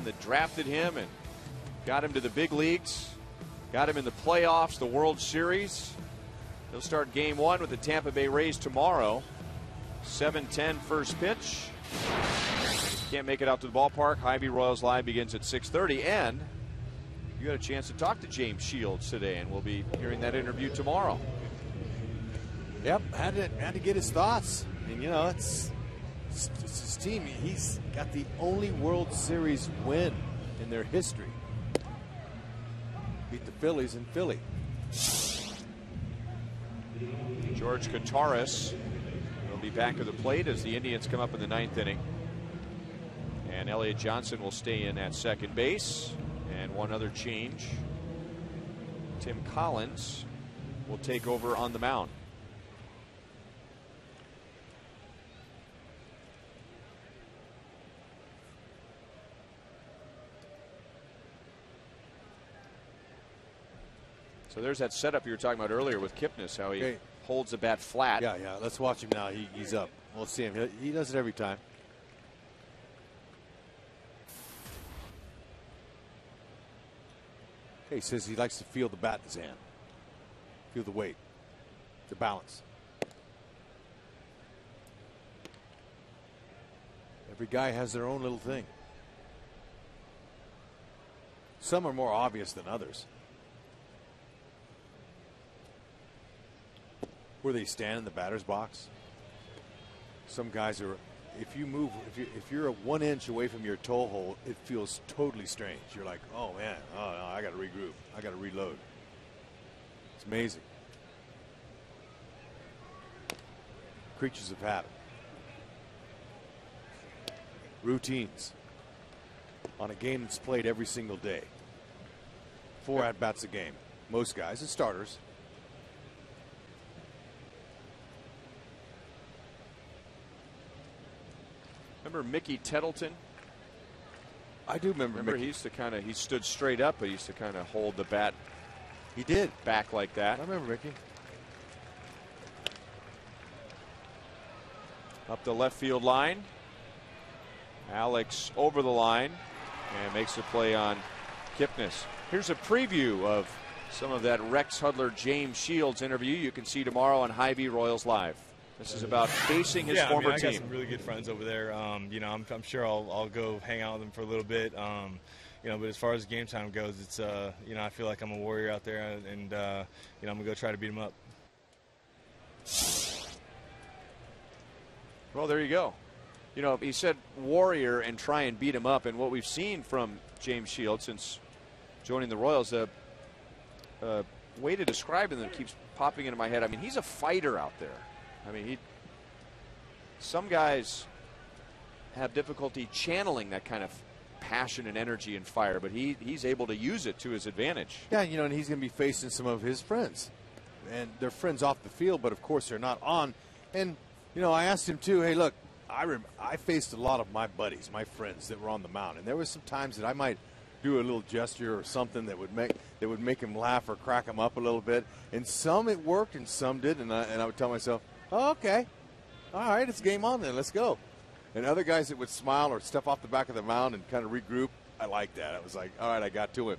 that drafted him and got him to the big leagues, got him in the playoffs, the World Series. He'll start game 1 with the Tampa Bay Rays tomorrow. 7:10 first pitch. Can't make it out to the ballpark. Hy-Vee Royals Live begins at 6:30, and you got a chance to talk to James Shields today, and we'll be hearing that interview tomorrow. Yep, had to get his thoughts. And you know, it's his team. He's got the only World Series win in their history. Beat the Phillies in Philly. George Kataris will be back at the plate as the Indians come up in the 9th inning. And Elliott Johnson will stay in at second base. And one other change. Tim Collins will take over on the mound. So there's that setup you were talking about earlier with Kipnis, how he holds the bat flat. Yeah. Let's watch him now. He's up. We'll see him. He does it every time. He says he likes to feel the bat in his hand. Feel the weight. The balance. Every guy has their own little thing. Some are more obvious than others. Where they stand in the batter's box. Some guys are, if you're a 1 inch away from your toe hole, it feels totally strange. You're like, oh man, oh no, I got to regroup, I got to reload. It's amazing. Creatures of habit. Routines. On a game that's played every single day. 4 at-bats a game. Most guys, as starters. Remember Mickey Tettleton? I do remember He used to he stood straight up, but he used to kind of hold the bat. He did. Back like that. I remember Mickey. Up the left field line. Alex over the line and makes a play on Kipnis. Here's a preview of some of that Rex Hudler James Shields interview you can see tomorrow on Hy-Vee Royals Live. This is about facing his former I team. got some really good friends over there. I'm sure I'll go hang out with them for a little bit. But as far as game time goes, it's I feel like I'm a warrior out there, and I'm gonna go try to beat them up. Well, there you go. He said warrior and try and beat him up, and what we've seen from James Shields since joining the Royals, a way to describe him that keeps popping into my head. I mean, he's a fighter out there. I mean, some guys have difficulty channeling that kind of passion and energy and fire, but he's able to use it to his advantage. Yeah, and he's going to be facing some of his friends. And they're friends off the field, but of course they're not on. And, I asked him too, hey, look, I faced a lot of my buddies, my friends that were on the mound. And there was some times that I might do a little gesture or something that would make him laugh or crack him up a little bit. And some it worked and some didn't. And I would tell myself, oh, okay. All right, it's game on then. Let's go. And other guys that would smile or step off the back of the mound and kind of regroup, I like that. I was like, all right, I got to him.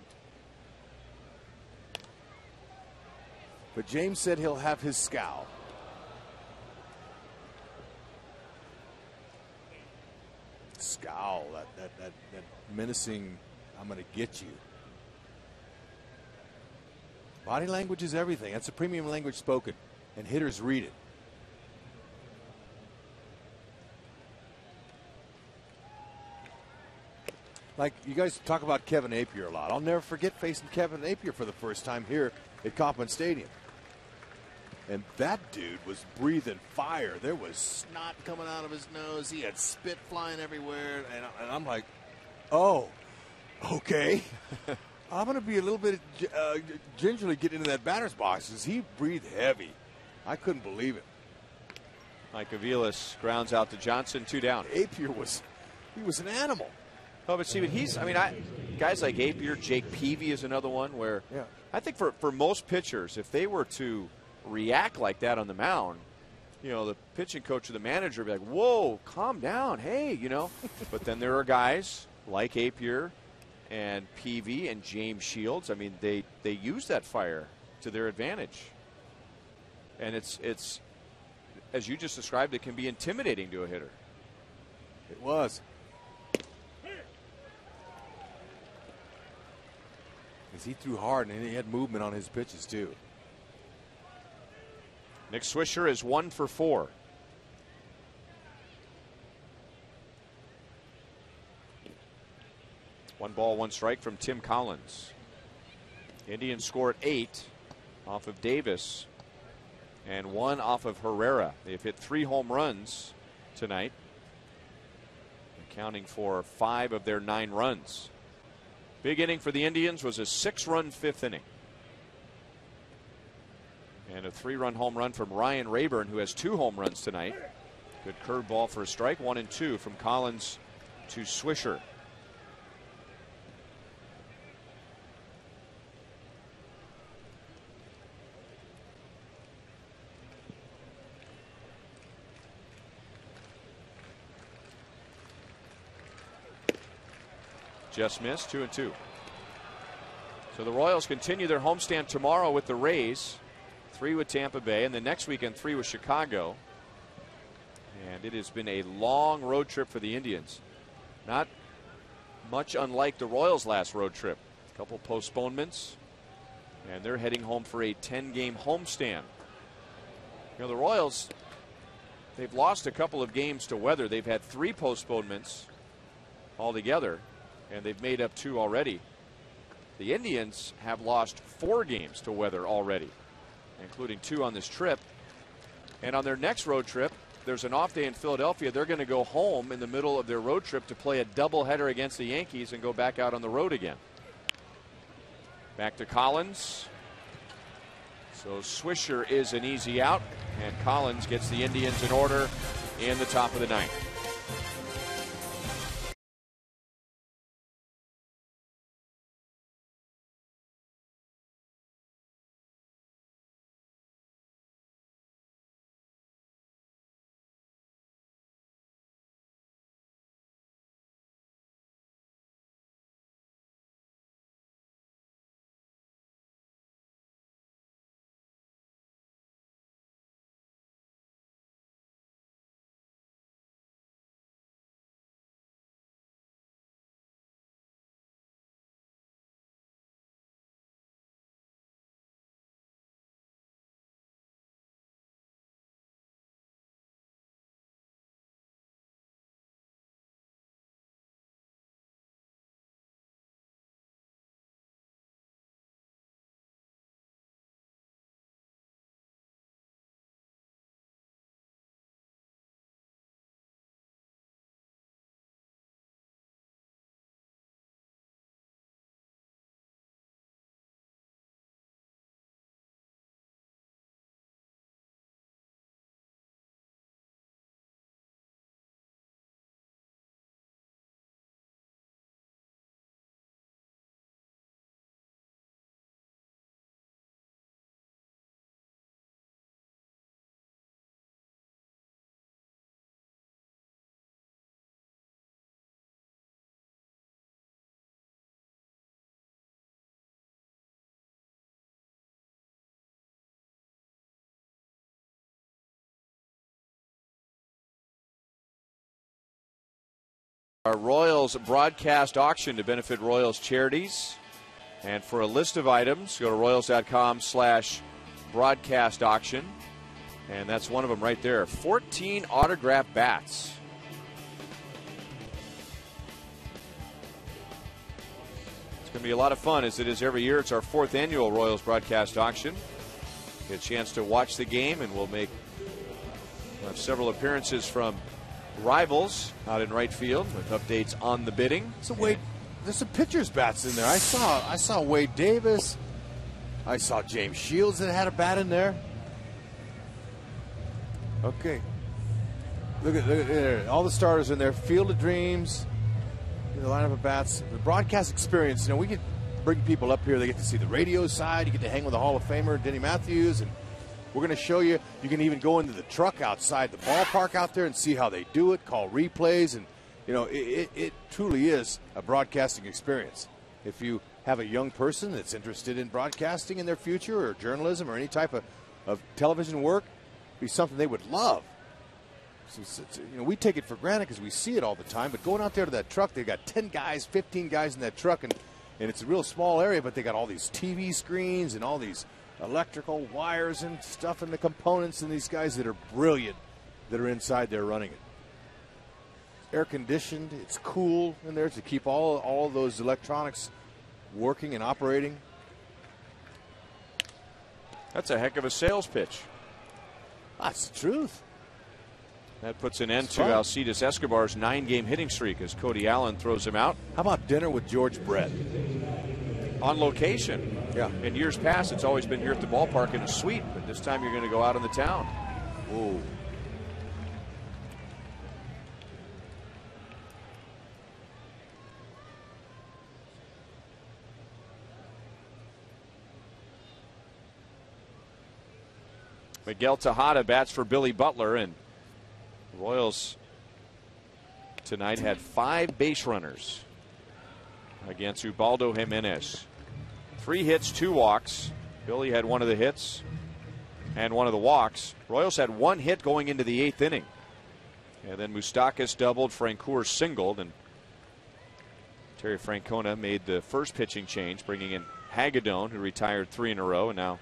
But James said he'll have his scowl. Scowl, that menacing, I'm going to get you. Body language is everything. That's a premium language spoken, and hitters read it. Like, you guys talk about Kevin Napier a lot. I'll never forget facing Kevin Napier for the first time here at Kauffman Stadium. And that dude was breathing fire. There was snot coming out of his nose. He had spit flying everywhere. And I'm like, oh, okay. I'm going to be a little bit gingerly getting into that batter's box because he breathed heavy. I couldn't believe it. Mike Aviles grounds out to Johnson, 2 down. Napier he was an animal. Oh, but see, guys like Apier, Jake Peavy is another one where I think for most pitchers, if they were to react like that on the mound, the pitching coach or the manager would be like, whoa, calm down, hey, But then there are guys like Apier and Peavy and James Shields. I mean, they use that fire to their advantage. And it's as you just described, it can be intimidating to a hitter. It was. Because he threw hard and he had movement on his pitches too. Nick Swisher is 1 for 4. One ball, one strike from Tim Collins. Indians scored 8 off of Davis and 1 off of Herrera. They've hit 3 home runs tonight, accounting for 5 of their 9 runs. Big inning for the Indians was a 6-run 5th inning. And a 3-run home run from Ryan Rayburn, who has 2 home runs tonight. Good curveball for a strike. 1 and 2 from Collins to Swisher. Just missed. 2 and 2. So the Royals continue their homestand tomorrow with the Rays, 3 with Tampa Bay, and the next weekend 3 with Chicago. And it has been a long road trip for the Indians. Not much unlike the Royals' last road trip. A couple postponements, and they're heading home for a 10-game homestand. You know, the Royals, they've lost a couple of games to weather. They've had 3 postponements altogether, and they've made up 2 already. The Indians have lost 4 games to weather already, including 2 on this trip. And on their next road trip, there's an off day in Philadelphia. They're going to go home in the middle of their road trip to play a doubleheader against the Yankees and go back out on the road again. Back to Collins. So Swisher is an easy out, and Collins gets the Indians in order in the top of the 9th. Our Royals broadcast auction to benefit Royals charities. And for a list of items, go to Royals.com/broadcast auction. And that's one of them right there. 14 autographed bats. It's going to be a lot of fun, as it is every year. It's our 4th annual Royals broadcast auction. Get a chance to watch the game, and we'll have several appearances from rivals out in right field with updates on the bidding. So Wade, there's some pitchers' bats in there. I saw Wade Davis. I saw James Shields that had a bat in there. Okay. Look at there. All the starters in there. Field of Dreams. The lineup of bats. The broadcast experience. You know, we could bring people up here. They get to see the radio side. You get to hang with the Hall of Famer, Denny Matthews, and we're going to show you. You can even go into the truck outside the ballpark out there and see how they do it, call replays, and You know, it truly is a broadcasting experience. If you have a young person that's interested in broadcasting in their future, or journalism, or any type of television work, it'd be something they would love. So, you know, we take it for granted because we see it all the time, but going out there to that truck, they've got 10 guys, 15 guys in that truck, and it's a real small area, but they got all these TV screens and all these electrical wires and stuff and the components, and these guys that are brilliant that are inside there running it. Air conditioned, it's cool in there to keep all of those electronics working and operating. That's a heck of a sales pitch. That's the truth. That puts an end to Alcides Escobar's 9-game hitting streak as Cody Allen throws him out. How about dinner with George Brett? On location. Yeah. In years past, it's always been here at the ballpark in a suite, but this time you're going to go out in the town. Ooh. Miguel Tejada bats for Billy Butler, and the Royals tonight had 5 base runners against Ubaldo Jimenez. 3 hits, 2 walks. Billy had one of the hits and one of the walks. Royals had 1 hit going into the 8th inning. And then Moustakas doubled, Francoeur singled, and Terry Francona made the first pitching change, bringing in Hagedorn, who retired 3 in a row, and now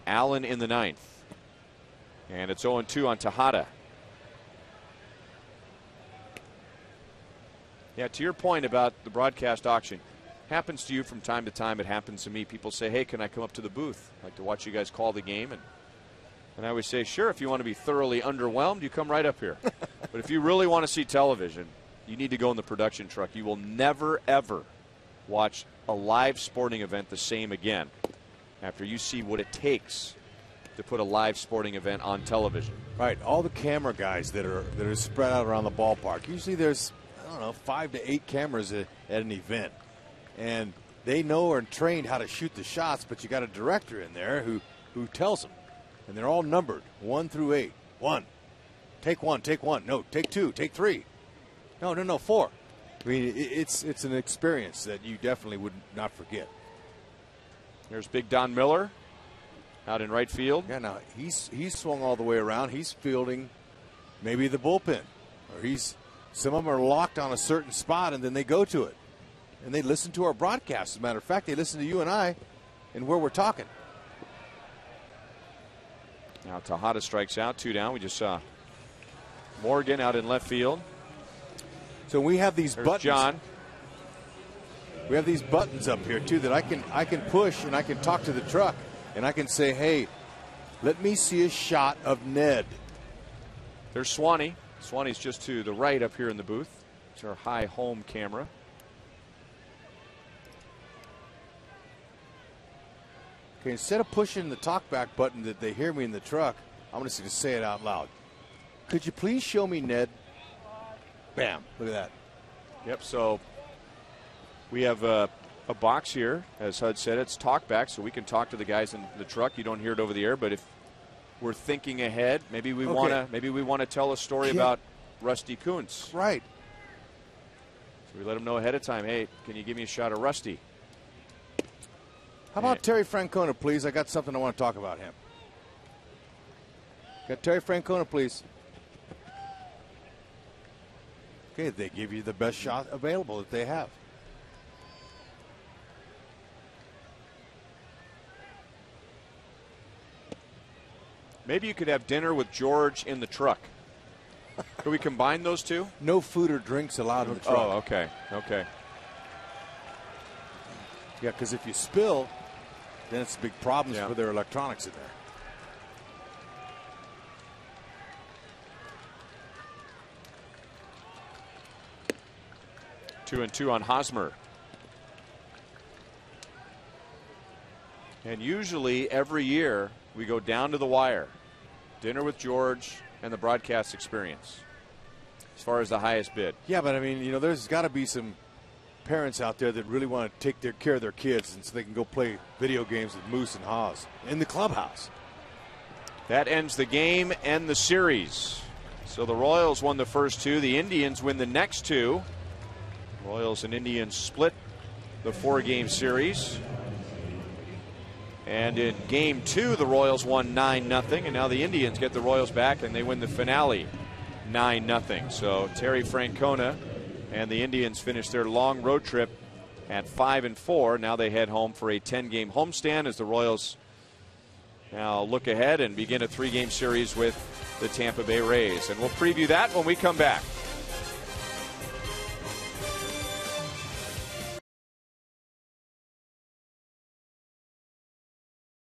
Allen in the 9th. And it's 0-2 on Tejada. Yeah, to your point about the broadcast auction, happens to you from time to time. It happens to me. People say, hey, can I come up to the booth? I'd like to watch you guys call the game. And I always say, sure, if you want to be thoroughly underwhelmed, you come right up here. But if you really want to see television, you need to go in the production truck. You will never, ever watch a live sporting event the same again after you see what it takes to put a live sporting event on television. Right, all the camera guys that are spread out around the ballpark. Usually there's, I don't know, 5 to 8 cameras at an event, and they know and trained how to shoot the shots. But you got a director in there who tells them, and they're all numbered 1 through 8. 1, take 1, take 1. No, take 2, take 3. No, 4. I mean, it's an experience that you definitely would not forget. There's Big Don Miller out in right field. Yeah, now he's swung all the way around. He's fielding maybe the bullpen, or some of them are locked on a certain spot and then they go to it, and they listen to our broadcast. As a matter of fact, they listen to you and I and where we're talking. Now Tejada strikes out, 2 down. We just saw Morgan out in left field. So we have these There's buttons. John. We have these buttons up here too that I can push, and I can talk to the truck. And I can say, hey, let me see a shot of Ned. There's Swanee. Swanee's just to the right up here in the booth. It's our high home camera. Okay, instead of pushing the talkback button that they hear me in the truck, I'm going to say it out loud. Could you please show me Ned? Bam. Look at that. Yep, so we have a box here, as Hud said. It's talkback, so we can talk to the guys in the truck. You don't hear it over the air, but if we're thinking ahead, maybe we want to tell a story about Rusty Kuntz. Right. So we let them know ahead of time. Hey, can you give me a shot of Rusty? How about Terry Francona, please? I got something I want to talk about him. Got Terry Francona, please. Okay, they give you the best shot available that they have. Maybe you could have dinner with George in the truck. Could we combine those two? No food or drinks allowed in the truck. Oh, okay. Okay. Yeah, because if you spill, then it's big problems for their electronics in there. Two and 2 on Hosmer. And usually every year we go down to the wire. Dinner with George and the broadcast experience as far as the highest bid. Yeah, but I mean, there's got to be some parents out there that really want to take care of their kids, and so they can go play video games with Moose and Haas in the clubhouse. That ends the game and the series. So the Royals won the first two. The Indians win the next two. Royals and Indians split the 4-game series. And in game 2, the Royals won 9-0. And now the Indians get the Royals back and they win the finale 9-0. So Terry Francona and the Indians finish their long road trip at 5-4. Now they head home for a 10-game homestand as the Royals now look ahead and begin a 3-game series with the Tampa Bay Rays. And we'll preview that when we come back.